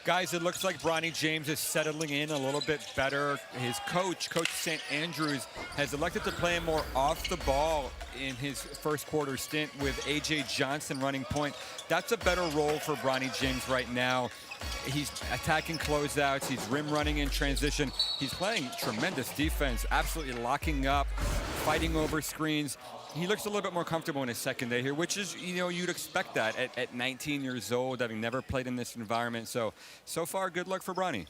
Guys, it looks like Bronny James is settling in a little bit better. His coach, Coach St. Andrews, has elected to play him more off the ball in his first quarter stint with A.J. Johnson running point. That's a better role for Bronny James right now. He's attacking closeouts. He's rim running in transition. He's playing tremendous defense, absolutely locking up, fighting over screens. He looks a little bit more comfortable in his second day here, which is, you'd expect that at 19 years old, having never played in this environment. So far, good luck for Bronny.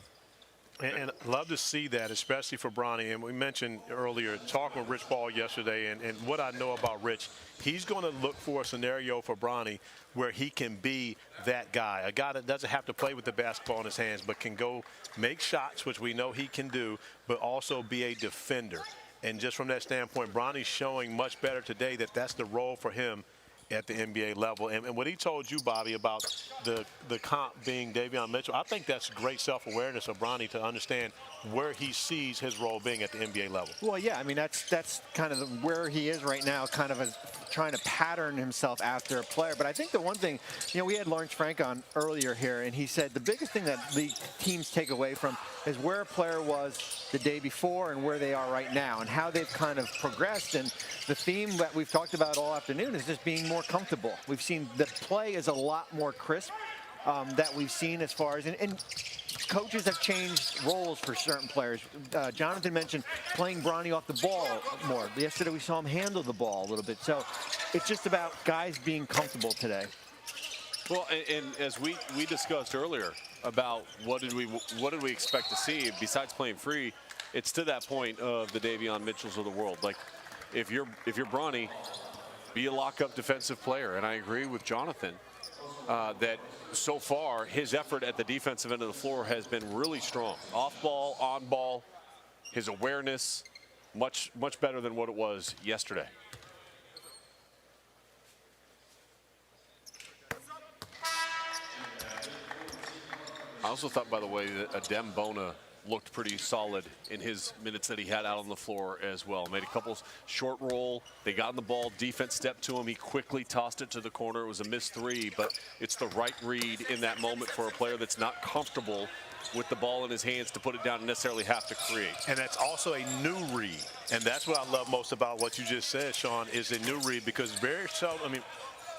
And love to see that, especially for Bronny. And we mentioned earlier, talking with Rich Paul yesterday, and what I know about Rich, he's going to look for a scenario for Bronny where he can be that guy, a guy that doesn't have to play with the basketball in his hands, but can go make shots, which we know he can do, but also be a defender. And just from that standpoint, Bronny's showing much better today that that's the role for him at the NBA level. And what he told you, Bobby, about the comp being Davion Mitchell, I think that's great self-awareness of Bronny to understand where he sees his role being at the NBA level. Well, yeah, I mean, that's kind of where he is right now, kind of trying to pattern himself after a player. But I think the one thing, we had Lawrence Frank on earlier here, and he said the biggest thing that league teams take away from is where a player was the day before and where they are right now and how they've kind of progressed. And the theme that we've talked about all afternoon is just being more comfortable. We've seen the play is a lot more crisp that we've seen as far as, and coaches have changed roles for certain players. Jonathan mentioned playing Bronny off the ball more. Yesterday we saw him handle the ball a little bit. So it's just about guys being comfortable today. Well, and as we discussed earlier about what did we expect to see besides playing free, it's to that point of the Davion Mitchells of the world. Like, if you're Bronny, be a lock-up defensive player. And I agree with Jonathan that so far his effort at the defensive end of the floor has been really strong. Off ball, on ball, his awareness much better than what it was yesterday. I also thought, by the way, that Adem Bona looked pretty solid in his minutes that he had out on the floor as well. Made a couple short roll. They got on the ball. Defense stepped to him. He quickly tossed it to the corner. It was a missed three, but it's the right read in that moment for a player that's not comfortable with the ball in his hands to put it down and necessarily have to create. And that's also a new read. And that's what I love most about what you just said, Sean, is a new read, because very seldom, I mean,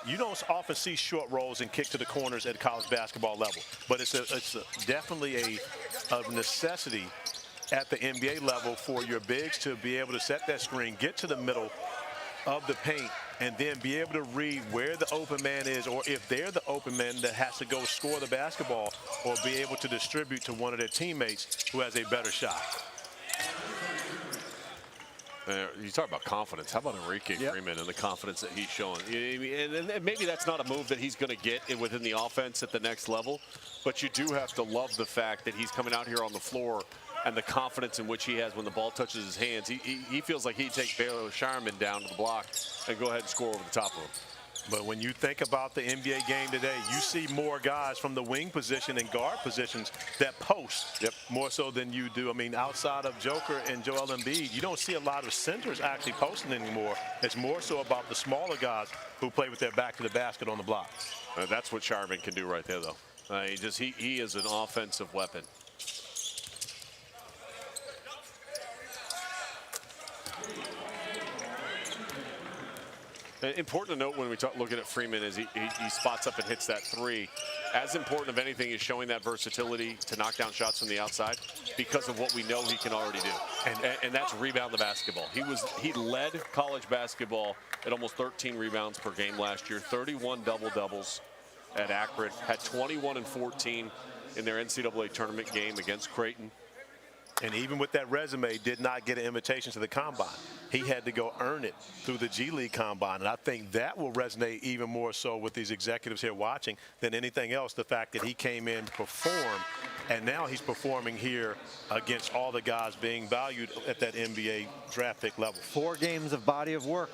you don't often see short rolls and kick to the corners at college basketball level, but it's definitely a necessity at the NBA level for your bigs to be able to set that screen, get to the middle of the paint, and then be able to read where the open man is, or if they're the open man that has to go score the basketball or be able to distribute to one of their teammates who has a better shot. You talk about confidence. How about Enrique Freeman and the confidence that he's showing? And maybe that's not a move that he's going to get within the offense at the next level, but you do have to love the fact that he's coming out here on the floor and the confidence in which he has when the ball touches his hands. He feels like he'd take Baylor Shireman down to the block and go ahead and score over the top of him. But when you think about the NBA game today, you see more guys from the wing position and guard positions that post more so than you do. I mean, outside of Joker and Joel Embiid, you don't see a lot of centers actually posting anymore. It's more so about the smaller guys who play with their back to the basket on the block. That's what Shireman can do right there, though. He is an offensive weapon. Important to note when we look at Freeman is he spots up and hits that three. As important of anything is showing that versatility to knock down shots from the outside because of what we know he can already do. And that's rebound the basketball. He led college basketball at almost 13 rebounds per game last year, 31 double-doubles at Akron, had 21 and 14 in their NCAA tournament game against Creighton. And even with that resume, did not get an invitation to the Combine. He had to go earn it through the G League Combine. And I think that will resonate even more so with these executives here watching than anything else, the fact that he came in, performed, and now he's performing here against all the guys being valued at that NBA draft pick level. 4 games of body of work.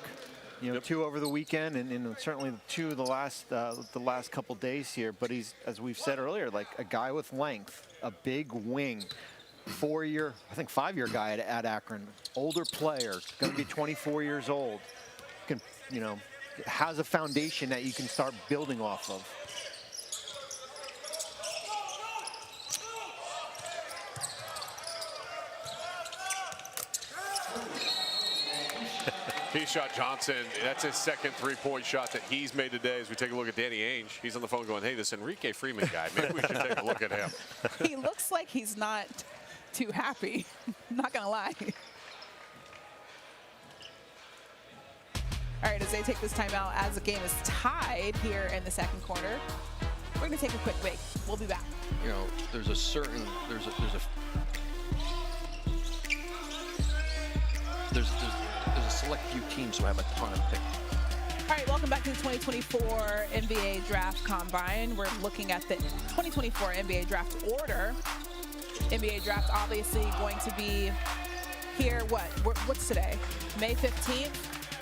You know, 2 over the weekend, and certainly 2 the last couple days here. But he's, as we've said earlier, like a guy with length, a big wing. 4-year, I think 5-year guy at Akron, older player, going to be 24 years old. Can, you know, has a foundation that you can start building off of. He shot Johnson. That's his second three-point shot that he's made today. As we take a look at Danny Ainge, he's on the phone going, "Hey, this Enrique Freeman guy, maybe we should take a look at him." He looks like he's not too happy. I'm not gonna lie. All right, as they take this timeout, as the game is tied here in the second quarter, we're gonna take a quick break. We'll be back. You know, there's a select few teams who have a ton of picks. All right, welcome back to the 2024 NBA Draft Combine. We're looking at the 2024 NBA Draft order. NBA Draft obviously going to be here, what's today? May 15th.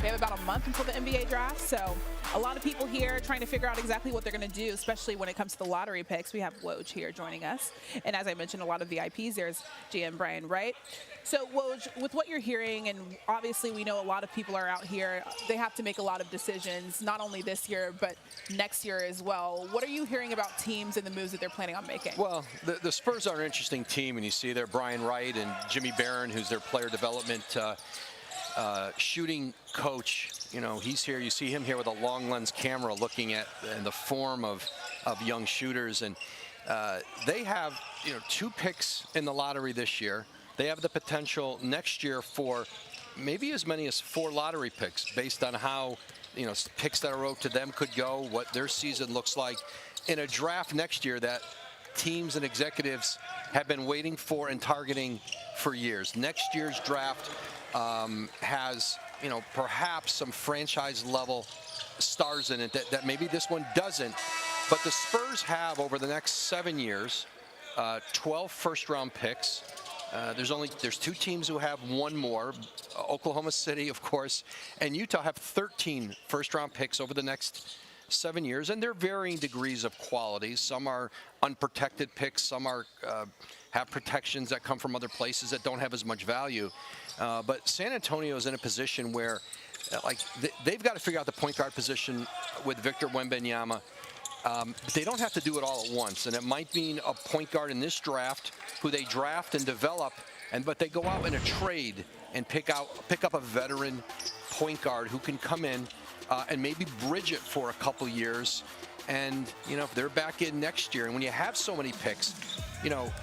We have about a month until the NBA Draft, so a lot of people here trying to figure out exactly what they're going to do, especially when it comes to the lottery picks. We have Woj here joining us, and as I mentioned, a lot of VIPs. There's GM Brian Wright. So, Woj, with what you're hearing, and obviously we know a lot of people are out here, they have to make a lot of decisions, not only this year, but next year as well. What are you hearing about teams and the moves that they're planning on making? Well, the Spurs are an interesting team, and you see there Brian Wright and Jimmy Barron, who's their player development shooting coach. You know, he's here. You see him here with a long lens camera looking at the form of young shooters. And they have 2 picks in the lottery this year. They have the potential next year for maybe as many as 4 lottery picks based on how picks that are owed to them could go, what their season looks like in a draft next year that teams and executives have been waiting for and targeting for years. Next year's draft has perhaps some franchise level stars in it that maybe this one doesn't. But the Spurs have, over the next 7 years, 12 first-round picks. There's 2 teams who have 1 more. Oklahoma City, of course, and Utah have 13 first-round picks over the next 7 years, and they're varying degrees of quality. Some are unprotected picks. Some are have protections that come from other places that don't have as much value. But San Antonio is in a position where, they've got to figure out the point guard position with Victor Wembanyama. They don't have to do it all at once, and it might mean a point guard in this draft who they draft and develop, but they go out in a trade and pick up a veteran point guard who can come in and maybe bridge it for a couple years. And if they're back in next year, and when you have so many picks,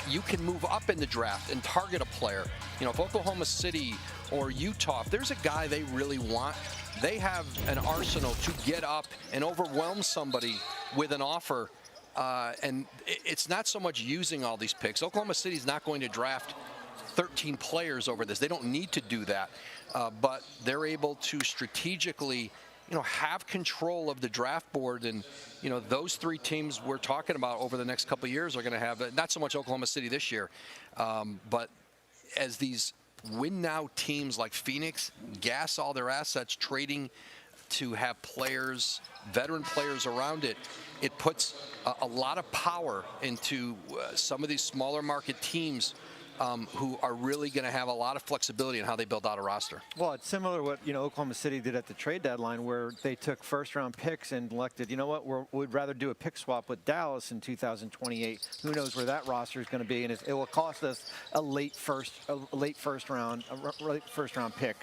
you can move up in the draft and target a player. If Oklahoma City or Utah, if there's a guy they really want, they have an arsenal to get up and overwhelm somebody with an offer. And it's not so much using all these picks. Oklahoma City's not going to draft 13 players over this. They don't need to do that. But they're able to strategically have control of the draft board. And, those 3 teams we're talking about over the next couple of years are going to have, not so much Oklahoma City this year, but as these win-now teams like Phoenix gas all their assets, trading to have players, veteran players around it, it puts a lot of power into some of these smaller market teams who are really going to have a lot of flexibility in how they build out a roster. Well, it's similar to what Oklahoma City did at the trade deadline, where they took first-round picks and elected, we'd rather do a pick swap with Dallas in 2028. Who knows where that roster is going to be, and it will cost us a late first round pick.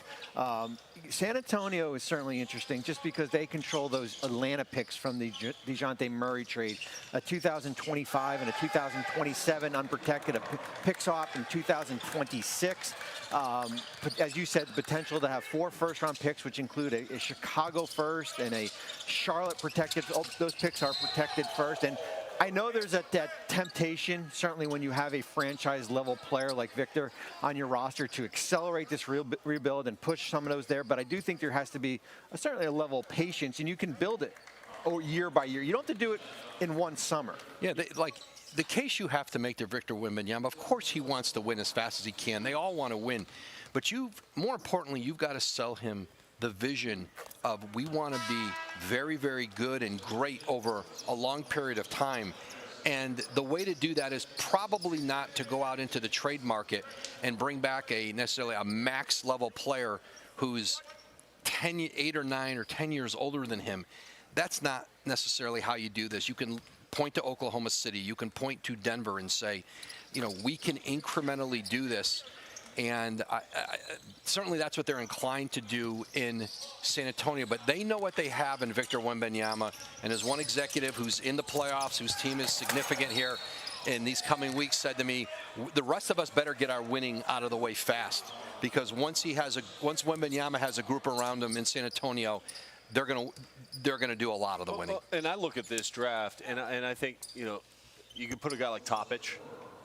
San Antonio is certainly interesting just because they control those Atlanta picks from the DeJounte Murray trade, a 2025 and a 2027 unprotected, a pick swap in 2026. As you said, the potential to have 4 first-round picks, which include a Chicago first and a Charlotte protected. Those picks are protected first. And I know there's that temptation, certainly when you have a franchise-level player like Victor on your roster, to accelerate this rebuild and push some of those there. But I do think there has to be certainly a level of patience, and you can build it year by year. You don't have to do it in one summer. Yeah, the case you have to make to Victor Wembanyama, of course he wants to win as fast as he can. They all want to win. But more importantly, you've got to sell him the vision of, we want to be very, very good and great over a long period of time. And the way to do that is probably not to go out into the trade market and bring back necessarily a max level player who's 8 or 9 or 10 years older than him. That's not necessarily how you do this. You can point to Oklahoma City, you can point to Denver and say, we can incrementally do this. And certainly that's what they're inclined to do in San Antonio. But they know what they have in Victor Wembanyama. And as one executive who's in the playoffs, whose team is significant here in these coming weeks, said to me, the rest of us better get our winning out of the way fast. Because once Wembanyama has a group around him in San Antonio, they're going to do a lot of the winning. And I look at this draft, and I think, you can put a guy like Topic,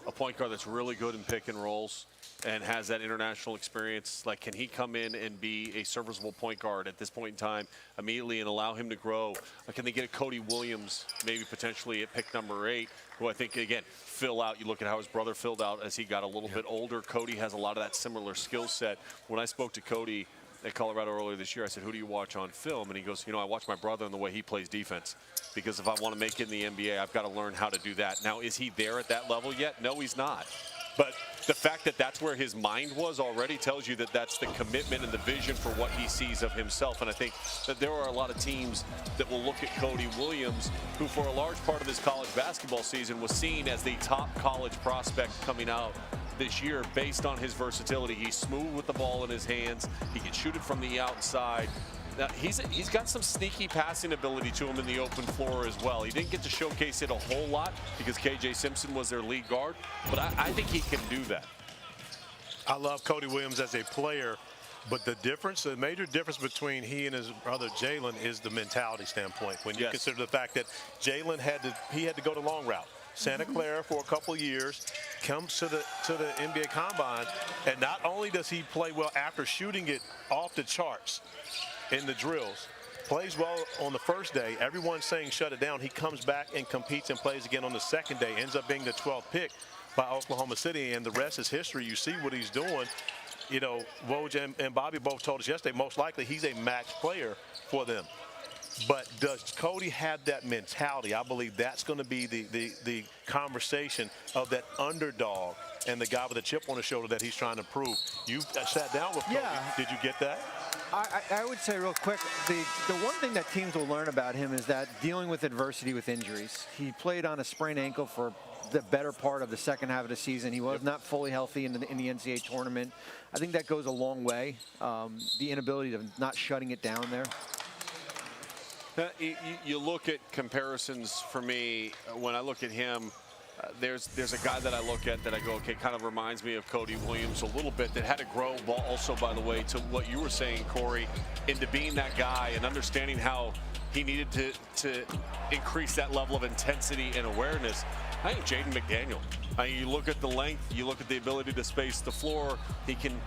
a point guard that's really good in pick and rolls and has that international experience. Like, can he come in and be a serviceable point guard at this point in time immediately and allow him to grow? Can they get a Cody Williams maybe potentially at pick number 8, who I think, again, fill out. You look at how his brother filled out as he got a little bit older. Cody has a lot of that similar skill set. When I spoke to Cody at Colorado earlier this year, I said, who do you watch on film? And he goes, I watch my brother and the way he plays defense. Because if I want to make it in the NBA, I've got to learn how to do that. Now, is he there at that level yet? No, he's not. But the fact that that's where his mind was already tells you that that's the commitment and the vision for what he sees of himself. And I think that there are a lot of teams that will look at Cody Williams, who for a large part of his college basketball season was seen as the top college prospect coming out this year based on his versatility. He's smooth with the ball in his hands. He can shoot it from the outside. He's got some sneaky passing ability to him in the open floor as well. He didn't get to showcase it a whole lot because KJ Simpson was their lead guard, but I think he can do that. I love Cody Williams as a player, but the major difference between he and his brother Jalen is the mentality standpoint. When you consider the fact that Jalen had to go the long route. Santa Clara for a couple of years, comes to the NBA Combine, and not only does he play well after shooting it off the charts in the drills, plays well on the first day, everyone's saying shut it down. He comes back and competes and plays again on the second day, ends up being the 12th pick by Oklahoma City, and the rest is history. You see what he's doing. You know, Woj and Bobby both told us yesterday, most likely he's a max player for them. But does Cody have that mentality? I believe that's going to be the conversation of that underdog and the guy with a chip on his shoulder that he's trying to prove. You sat down with Cody. Did you get that? I would say real quick, the one thing that teams will learn about him is that dealing with adversity with injuries. He played on a sprained ankle for the better part of the second half of the season. He was not fully healthy in the NCAA tournament. I think that goes a long way, the inability of not shutting it down there. You look at comparisons for me, when I look at him, there's a guy that I look at that I go, okay, kind of reminds me of Cody Williams a little bit, that had to grow also, by the way, to what you were saying, Corey, into being that guy and understanding how he needed to increase that level of intensity and awareness. I think Jaden McDaniel. I mean, you look at the length, you look at the ability to space the floor. He can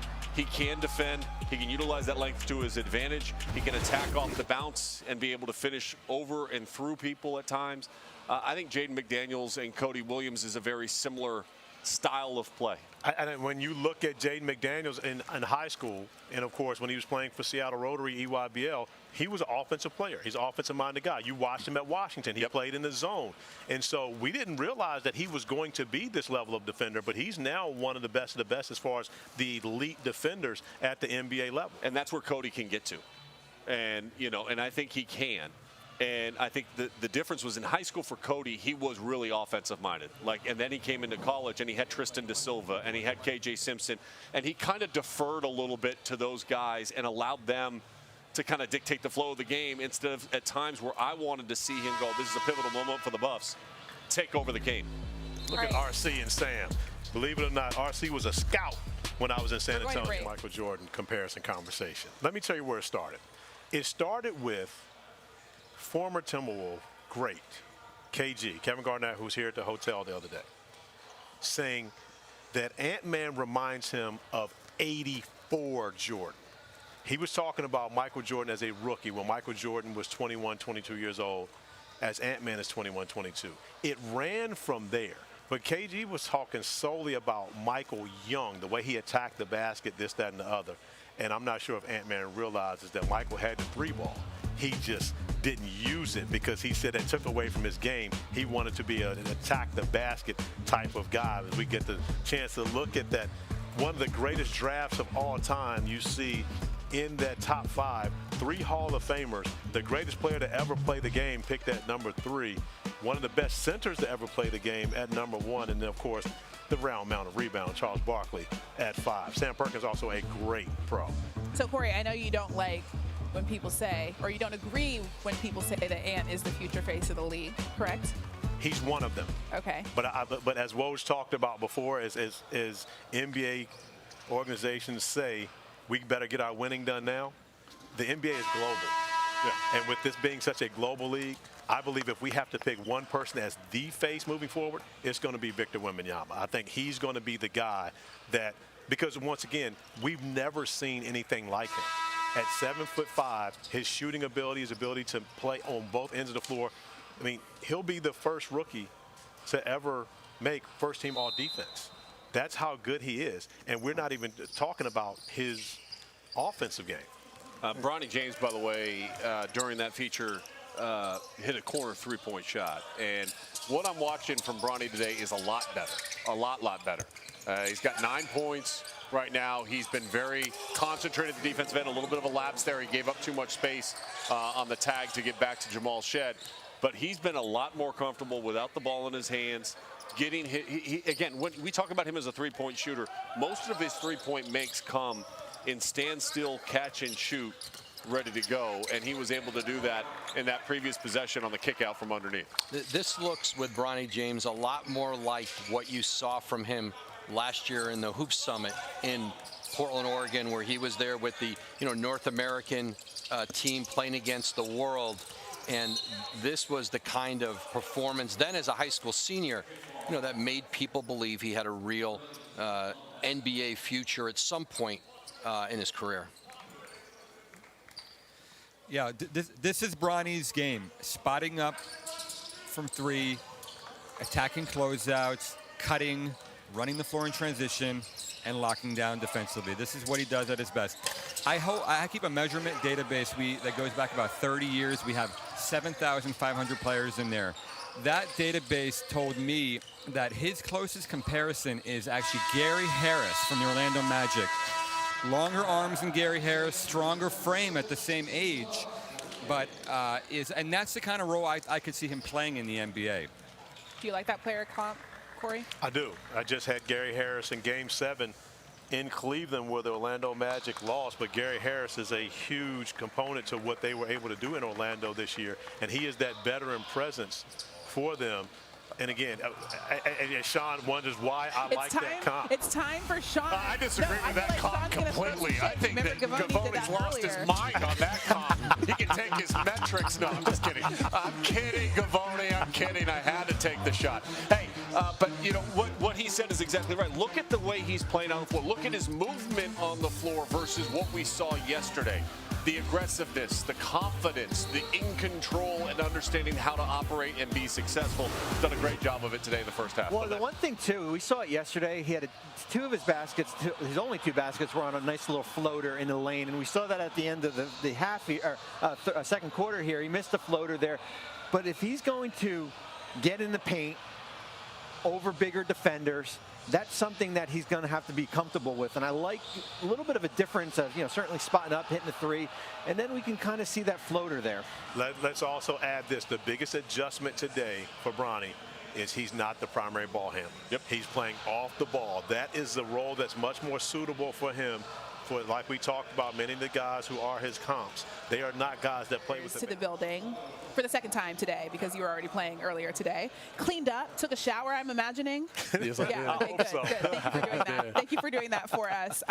defend. He can utilize that length to his advantage. He can attack off the bounce and be able to finish over and through people at times. I think Jaden McDaniels and Cody Williams is a very similar style of play. And when you look at Jaden McDaniels in high school, and of course when he was playing for Seattle Rotary EYBL, he was an offensive player. He's an offensive-minded guy. You watched him at Washington. He played in the zone. And so we didn't realize that he was going to be this level of defender, but he's now one of the best as far as the elite defenders at the NBA level. And that's where Cody can get to. And, you know, and I think he can. And I think the difference was in high school for Cody, he was really offensive-minded. And then he came into college, and he had Tristan Da Silva, and he had KJ Simpson, and he kind of deferred a little bit to those guys and allowed them to kind of dictate the flow of the game instead of at times where I wanted to see him go, this is a pivotal moment for the Buffs, take over the game. Look at RC and Sam. Believe it or not, RC was a scout when I was in San Antonio. Michael Jordan comparison conversation. Let me tell you where it started. It started with former Timberwolves great KG, Kevin Garnett, who's here at the hotel the other day, saying that Ant-Man reminds him of '84 Jordan. He was talking about Michael Jordan as a rookie when Michael Jordan was 21, 22 years old, as Ant-Man is 21, 22. It ran from there. But KG was talking solely about Michael Young, the way he attacked the basket, this, that, and the other. And I'm not sure if Ant-Man realizes that Michael had the three ball. He just didn't use it because he said it took away from his game. He wanted to be an attack the basket type of guy. As we get the chance to look at that, one of the greatest drafts of all time, you see in that top 5, 3 Hall of Famers, the greatest player to ever play the game picked at number 3, one of the best centers to ever play the game at number 1, and then of course the round amount of rebound, Charles Barkley at 5. Sam Perkins also a great pro. So Corey, I know you don't like when people say, or you don't agree when people say that Ant is the future face of the league, correct? He's one of them. Okay. But as Woj talked about before, as NBA organizations say, we better get our winning done now. The NBA is global. Yeah. And with this being such a global league, I believe if we have to pick one person as the face moving forward, it's going to be Victor Wembanyama. I think he's going to be the guy that, because once again, we've never seen anything like him. At 7'5", his shooting ability, his ability to play on both ends of the floor. I mean, he'll be the first rookie to ever make first-team all-defense. That's how good he is. And we're not even talking about his offensive game. Bronny James, by the way, during that feature, hit a corner three-point shot. And what I'm watching from Bronny today is a lot better, a lot better. He's got 9 points right now. He's been very concentrated at the defensive end. A little bit of a lapse there. He gave up too much space on the tag to get back to Jamal Shed. But he's been a lot more comfortable without the ball in his hands. Getting hit. Again, when we talk about him as a three-point shooter, most of his three-point makes come in stand still, catch and shoot ready to go, and he was able to do that in that previous possession on the kick out from underneath. This looks, with Bronny James, a lot more like what you saw from him last year in the Hoop Summit in Portland, Oregon, where he was there with the North American team playing against the world. And this was the kind of performance then as a high school senior, that made people believe he had a real NBA future at some point in his career. Yeah, this is Bronny's game. Spotting up from three, attacking closeouts, cutting, running the floor in transition, and locking down defensively. This is what he does at his best. I keep a measurement database that goes back about 30 years. We have 7,500 players in there. That database told me that his closest comparison is actually Gary Harris from the Orlando Magic. Longer arms than Gary Harris, stronger frame at the same age, but and that's the kind of role I could see him playing in the NBA. Do you like that player comp, Corey? I do. I just had Gary Harris in Game 7 in Cleveland where the Orlando Magic lost, but Gary Harris is a huge component to what they were able to do in Orlando this year, and he is that veteran presence for them. And again, Sean wonders why I like that comp. It's time for Sean. I disagree with that comp completely. I think that Gavoni's lost his mind on that comp. He can take his metrics. No, I'm just kidding. I'm kidding, Gavoni. I'm kidding. I had to take the shot. Hey, but what he said is exactly right. Look at the way he's playing on the floor. Look at his movement on the floor versus what we saw yesterday. The aggressiveness, the confidence, the in control, and understanding how to operate and be successful. Done a great job of it today in the first half. Well, the one thing, too, we saw it yesterday. He had two of his baskets, his only two baskets were on a nice little floater in the lane, and we saw that at the end of the half, second quarter here. He missed a floater there. But if he's going to get in the paint over bigger defenders, that's something that he's going to have to be comfortable with. And I like a little bit of a difference of, certainly spotting up, hitting the three, and then we can kind of see that floater there. Let's also add this. The biggest adjustment today for Bronny is he's not the primary ball handler. Yep. He's playing off the ball. That is the role that's much more suitable for him. For, like we talked about, many of the guys who are his comps, they are not guys that play with to the building for the second time today because you were already playing earlier today. Cleaned up, took a shower, I'm imagining. Yes, I yeah, did. okay, good. Thank you for doing that. Thank you for doing that for us.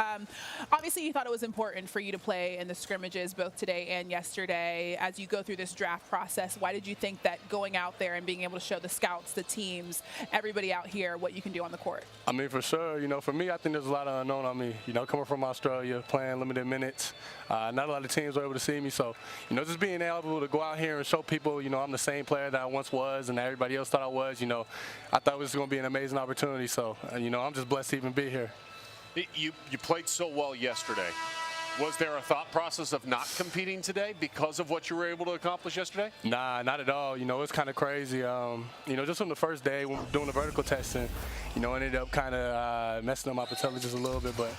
Obviously, you thought it was important for you to play in the scrimmages both today and yesterday. As you go through this draft process, why did you think that going out there and being able to show the scouts, the teams, everybody out here what you can do on the court? I mean, for sure, for me, I think there's a lot of unknown on me. Coming from Australia, playing limited minutes, not a lot of teams were able to see me. So, just being able to go out here and show people, I'm the same player that I once was and everybody else thought I was, I thought it was going to be an amazing opportunity. So, I'm just blessed to even be here. You played so well yesterday. Was there a thought process of not competing today because of what you were able to accomplish yesterday? Nah, not at all. It was kind of crazy. Just on the first day when we were doing the vertical testing, ended up kind of messing up my patella just a little bit. But,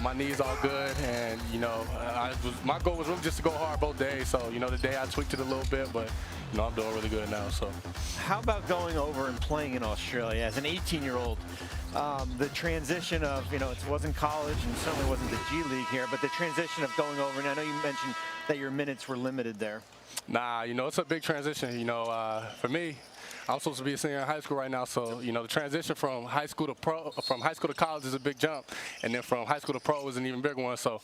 my knee's all good. And, my goal was really just to go hard both days. So, the day I tweaked it a little bit, but, I'm doing really good now. So, how about going over and playing in Australia as an 18-year-old? The transition of, it wasn't college and certainly wasn't the G League here, but the transition of going over, and I know you mentioned that your minutes were limited there. Nah, it's a big transition. For me, I'm supposed to be a senior in high school right now, so the transition from high school to college is a big jump, and then from high school to pro is an even bigger one. So,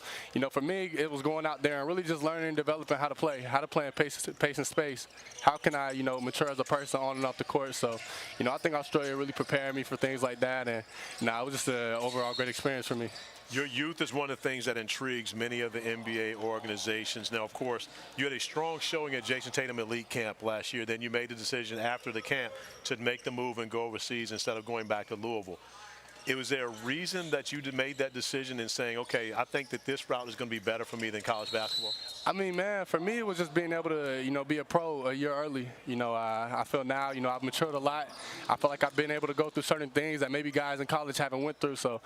for me, it was going out there and really just learning and developing how to play in pace and space. How can I, mature as a person on and off the court? So, I think Australia really prepared me for things like that, and it was just an overall great experience for me. Your youth is one of the things that intrigues many of the NBA organizations. Now, of course, you had a strong showing at Jason Tatum Elite Camp last year. Then you made the decision after the camp to make the move and go overseas instead of going back to Louisville. Was there a reason that you made that decision in saying, okay, I think that this route is going to be better for me than college basketball? I mean, man, for me, it was just being able to, be a pro a year early. I feel now, I've matured a lot. I feel like I've been able to go through certain things that maybe guys in college haven't went through. So,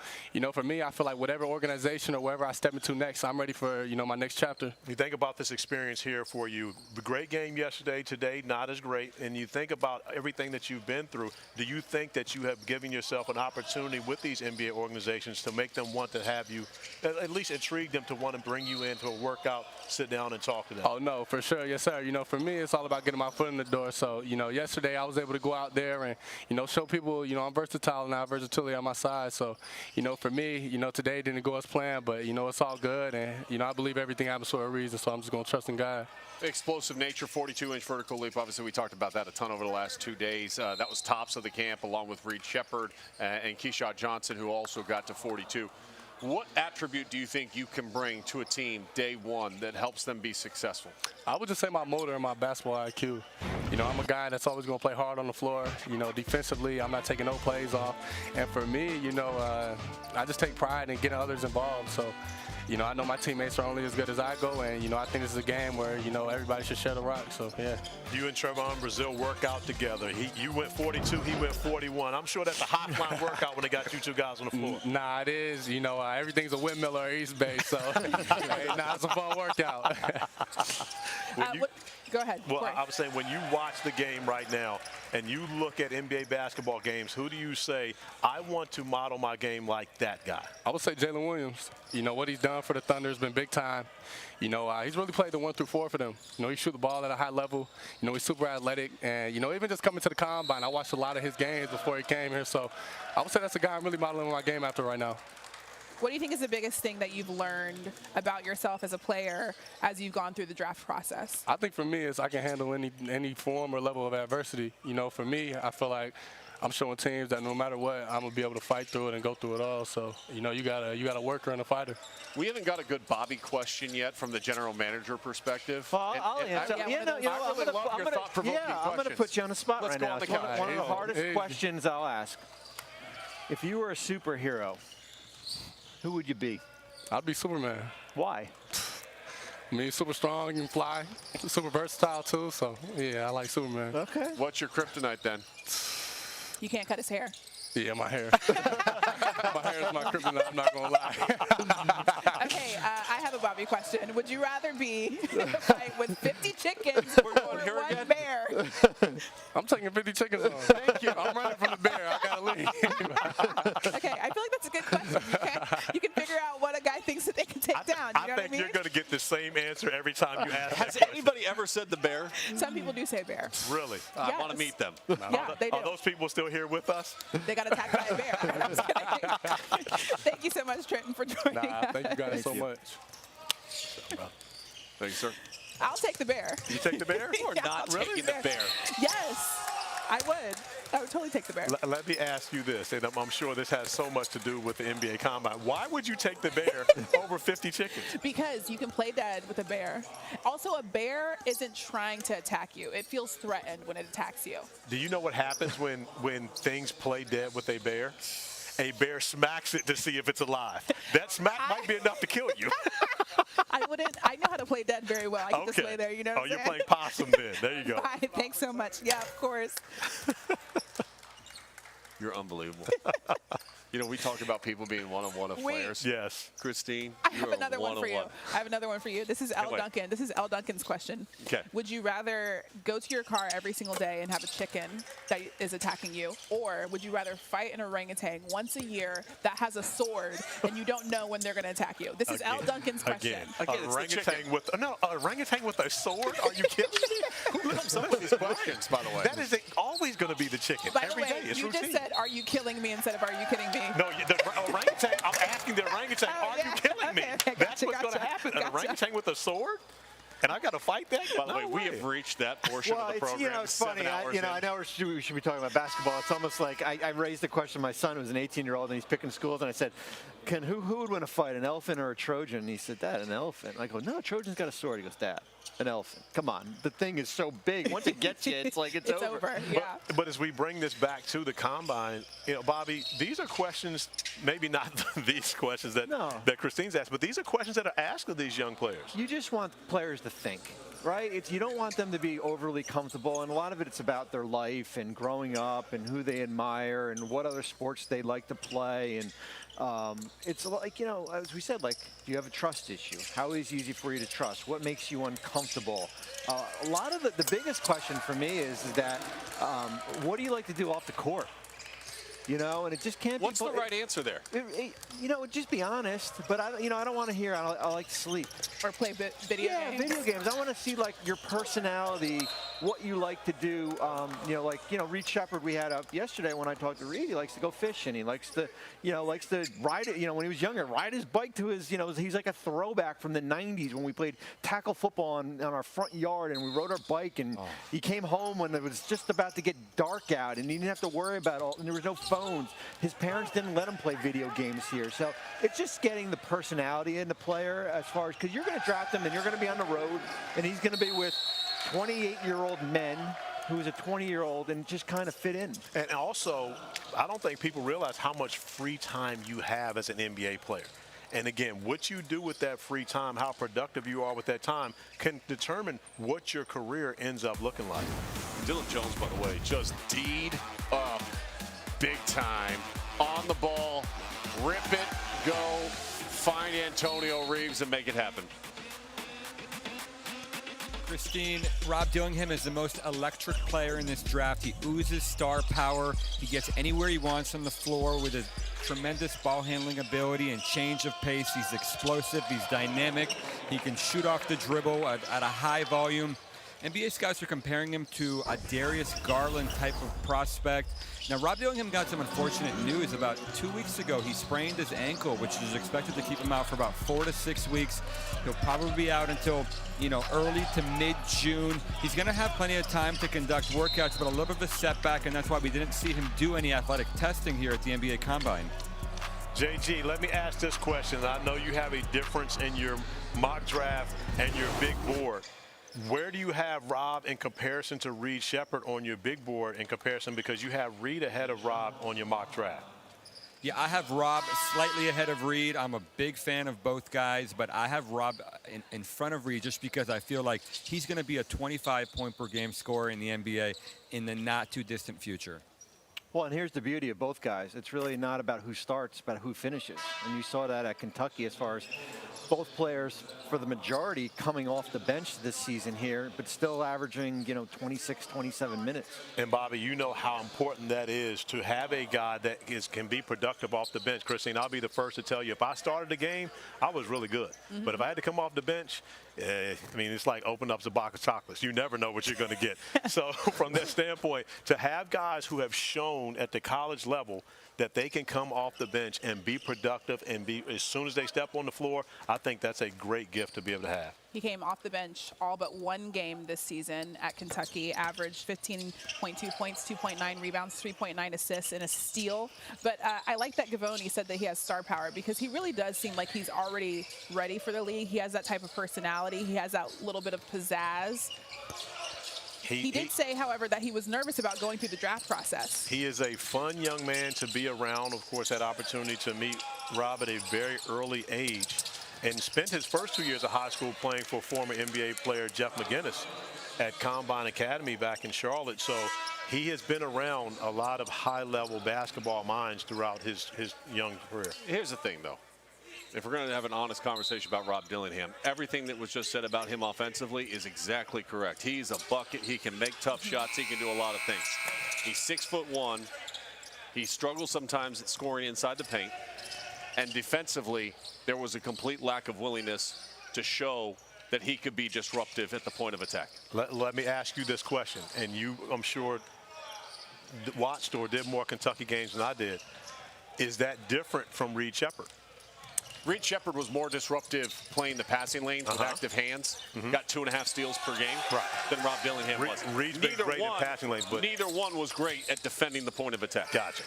for me, I feel like whatever organization or wherever I step into next, I'm ready for, my next chapter. You think about this experience here for you. The great game yesterday, today not as great, and you think about everything that you've been through. Do you think that you have given yourself an opportunity with these NBA organizations to make them want to have you, at least intrigue them to want to bring you into a workout, sit down and talk to them? Oh, no, for sure. Yes, sir. You know, for me, it's all about getting my foot in the door. So, you know, yesterday I was able to go out there and, you know, show people, you know, I'm versatile now, versatility on my side. So, you know, for me, you know, today didn't go as planned, but, you know, it's all good. And, you know, I believe everything happens for a reason, so I'm just going to trust in God. Explosive nature, 42-inch vertical leap. Obviously, we talked about that a ton over the last 2 days. That was tops of the camp, along with Reed Shepard and Keyshawn Johnson, who also got to 42. What attribute do you think you can bring to a team day one that helps them be successful? I would just say my motor and my basketball IQ. You know, I'm a guy that's always going to play hard on the floor. You know, defensively, I'm not taking no plays off. And for me, you know, I just take pride in getting others involved. So, you know, I know my teammates are only as good as I go, and, you know, I think this is a game where, you know, everybody should share the rock. So, yeah. You and Trevon Brazile work out together. You went 42, he went 41. I'm sure that's a hot-line workout when they got you two guys on the floor. Nah, it is. You know, everything's a windmill or East Bay, so it's a fun workout. Go ahead. Well, I was saying, when you watch the game right now and you look at NBA basketball games, who do you say, I want to model my game like that guy? I would say Jalen Williams. You know, what he's done for the Thunder has been big time. You know, he's really played the 1 through 4 for them. You know, he shoot the ball at a high level. You know, he's super athletic. And, you know, even just coming to the Combine, I watched a lot of his games before he came here. So I would say that's a guy I'm really modeling my game after right now. What do you think is the biggest thing that you've learned about yourself as a player as you've gone through the draft process? I think for me is I can handle any form or level of adversity. You know, for me, I feel like I'm showing teams that no matter what, I'm gonna be able to fight through it and go through it all. So, you know, you got a worker and a fighter. We haven't got a good Bobby question yet from the general manager perspective. Well, I'll answer. I'm going to put you on the spot right now. It's one of the hardest questions I'll ask. If you were a superhero, who would you be? I'd be Superman. Why? I mean, super strong, you can fly, super versatile too, so yeah, I like Superman. Okay. What's your kryptonite then? You can't cut his hair. Yeah, my hair. My hair is my kryptonite, I'm not gonna lie. Okay, I have a Bobby question. Would you rather be in a fight with 50 chickens or one bear? I'm taking 50 chickens on. Thank you. I'm running from the bear. I gotta leave. Okay, I feel like that's a good question. You can figure out what a guy thinks that they can take down. You know what I mean? You're going to get the same answer every time you ask. Has anybody ever said the bear? Some people do say bear. Really? I want to meet them. Yeah, they do. Are those people still here with us? They got attacked by a bear. I'm just kidding. Thank you so much, Trenton, for joining us. Thank you guys so much. Thanks, sir. I'll take the bear. You take the bear? You are not taking the bear. Yes, I would. I would totally take the bear. Let me ask you this, and I'm sure this has so much to do with the NBA Combine. Why would you take the bear over 50 chickens? Because you can play dead with a bear. Also, a bear isn't trying to attack you. It feels threatened when it attacks you. Do you know what happens when things play dead with a bear? A bear smacks it to see if it's alive. That smack might be enough to kill you. I know how to play dead very well. I can just lay there, you know what I'm you're saying? playing possum then. There you go. Fine, thanks so much. Yeah, of course. You're unbelievable. You know, we talk about people being one-on-one of players. Yes. Christine, I have another one for you. I have another one for you. This is L. Duncan. This is L. Duncan's question. Okay. Would you rather go to your car every single day and have a chicken that is attacking you, or would you rather fight an orangutan once a year that has a sword and you don't know when they're going to attack you? This is L. Duncan's question. Again, orangutan with a sword? Are you kidding me? Who comes up with these questions, by the way? That is always going to be the chicken. By the Every way, day. It's you routine. just said, "Are you killing me?" instead of "Are you kidding me?" No, the orangutan. I'm asking the orangutan, are you killing me? Okay, That's what's going to happen. An orangutan with a sword? And I got to fight that? By the way, we have reached that portion of the program. You know, it's funny. I know we should be talking about basketball. It's almost like I raised the question to my son, who's an 18-year-old, and he's picking schools, and I said, who would win a fight, an elephant or a Trojan? And he said, Dad, an elephant. And I go, no, Trojan's got a sword. He goes, Dad, an elephant. Come on. The thing is so big. Once it gets you, it's like it's over. Yeah. But as we bring this back to the Combine, you know, Bobby, these are questions, maybe not these questions that Christine's asked, but these are questions that are asked of these young players. You just want players to think, right? You don't want them to be overly comfortable, and a lot of it's about their life and growing up and who they admire and what other sports they like to play. And it's like, you know, as we said, like, do you have a trust issue? How is it easy for you to trust? What makes you uncomfortable? A lot of the biggest question for me is that what do you like to do off the court? You know, and it just can't. What's the right answer there? You know, just be honest. But I don't want to hear. I like to sleep or play video games. Yeah, video games. I want to see like your personality, what you like to do. Reed Shepard we had up yesterday when I talked to Reed. He likes to go fishing. He likes to, ride it. When he was younger, ride his bike to his. He's like a throwback from the '90s when we played tackle football on our front yard and we rode our bike. And he came home when it was just about to get dark out, and he didn't have to worry about and there was no phones. His parents didn't let him play video games here. So it's just getting the personality in the player as far as, because you're going to draft him and you're going to be on the road and he's going to be with 28-year-old men who's a 20-year-old and just kind of fit in. And also, I don't think people realize how much free time you have as an NBA player. And again, what you do with that free time, how productive you are with that time, can determine what your career ends up looking like. Dylan Jones, by the way, just D'd up big time. On the ball, rip it, go, find Antonio Reeves and make it happen. Christine, Rob Dillingham is the most electric player in this draft. He oozes star power. He gets anywhere he wants on the floor with a tremendous ball handling ability and change of pace. He's explosive. He's dynamic. He can shoot off the dribble at a high volume. NBA scouts are comparing him to a Darius Garland type of prospect. Now, Rob Dillingham got some unfortunate news about 2 weeks ago. He sprained his ankle, which is expected to keep him out for about 4 to 6 weeks. He'll probably be out until, early to mid-June. He's going to have plenty of time to conduct workouts, but a little bit of a setback, and that's why we didn't see him do any athletic testing here at the NBA Combine. JG, let me ask this question. I know you have a difference in your mock draft and your big board. Where do you have Rob in comparison to Reed Shepard on your big board in comparison, because you have Reed ahead of Rob on your mock draft? Yeah, I have Rob slightly ahead of Reed. I'm a big fan of both guys, but I have Rob in front of Reed just because I feel like he's going to be a 25-point-per-game scorer in the NBA in the not-too-distant future. Well, and here's the beauty of both guys. It's really not about who starts, but who finishes. And you saw that at Kentucky as far as both players, for the majority, coming off the bench this season here, but still averaging, 26, 27 minutes. And, Bobby, you know how important that is to have a guy that can be productive off the bench. Christine, I'll be the first to tell you, if I started the game, I was really good. Mm-hmm. But if I had to come off the bench, it's like open up a box of chocolates. You never know what you're going to get. So from that standpoint, to have guys who have shown at the college level that they can come off the bench and be productive and be, as soon as they step on the floor, I think that's a great gift to be able to have. He came off the bench all but one game this season at Kentucky, averaged 15.2 points, 2.9 rebounds, 3.9 assists, and a steal. But I like that Gavoni said that he has star power, because he really does seem like he's already ready for the league. He has that type of personality. He has that little bit of pizzazz. He did say, however, that he was nervous about going through the draft process. He is a fun young man to be around. Of course, had opportunity to meet Rob at a very early age and spent his first 2 years of high school playing for former NBA player Jeff McGinnis at Combine Academy back in Charlotte. So he has been around a lot of high-level basketball minds throughout his young career. Here's the thing, though. If we're going to have an honest conversation about Rob Dillingham, everything that was just said about him offensively is exactly correct. He's a bucket. He can make tough shots. He can do a lot of things. He's 6'1". He struggles sometimes at scoring inside the paint. And defensively, there was a complete lack of willingness to show that he could be disruptive at the point of attack. Let me ask you this question, and you, I'm sure, watched or did more Kentucky games than I did. Is that different from Reed Shepard? Reed Shepard was more disruptive playing the passing lanes with active hands. Got 2.5 steals per game than Rob Dillingham was. Reed's been great in passing lanes, but neither one was great at defending the point of attack. Gotcha.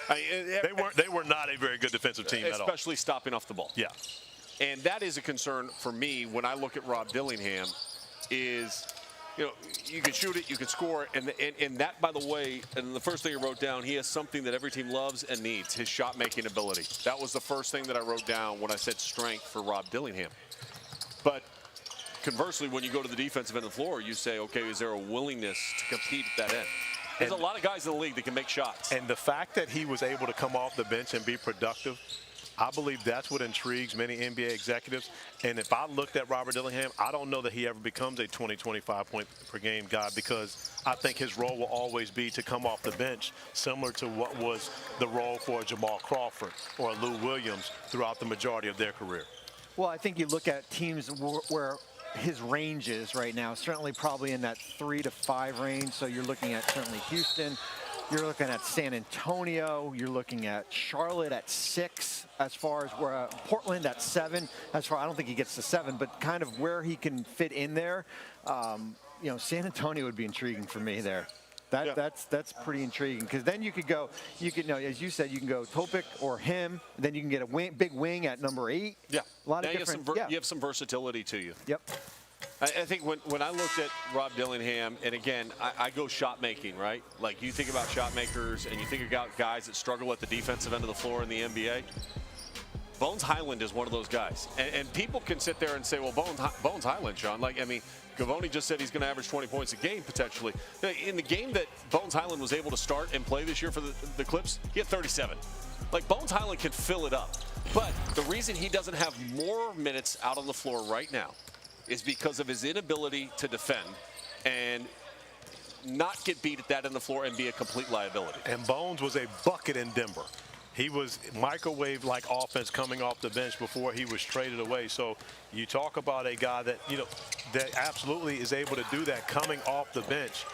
They were not a very good defensive team at all. Especially stopping off the ball. Yeah. And that is a concern for me when I look at Rob Dillingham is, you can shoot it, you can score, and that, by the way, and the first thing I wrote down, he has something that every team loves and needs, his shot-making ability. That was the first thing that I wrote down when I said strength for Rob Dillingham. But conversely, when you go to the defensive end of the floor, you say, okay, is there a willingness to compete at that end? There's a lot of guys in the league that can make shots. And the fact that he was able to come off the bench and be productive, I believe that's what intrigues many NBA executives. And if I looked at Robert Dillingham, I don't know that he ever becomes a 20, 25 point per game guy, because I think his role will always be to come off the bench, similar to what was the role for Jamal Crawford or Lou Williams throughout the majority of their career. Well, I think you look at teams where his range is right now, certainly probably in that 3 to 5 range. So you're looking at certainly Houston, you're looking at San Antonio, you're looking at Charlotte at 6, as far as where Portland at 7. As far, I don't think he gets to 7, but kind of where he can fit in there. You know, San Antonio would be intriguing for me there. That's pretty intriguing, because then you could go, as you said, you can go Topic or him, then you can get a big wing at number 8. Yeah, a lot of different. You have some versatility to you. Yep. I think when I looked at Rob Dillingham, and again, I go shot making, right? Like, you think about shot makers and you think about guys that struggle at the defensive end of the floor in the NBA. Bones Highland is one of those guys. And people can sit there and say, well, Bones Highland, Sean, like, I mean, Gavoni just said he's going to average 20 points a game, potentially. In the game that Bones Highland was able to start and play this year for the Clips, he had 37. Like, Bones Highland can fill it up. But the reason he doesn't have more minutes out on the floor right now is because of his inability to defend and not get beat at that end of the floor and be a complete liability. And Bones was a bucket in Denver. He was microwave-like offense coming off the bench before he was traded away. So you talk about a guy that, that absolutely is able to do that coming off the bench.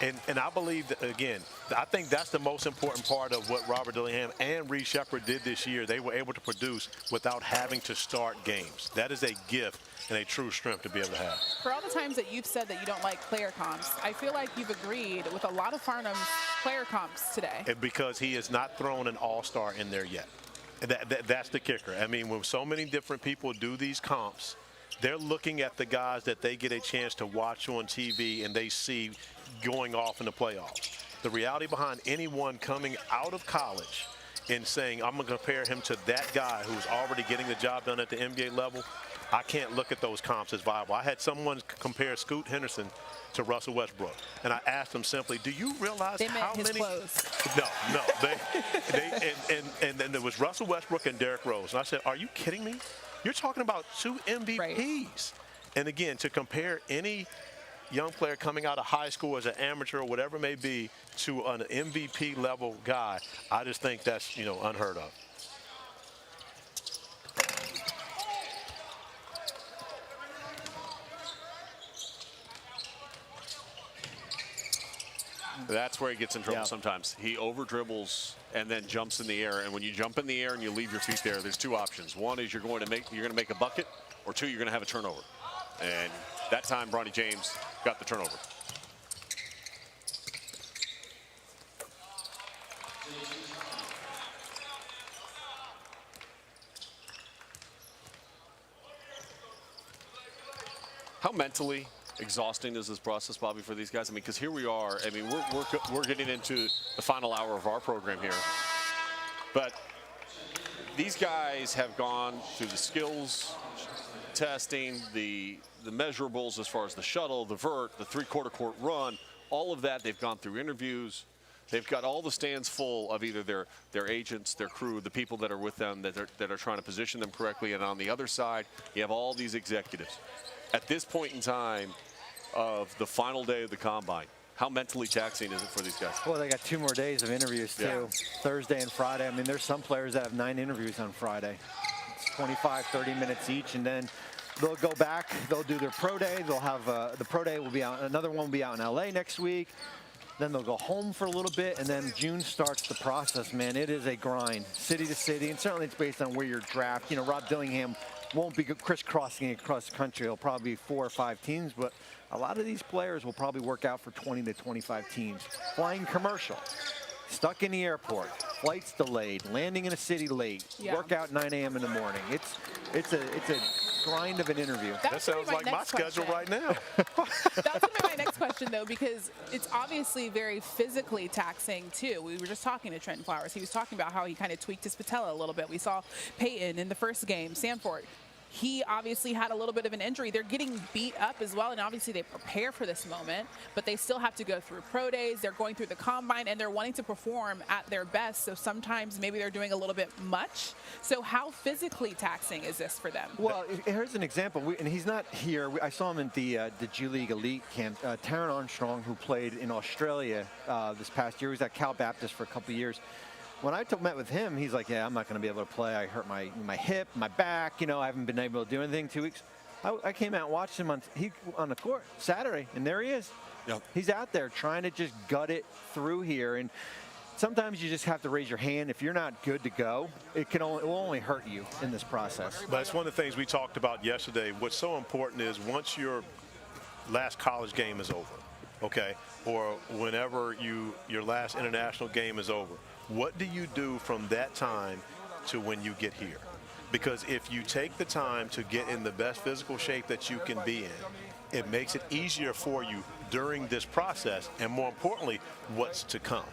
And I believe that, again, I think that's the most important part of what Robert Dillingham and Reed Sheppard did this year. They were able to produce without having to start games. That is a gift and a true strength to be able to have. For all the times that you've said that you don't like player comps, I feel like you've agreed with a lot of Farnham's player comps today. And because he has not thrown an all-star in there yet. That's the kicker. I mean, when so many different people do these comps, they're looking at the guys that they get a chance to watch on TV and they see going off in the playoffs. The reality behind anyone coming out of college and saying, I'm going to compare him to that guy who's already getting the job done at the NBA level, I can't look at those comps as viable. I had someone compare Scoot Henderson to Russell Westbrook, and I asked them simply, do you realize how many? Clothes. No. And then there was Russell Westbrook and Derrick Rose. And I said, are you kidding me? You're talking about 2 MVPs. Right. And again, to compare any young player coming out of high school as an amateur or whatever it may be to an MVP level guy, I just think that's, unheard of. That's where he gets in trouble sometimes. He over dribbles and then jumps in the air. And when you jump in the air and you leave your feet there, there's 2 options. One is you're going to make a bucket, or 2, you're going to have a turnover. And that time, Bronny James got the turnover. How mentally exhausting is this process, Bobby, for these guys? I mean, because here we are. I mean, we're getting into the final hour of our program here. But these guys have gone through the skills testing, the measurables as far as the shuttle, the vert, the 3/4 court run, all of that. They've gone through interviews. They've got all the stands full of either their agents, their crew, the people that are with them that are trying to position them correctly. And on the other side, you have all these executives. At this point in time of the final day of the Combine, how mentally taxing is it for these guys? Well, they got 2 more days of interviews, too. Thursday and Friday. I mean, there's some players that have 9 interviews on Friday. It's 25, 30 minutes each, and then they'll go back. They'll do their pro day. They'll have the pro day will be out. Another one will be out in L.A. next week. Then they'll go home for a little bit, and then June starts the process, man. It is a grind, city to city, and certainly it's based on where you're drafted. Rob Dillingham won't be crisscrossing across the country. It'll probably be 4 or 5 teams, but a lot of these players will probably work out for 20 to 25 teams. Flying commercial, stuck in the airport, flights delayed, landing in a city late, work out 9 a.m. in the morning. It's a grind of an interview. That sounds like my schedule right now. That's going to be my next question, though, because it's obviously very physically taxing, too. We were just talking to Trenton Flowers. He was talking about how he kind of tweaked his patella a little bit. We saw Peyton in the first game, Sanford. he obviously had a little bit of an injury. They're getting beat up as well, and obviously they prepare for this moment, but they still have to go through pro days. They're going through the combine, and they're wanting to perform at their best, so sometimes maybe they're doing a little bit much. So how physically taxing is this for them? Well, here's an example, and he's not here. I saw him at the G League Elite camp. Taron Armstrong, who played in Australia this past year, he was at Cal Baptist for a couple of years. When I met with him, he's like, yeah, I'm not going to be able to play. I hurt my hip, my back. You know, I haven't been able to do anything 2 weeks. I came out and watched him on the court Saturday, and there he is. Yep. He's out there trying to just gut it through here. And sometimes you just have to raise your hand. If you're not good to go, it will only hurt you in this process. But it's one of the things we talked about yesterday. What's so important is once your last college game is over, okay, or whenever your last international game is over, what do you do from that time to when you get here? Because if you take the time to get in the best physical shape that you can be in, it makes it easier for you during this process, and more importantly, what's to come.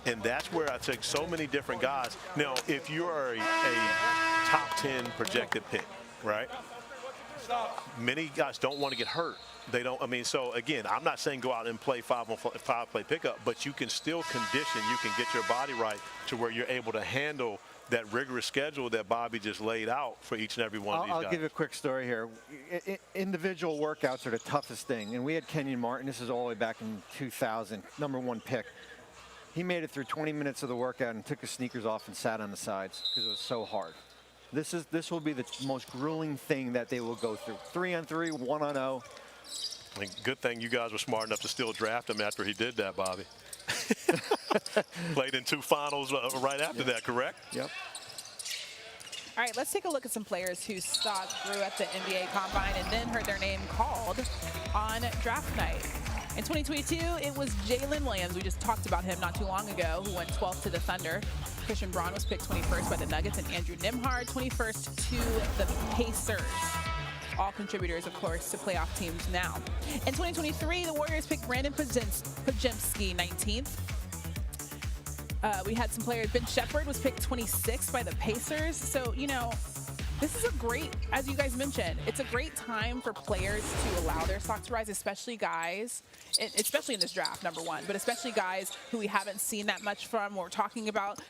And that's where I take so many different guys. Now, if you are a top 10 projected pick, right? Many guys don't want to get hurt. They don't. I mean, so again, I'm not saying go out and play 5-on-5 play pickup, but you can still condition. You can get your body right to where you're able to handle that rigorous schedule that Bobby just laid out for each and every one of these guys. I'll give you a quick story here. Individual workouts are the toughest thing, and we had Kenyon Martin. This is all the way back in 2000, #1 pick. He made it through 20 minutes of the workout and took his sneakers off and sat on the sides because it was so hard. This will be the most grueling thing that they will go through. 3-on-3, 1-on-0. I mean, good thing you guys were smart enough to still draft him after he did that, Bobby. Played in 2 finals right after that, correct? Yep. All right, let's take a look at some players whose stock grew at the NBA Combine and then heard their name called on draft night. In 2022, it was Jalen Williams. We just talked about him not too long ago, who went 12th to the Thunder. Christian Braun was picked 21st by the Nuggets, and Andrew Nembhard 21st to the Pacers. All contributors, of course, to playoff teams now. In 2023, the Warriors picked Brandon Podziemski 19th. We had some players. Ben Shepherd was picked 26th by the Pacers. So, you know, this is a great, as you guys mentioned, it's a great time for players to allow their stock to rise, especially guys, especially in this draft, #1, but especially guys who we haven't seen that much from. We're talking about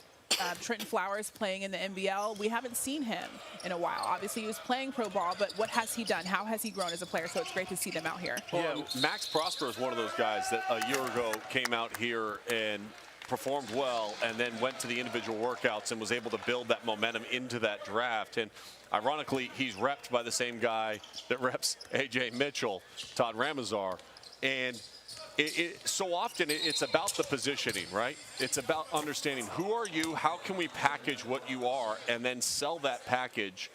Trenton Flowers playing in the NBL. We haven't seen him in a while. Obviously, he was playing pro ball, but what has he done? How has he grown as a player? So it's great to see them out here. Well, Max Prosper is one of those guys that a year ago came out here and performed well and then went to the individual workouts and was able to build that momentum into that draft. And ironically, he's repped by the same guy that reps A.J. Mitchell, Todd Ramazar. And so often it's about the positioning, right? It's about understanding who are you, how can we package what you are, and then sell that package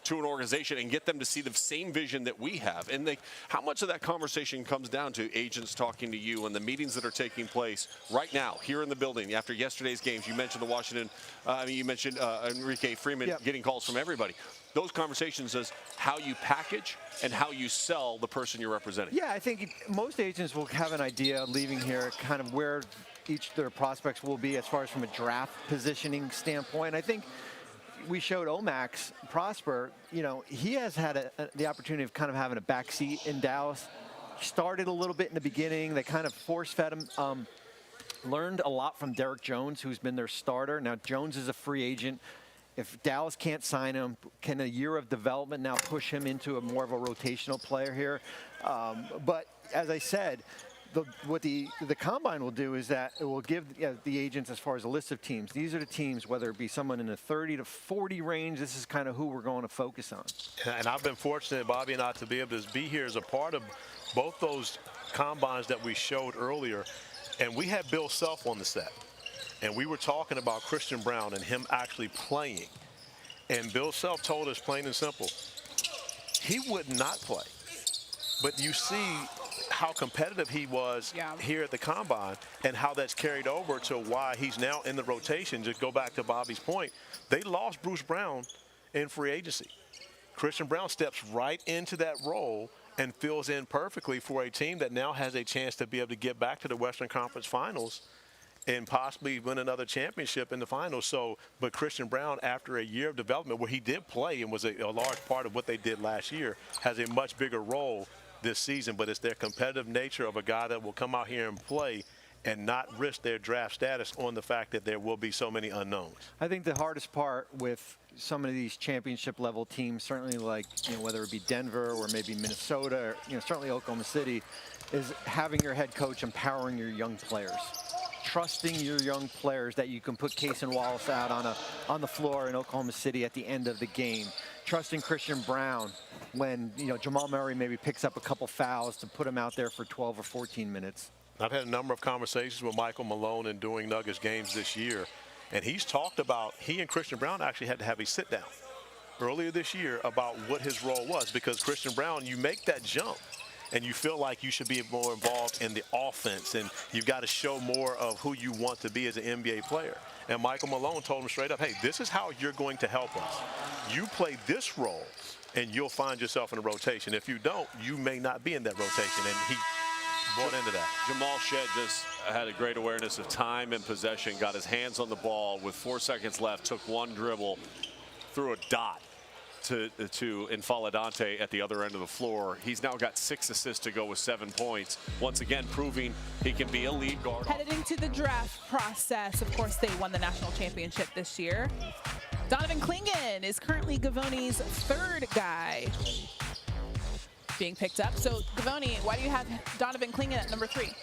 to an organization and get them to see the same vision that we have. And how much of that conversation comes down to agents talking to you and the meetings that are taking place right now here in the building after yesterday's games? You mentioned the Washington, you mentioned Enrique Freeman getting calls from everybody. Those conversations is how you package and how you sell the person you're representing. Yeah, I think most agents will have an idea leaving here kind of where each of their prospects will be as far as from a draft positioning standpoint. I think we showed Omax Prosper, you know, he has had the opportunity of kind of having a backseat in Dallas. Started a little bit in the beginning. They kind of force-fed him. Learned a lot from Derek Jones, who's been their starter. Now, Jones is a free agent. If Dallas can't sign him, can a year of development now push him into more of a rotational player here? But as I said, what the Combine will do is that it will give the agents, as far as a list of teams, these are the teams, whether it be someone in the 30 to 40 range, this is kind of who we're going to focus on. And I've been fortunate, Bobby and I, to be able to be here as a part of both those Combines that we showed earlier. And we had Bill Self on the set. And we were talking about Christian Braun and him actually playing. And Bill Self told us plain and simple, he would not play. But you see how competitive he was here at the Combine and how that's carried over to why he's now in the rotation. Just go back to Bobby's point. They lost Bruce Brown in free agency. Christian Braun steps right into that role and fills in perfectly for a team that now has a chance to be able to get back to the Western Conference Finals and possibly win another championship in the finals. So, but Christian Braun, after a year of development where he did play and was a large part of what they did last year, has a much bigger role this season. But it's their competitive nature of a guy that will come out here and play and not risk their draft status on the fact that there will be so many unknowns. I think the hardest part with some of these championship level teams, certainly like, whether it be Denver or maybe Minnesota, or, certainly Oklahoma City, is having your head coach empowering your young players. Trusting your young players that you can put Case and Wallace out on the floor in Oklahoma City at the end of the game. Trusting Christian Braun when, Jamal Murray maybe picks up a couple fouls to put him out there for 12 or 14 minutes. I've had a number of conversations with Michael Malone in doing Nuggets games this year, and he's talked about he and Christian Braun actually had to have a sit-down earlier this year about what his role was, because Christian Braun, you make that jump, and you feel like you should be more involved in the offense, and you've got to show more of who you want to be as an NBA player. And Michael Malone told him straight up, hey, this is how you're going to help us. You play this role, and you'll find yourself in a rotation. If you don't, you may not be in that rotation. And he bought into that. Jamal Shed just had a great awareness of time and possession, got his hands on the ball with 4 seconds left, took one dribble, threw a dot to Infaladante at the other end of the floor. He's now got 6 assists to go with 7 points. Once again, proving he can be a lead guard. Headed into the draft process, of course, they won the national championship this year. Donovan Clingan is currently Gavoni's 3rd guy being picked up. So, Gavoni, why do you have Donovan Clingan at number 3?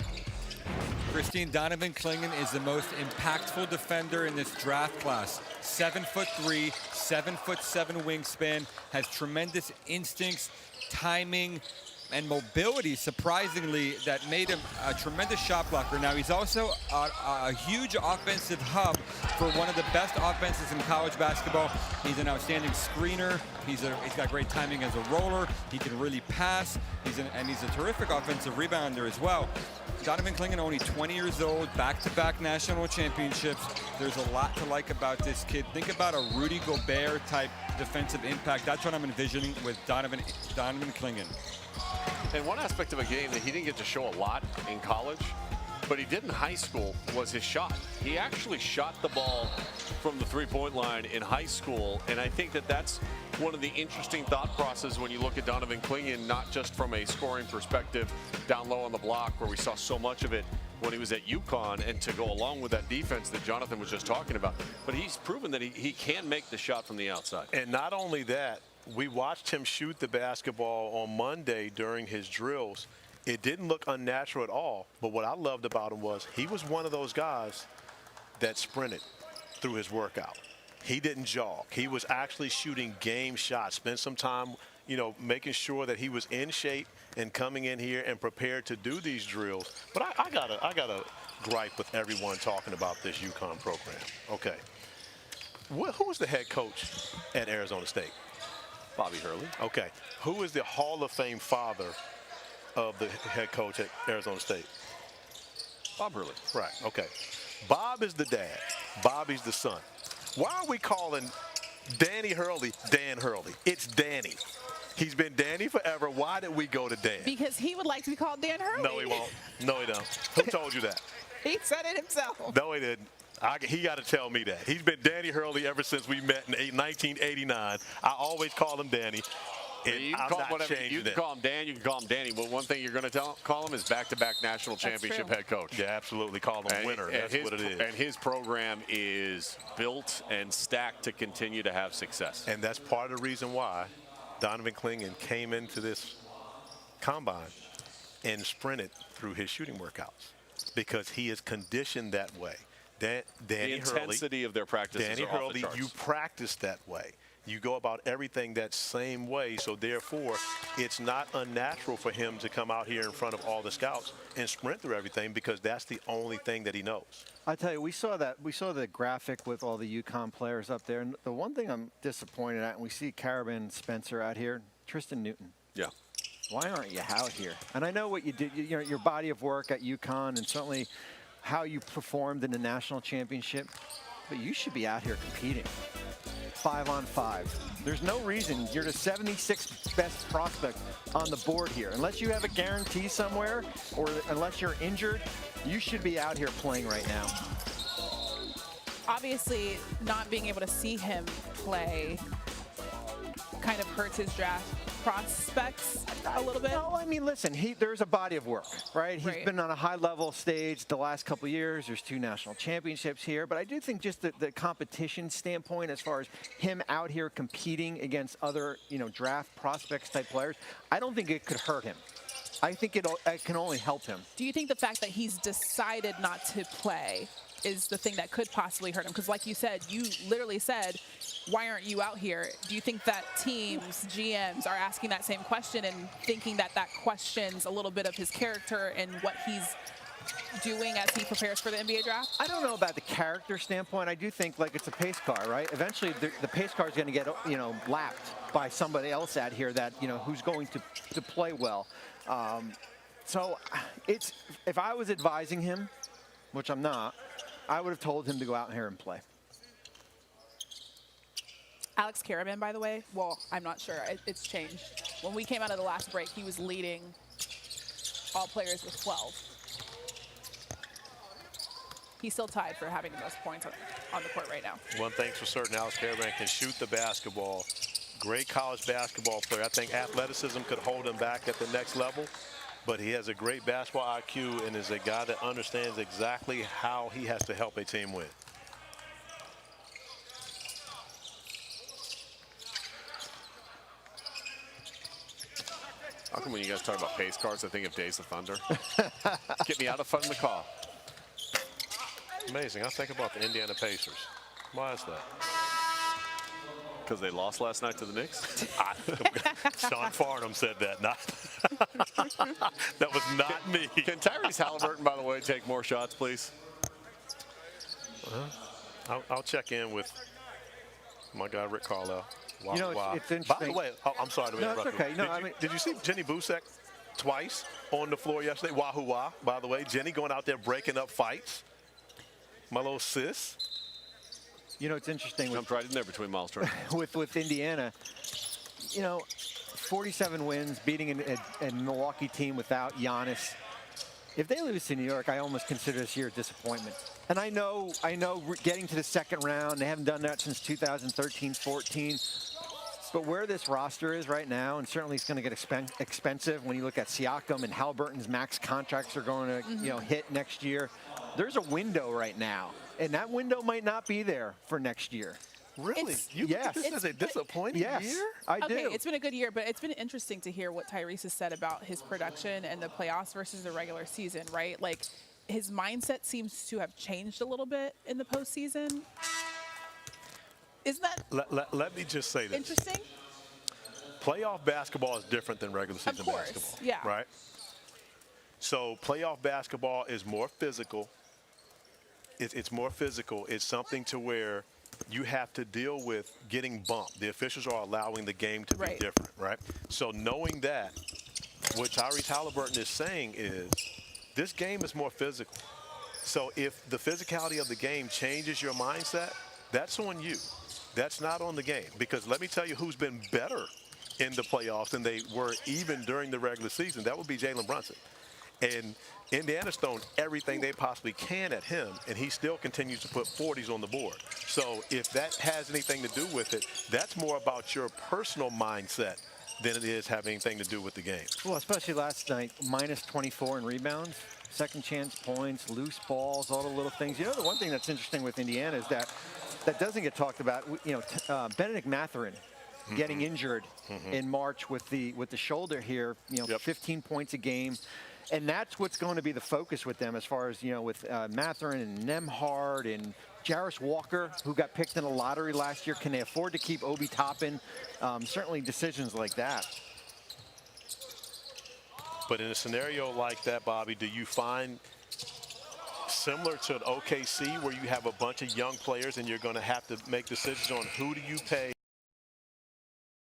Christine, Donovan Clingan is the most impactful defender in this draft class. 7'3", 7'7" wingspan, has tremendous instincts, timing, and mobility, surprisingly, that made him a tremendous shot blocker. Now, he's also a huge offensive hub for one of the best offenses in college basketball. He's an outstanding screener. He's got great timing as a roller. He can really pass. And he's a terrific offensive rebounder as well. Donovan Clingan, only 20 years old, back-to-back national championships. There's a lot to like about this kid. Think about a Rudy Gobert type defensive impact. That's what I'm envisioning with Donovan Clingan. And one aspect of a game that he didn't get to show a lot in college, but he did in high school, was his shot. He actually shot the ball from the three-point line in high school, and I think that that's one of the interesting thought processes when you look at Donovan Clingan, not just from a scoring perspective down low on the block where we saw so much of it when he was at UConn, and to go along with that defense that Jonathan was just talking about, but he's proven that he can make the shot from the outside. And not only that, we watched him shoot the basketball on Monday during his drills. It didn't look unnatural at all, but what I loved about him was he was one of those guys that sprinted through his workout. He didn't jog. He was actually shooting game shots. Spent some time, making sure that he was in shape and coming in here and prepared to do these drills. But I got a gripe with everyone talking about this UConn program. Okay. Who was the head coach at Arizona State? Bobby Hurley. Okay. Who is the Hall of Fame father of the head coach at Arizona State? Bob Hurley. Right. Okay. Bob is the dad. Bobby's the son. Why are we calling Danny Hurley Dan Hurley? It's Danny. He's been Danny forever. Why did we go to Dan? Because he would like to be called Dan Hurley. No, he won't. No, he don't. Who told you that? He said it himself. No, he didn't. He got to tell me that. He's been Danny Hurley ever since we met in 1989. I always call him Danny. You can call him Dan, you can call him Danny. But one thing you're going to call him is back-to-back national championship head coach. Yeah, absolutely. Call him winner. That's what it is. And his program is built and stacked to continue to have success. And that's part of the reason why Donovan Clingan came into this combine and sprinted through his shooting workouts, because he is conditioned that way. Danny the intensity Hurley, of their practices Danny are off Hurley, the charts. you practice that way. You go about everything that same way, so therefore it's not unnatural for him to come out here in front of all the scouts and sprint through everything, because that's the only thing that he knows. I tell you, we saw the graphic with all the UConn players up there, and the one thing I'm disappointed at, and we see Carabin Spencer out here, Tristan Newton. Yeah. Why aren't you out here? And I know what you did, your body of work at UConn, and certainly how you performed in the national championship, but you should be out here competing. 5-on-5. There's no reason you're the 76th best prospect on the board here. Unless you have a guarantee somewhere or unless you're injured, you should be out here playing right now. Obviously, not being able to see him play kind of hurts his draft prospects a little bit. No, I mean, listen, there's a body of work, right? He's been on a high-level stage the last couple of years. There's 2 national championships here. But I do think just the competition standpoint, as far as him out here competing against other, draft prospects type players, I don't think it could hurt him. I think it can only help him. Do you think the fact that he's decided not to play is the thing that could possibly hurt him? Because like you said, you literally said, why aren't you out here? Do you think that teams, GMs are asking that same question and thinking that that questions a little bit of his character and what he's doing as he prepares for the NBA draft? I don't know about the character standpoint. I do think like it's a pace car, right? Eventually the pace car is going to get, lapped by somebody else out here that, who's going to play well. So if I was advising him, which I'm not, I would have told him to go out here and play. Alex Karaman, by the way, well, I'm not sure. It's changed. When we came out of the last break, he was leading all players with 12. He's still tied for having the most points on the court right now. One thing's for certain, Alex Karaman can shoot the basketball. Great college basketball player. I think athleticism could hold him back at the next level, but he has a great basketball IQ and is a guy that understands exactly how he has to help a team win. How come when you guys talk about pace cars, I think of Days of Thunder? Get me out of fun in the car. Amazing. I think about the Indiana Pacers. Why is that? Because they lost last night to the Knicks? Sean Farnham said that. That was not me. Can Tyrese Halliburton, by the way, take more shots, please? I'll check in with my guy, Rick Carlisle. It's interesting. By the way, I'm sorry to interrupt it's okay. you. Did you see Jenny Busek twice on the floor yesterday? Wahoo-wah, by the way. Jenny going out there breaking up fights. My little sis. It's interesting. Jumped right in there between Miles Turner. with Indiana, 47 wins, beating a Milwaukee team without Giannis. If they lose to New York, I almost consider this year a disappointment. And I know getting to the second round, they haven't done that since 2013-14. But where this roster is right now, and certainly it's going to get expensive when you look at Siakam and Halliburton's max contracts are going to hit next year. There's a window right now, and that window might not be there for next year. Really? You yes. think this is a disappointing year? I do. Okay, it's been a good year, but it's been interesting to hear what Tyrese has said about his production and the playoffs versus the regular season, right? Like, his mindset seems to have changed a little bit in the postseason. Isn't that let me just say this. interesting? Playoff basketball is different than regular season basketball. Yeah. Right? So playoff basketball is more physical. It's more physical. It's something to where you have to deal with getting bumped. The officials are allowing the game to be different, right? So knowing that, what Tyrese Halliburton is saying is this game is more physical. So if the physicality of the game changes your mindset, that's on you. That's not on the game. Because let me tell you who's been better in the playoffs than they were even during the regular season. That would be Jalen Brunson. And Indiana's thrown everything they possibly can at him, and he still continues to put 40s on the board. So if that has anything to do with it, that's more about your personal mindset than it is having anything to do with the game. Well, especially last night, minus 24 in rebounds, second chance points, loose balls, all the little things. The one thing that's interesting with Indiana is that doesn't get talked about. Benedict Mathurin getting injured in March with the shoulder here. 15 points a game. And that's what's going to be the focus with them as far as, with Mathurin and Nembhard and Jarris Walker, who got picked in the lottery last year. Can they afford to keep Obi Toppin? Certainly decisions like that. But in a scenario like that, Bobby, do you find similar to OKC where you have a bunch of young players and you're going to have to make decisions on who do you pay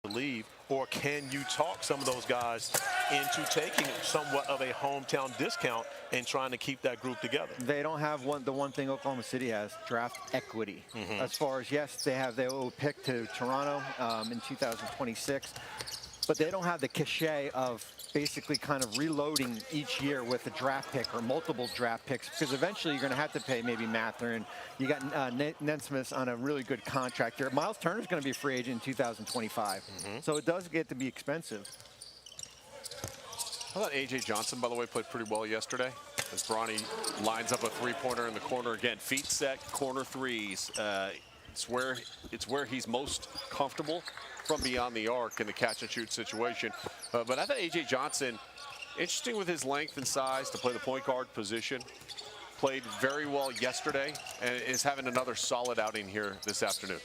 to leave, or can you talk some of those guys into taking somewhat of a hometown discount and trying to keep that group together? They don't have the one thing Oklahoma City has, draft equity. As far as, yes, they will pick to Toronto in 2026, but they don't have the cachet of basically kind of reloading each year with a draft pick or multiple draft picks, because eventually you're going to have to pay maybe Mather, and you got Nesmith on a really good contract here. Miles Turner's going to be a free agent in 2025, so it does get to be expensive. I thought A.J. Johnson, by the way, played pretty well yesterday as Bronny lines up a three-pointer in the corner again. Feet set, corner threes. It's where he's most comfortable from beyond the arc in the catch-and-shoot situation. But I thought A.J. Johnson, interesting with his length and size to play the point guard position, played very well yesterday and is having another solid outing here this afternoon.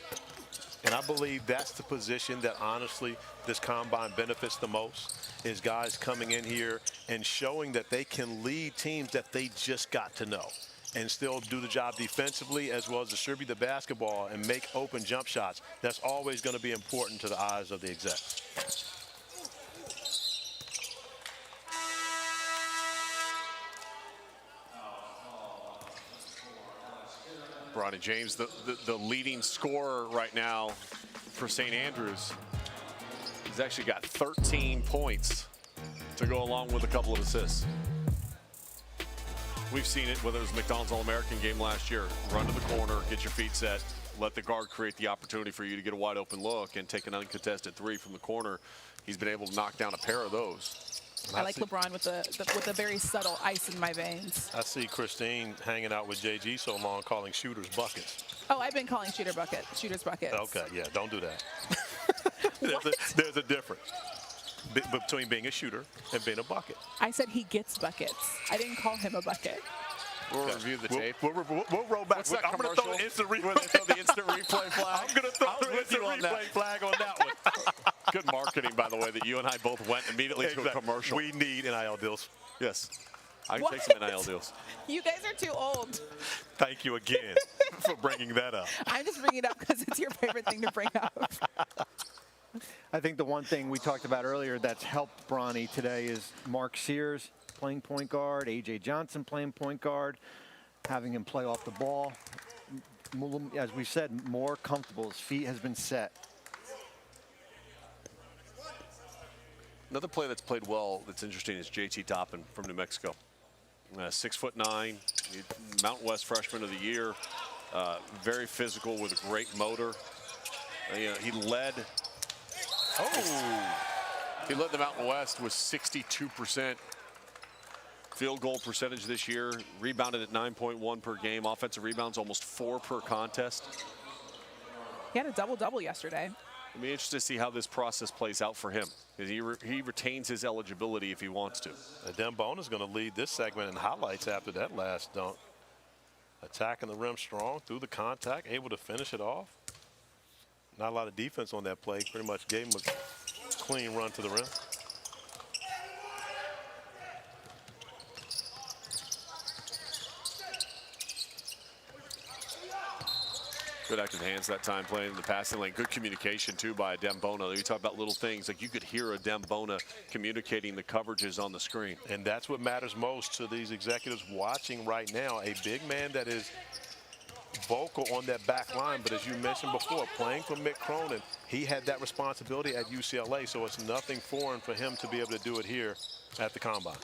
And I believe that's the position that honestly this combine benefits the most, is guys coming in here and showing that they can lead teams that they just got to know and still do the job defensively as well as distribute the basketball and make open jump shots. That's always going to be important to the eyes of the execs. Bronny James, the leading scorer right now for St. Andrews. He's actually got 13 points to go along with a couple of assists. We've seen it, whether it was McDonald's All-American game last year. Run to the corner, get your feet set, let the guard create the opportunity for you to get a wide open look and take an uncontested three from the corner. He's been able to knock down a pair of those. I like LeBron with the very subtle ice in my veins. I see Christine hanging out with JG so long, calling shooters buckets. Oh, I've been calling shooters buckets. Okay, yeah, don't do that. there's a difference between being a shooter and being a bucket. I said he gets buckets. I didn't call him a bucket. We'll review the tape. We'll roll back. What's that I'm going to throw the instant replay. The instant replay flag. I'm going to throw the instant replay flag on that one. Good marketing, by the way, that you and I both went immediately to a commercial. We need NIL deals. Yes. I can take some NIL deals. You guys are too old. Thank you again for bringing that up. I'm just bringing it up because it's your favorite thing to bring up. I think the one thing we talked about earlier that's helped Bronny today is Mark Sears playing point guard, A.J. Johnson playing point guard, having him play off the ball. As we said, more comfortable. His feet has been set. Another player that's played well that's interesting is J.T. Toppin from New Mexico. 6'9", Mountain West Freshman of the Year. Very physical with a great motor. He led the Mountain West with 62% field goal percentage this year. Rebounded at 9.1 per game. Offensive rebounds almost 4 per contest. He had a double-double yesterday. I'll be interested to see how this process plays out for him. He retains his eligibility if he wants to. Dembona is going to lead this segment in highlights after that last dunk. Attacking the rim strong through the contact, able to finish it off. Not a lot of defense on that play. Pretty much gave him a clean run to the rim. Good active hands that time playing in the passing lane. Good communication, too, by Dembona. You talk about little things. Like you could hear a Dembona communicating the coverages on the screen. And that's what matters most to these executives watching right now. A big man that is vocal on that back line. But as you mentioned before, playing for Mick Cronin, he had that responsibility at UCLA. So it's nothing foreign for him to be able to do it here at the Combine.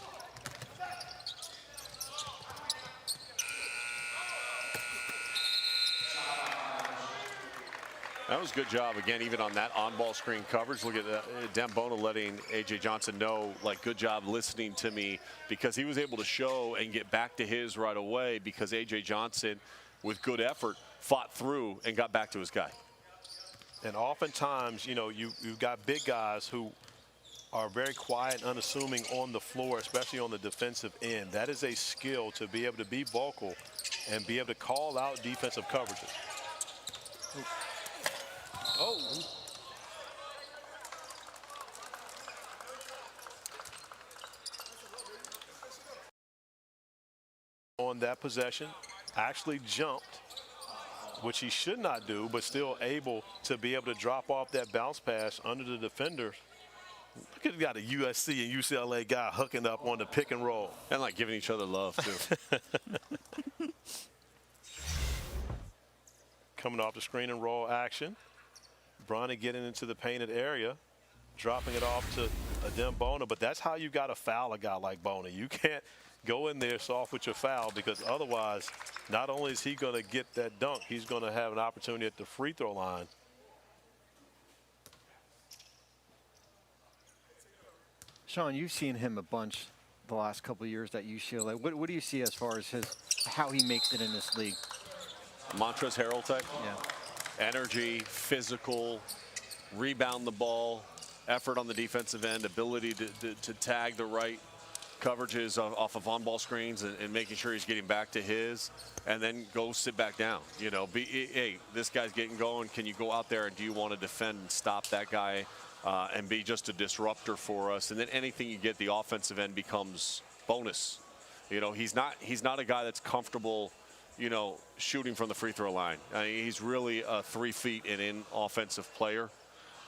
That was a good job, again, even on that on-ball screen coverage. Look at Dembona letting A.J. Johnson know, like, good job listening to me, because he was able to show and get back to his right away because A.J. Johnson, with good effort, fought through and got back to his guy. And oftentimes, you know, you've got big guys who are very quiet and unassuming on the floor, especially on the defensive end. That is a skill to be able to be vocal and be able to call out defensive coverages. Oh. On that possession, actually jumped which he should not do, but still able to be able to drop off that bounce pass under the defender. Look at, got a USC and UCLA guy hooking up on the pick and roll. And like giving each other love, too. Coming off the screen and roll action. Bronny getting into the painted area, dropping it off to Adem Bona, but that's how you got to foul a guy like Bona. You can't go in there soft with your foul, because otherwise, not only is he going to get that dunk, he's going to have an opportunity at the free throw line. Sean, you've seen him a bunch the last couple of years at UCLA. What do you see as far as how he makes it in this league? Montrezl Harrell type? Yeah. Energy, physical, rebound the ball, effort on the defensive end, ability to tag the right coverages off of on-ball screens and making sure he's getting back to his, and then go sit back down. You know, hey, this guy's getting going. Can you go out there and do you want to defend and stop that guy and be just a disruptor for us? And then anything you get, the offensive end becomes bonus. You know, he's not a guy that's comfortable, you know, shooting from the free throw line. He's really a 3 feet and in offensive player.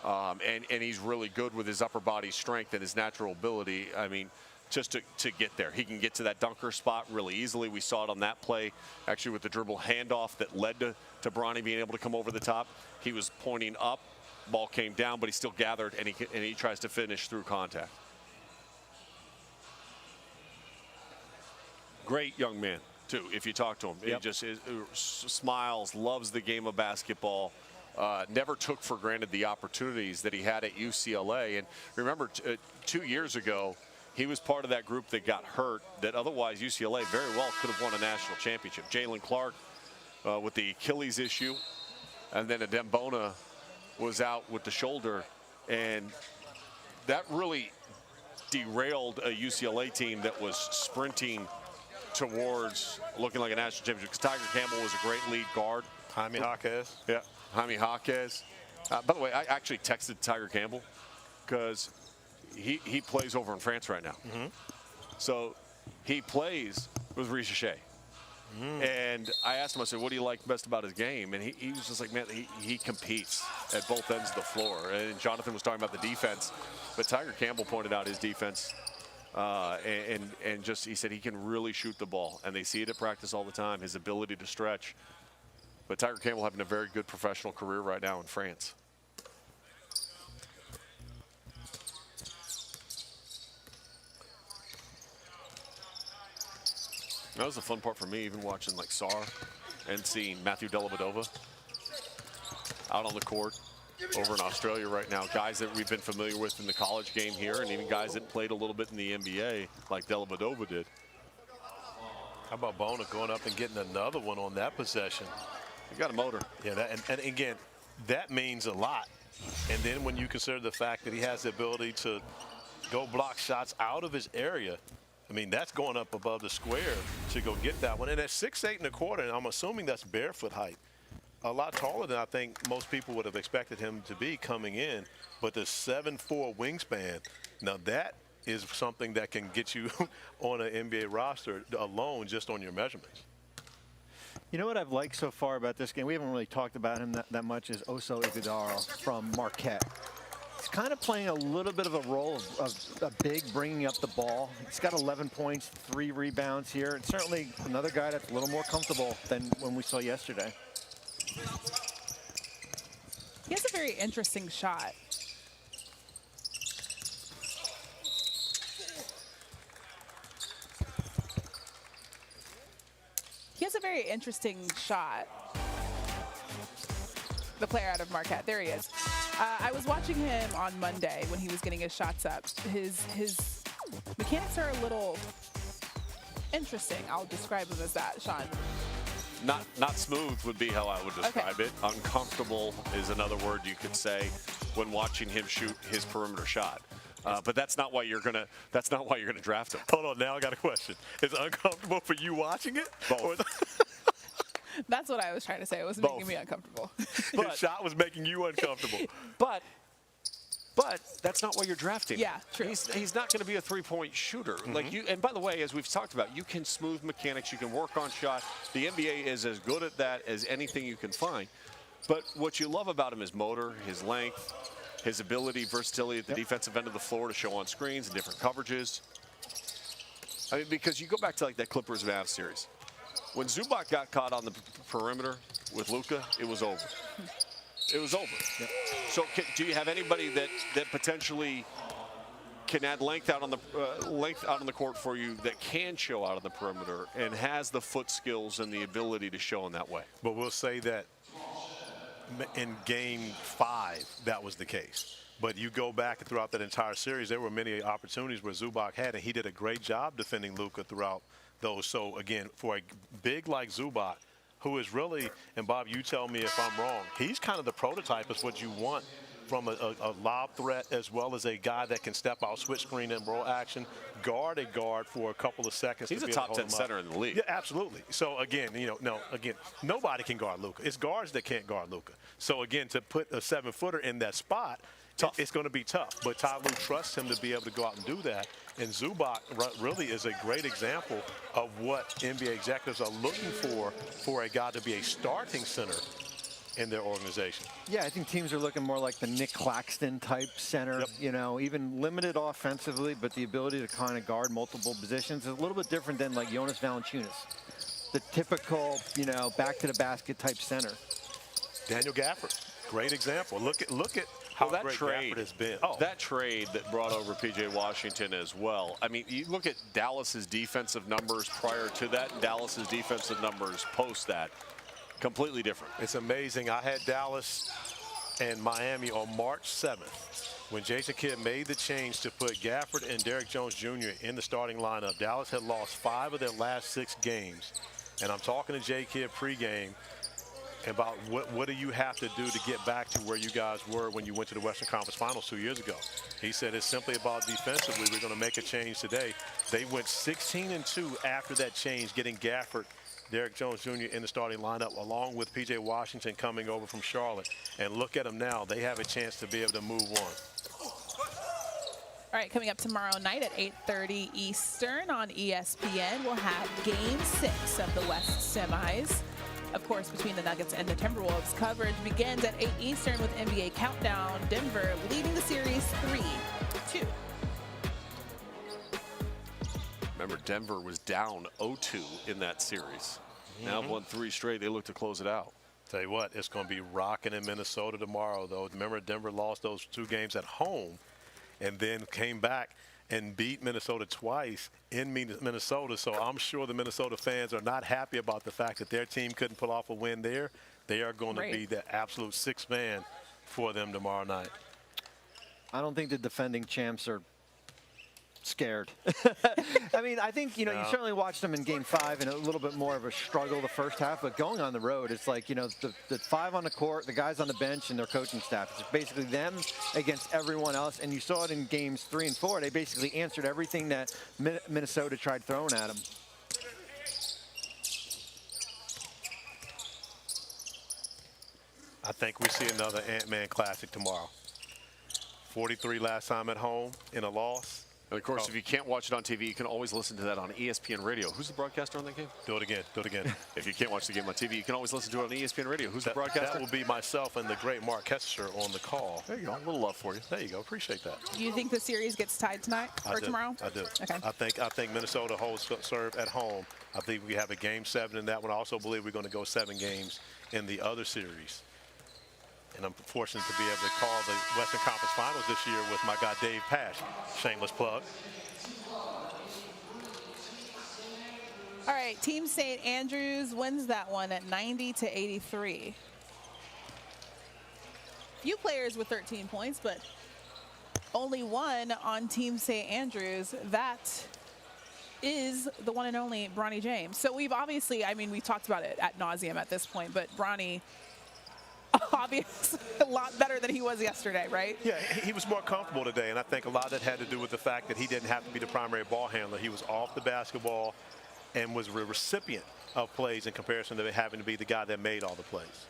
And he's really good with his upper body strength and his natural ability. I mean, just to get there. He can get to that dunker spot really easily. We saw it on that play, actually, with the dribble handoff that led to Bronny being able to come over the top. He was pointing up, ball came down, but he still gathered, and he tries to finish through contact. Great young man, too, if you talk to him. Yep. He just smiles, loves the game of basketball. Never took for granted the opportunities that he had at UCLA. And remember, 2 years ago, he was part of that group that got hurt, that otherwise UCLA very well could have won a national championship. Jalen Clark with the Achilles issue, and then Adem Bona was out with the shoulder. And that really derailed a UCLA team that was sprinting towards looking like a national championship, because Tiger Campbell was a great lead guard. Jaime Jaquez. Yeah, Jaime Jaquez. By the way, I actually texted Tiger Campbell because he plays over in France right now. Mm-hmm. So he plays with Richeche. And I asked him, I said, what do you like best about his game? And he was just like, man, he competes at both ends of the floor. And Jonathan was talking about the defense, but Tiger Campbell pointed out his defense. And just, he said he can really shoot the ball, and they see it at practice all the time, his ability to stretch. But Tiger Campbell having a very good professional career right now in France. That was the fun part for me, even watching like Sarr and seeing Matthew Dellavedova out on the court over in Australia right now. Guys that we've been familiar with in the college game here, and even guys that played a little bit in the NBA like Dellavedova did. How about Bona going up and getting another one on that possession? He got a motor. Yeah, and again, that means a lot. And then when you consider the fact that he has the ability to go block shots out of his area, I mean, that's going up above the square to go get that one. And at 6'8" and a quarter, and I'm assuming that's barefoot height, a lot taller than I think most people would have expected him to be coming in. But the 7'4" wingspan, now that is something that can get you on an NBA roster alone just on your measurements. You know what I've liked so far about this game? We haven't really talked about him that much, is Oso Ighodaro from Marquette. He's kind of playing a little bit of a role of a big, bringing up the ball. He's got 11 points, 3 rebounds here, and certainly another guy that's a little more comfortable than when we saw yesterday. He has a very interesting shot. He has a very interesting shot. The player out of Marquette. There he is. I was watching him on Monday when he was getting his shots up. His mechanics are a little interesting. I'll describe him as that, Sean. Not smooth would be how I would describe it. Uncomfortable is another word you could say when watching him shoot his perimeter shot. But that's not why you're gonna draft him. Hold on, now I got a question. Is it uncomfortable for you watching it? Both. That's what I was trying to say. It was making me uncomfortable. His shot was making you uncomfortable. But But that's not why you're drafting. Yeah, true. He's not going to be a three-point shooter. Like you. And by the way, as we've talked about, you can smooth mechanics. You can work on shot. The NBA is as good at that as anything you can find. But what you love about him is motor, his length, his ability, versatility at the defensive end of the floor to show on screens and different coverages. I mean, because you go back to like that Clippers-Mavs series. When Zubac got caught on the perimeter with Luka, it was over. It was over. Yep. So do you have anybody that potentially can add length out on the court for you that can show out on the perimeter and has the foot skills and the ability to show in that way? But we'll say that in Game 5, that was the case. But you go back throughout that entire series, there were many opportunities where Zubac had, and he did a great job defending Luka throughout those. So again, for a big like Zubac, who is really, and Bob, you tell me if I'm wrong, he's kind of the prototype is what you want from a lob threat, as well as a guy that can step out, switch screen and roll action, guard a guard for a couple of seconds. He's a top 10 center in the league. Yeah, absolutely. So again, nobody can guard Luka. It's guards that can't guard Luka. So again, to put a 7-footer in that spot, it's going to be tough. But Ty Lue trusts him to be able to go out and do that. And Zubac really is a great example of what NBA executives are looking for a guy to be a starting center in their organization. Yeah, I think teams are looking more like the Nick Claxton type center, even limited offensively, but the ability to kind of guard multiple positions is a little bit different than like Jonas Valanciunas, the typical, back to the basket type center. Daniel Gafford, great example. Look at how that great trade Gafford has been. That trade that brought over P.J. Washington as well. I mean, you look at Dallas's defensive numbers prior to that, and Dallas's defensive numbers post that. Completely different. It's amazing. I had Dallas and Miami on March 7th when Jason Kidd made the change to put Gafford and Derrick Jones Jr. in the starting lineup. Dallas had lost 5 of their last 6 games. And I'm talking to Jay Kidd pregame about what do you have to do to get back to where you guys were when you went to the Western Conference Finals 2 years ago. He said it's simply about defensively. We're going to make a change today. They went 16-2 after that change, getting Gafford, Derrick Jones Jr. in the starting lineup, along with P.J. Washington coming over from Charlotte. And look at them now. They have a chance to be able to move on. All right, coming up tomorrow night at 8:30 Eastern on ESPN, we'll have Game 6 of the West semis. Of course, between the Nuggets and the Timberwolves. Coverage begins at 8 Eastern with NBA Countdown. Denver leading the series 3-2. Remember, Denver was down 0-2 in that series. Now won 3 straight. They look to close it out. Tell you what, it's going to be rocking in Minnesota tomorrow, though. Remember, Denver lost those 2 games at home and then came back and beat Minnesota twice in Minnesota. So I'm sure the Minnesota fans are not happy about the fact that their team couldn't pull off a win there. They are going to be the absolute 6th man for them tomorrow night. I don't think the defending champs are scared. I mean, I think, you certainly watched them in Game 5 and a little bit more of a struggle the first half, but going on the road, it's like, the 5 on the court, the guys on the bench, and their coaching staff. It's basically them against everyone else, and you saw it in Games 3 and 4. They basically answered everything that Minnesota tried throwing at them. I think we see another Ant-Man classic tomorrow. 43 last time at home in a loss. And of course, if you can't watch it on TV, you can always listen to that on ESPN Radio. Who's the broadcaster on that game? Do it again. Do it again. If you can't watch the game on TV, you can always listen to it on ESPN Radio. Who's the broadcaster? That will be myself and the great Mark Kessler on the call. There you go. A little love for you. There you go. Appreciate that. Do you think the series gets tied tonight or tomorrow? I do. Okay. I think Minnesota holds serve at home. I think we have a Game 7 in that one. I also believe we're going to go 7 games in the other series. And I'm fortunate to be able to call the Western Conference Finals this year with my guy Dave Pash. Shameless plug. All right, Team St. Andrews wins that one at 90-83. Few players with 13 points, but only one on Team St. Andrews. That is the one and only Bronny James. So we've obviously, we've talked about it ad nauseum at this point, but Bronny, obviously a lot better than he was yesterday, right? Yeah, he was more comfortable today, and I think a lot of that had to do with the fact that he didn't have to be the primary ball handler. He was off the basketball and was a recipient of plays in comparison to having to be the guy that made all the plays.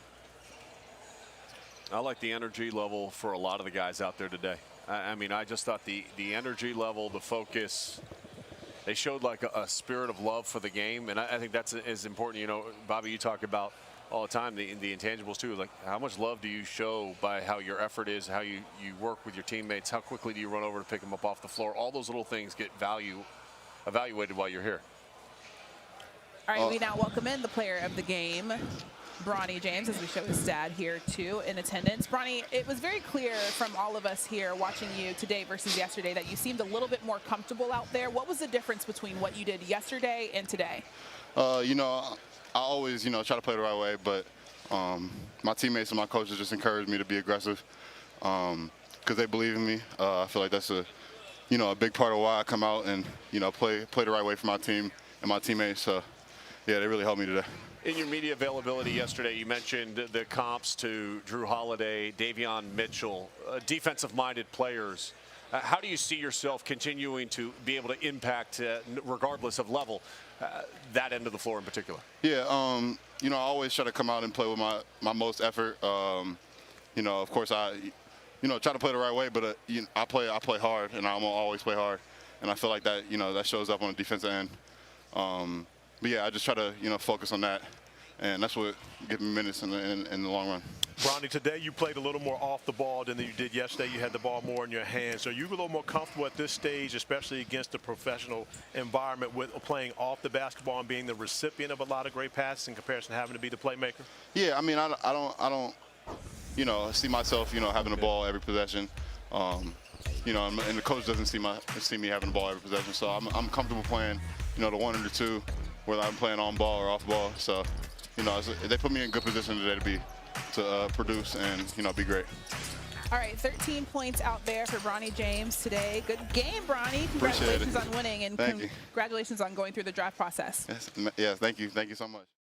I like the energy level for a lot of the guys out there today. I mean, I just thought the energy level, the focus, they showed like a spirit of love for the game, and I think that's as important. You know, Bobby, you talk about all the time the intangibles too. Like, how much love do you show by how your effort is, how you work with your teammates, how quickly do you run over to pick them up off the floor? All those little things get evaluated while you're here. All right, we now welcome in the player of the game, Bronny James, as we show his dad here too in attendance. Bronny, it was very clear from all of us here watching you today versus yesterday that you seemed a little bit more comfortable out there. What was the difference between what you did yesterday and today? You know, I always, you know, try to play the right way, but my teammates and my coaches just encouraged me to be aggressive because they believe in me. I feel like that's a big part of why I come out and, you know, play the right way for my team and my teammates. So, yeah, they really helped me today. In your media availability yesterday, you mentioned the comps to Drew Holiday, Davion Mitchell, defensive-minded players. How do you see yourself continuing to be able to impact, regardless of level, that end of the floor in particular? Yeah, you know, I always try to come out and play with my most effort. You know, of course, I try to play the right way, but I play hard, and I'm gonna always play hard. And I feel like that, you know, that shows up on the defensive end. But yeah, I just try to, you know, focus on that, and that's what gives me minutes in the long run. Bronny, today you played a little more off the ball than you did yesterday. You had the ball more in your hands. Are you a little more comfortable at this stage, especially against the professional environment, with playing off the basketball and being the recipient of a lot of great passes in comparison to having to be the playmaker? Yeah, I mean, I don't, you know, see myself, you know, having the ball every possession. You know, and the coach doesn't see me having the ball every possession. So I'm comfortable playing, you know, the 1 and the 2, whether I'm playing on ball or off ball. So, you know, they put me in good position today to produce and, you know, be great. All right, 13 points out there for Bronny James today. Good game, Bronny. Congratulations on winning, and congratulations on going through the draft process. Yes, thank you. Thank you so much.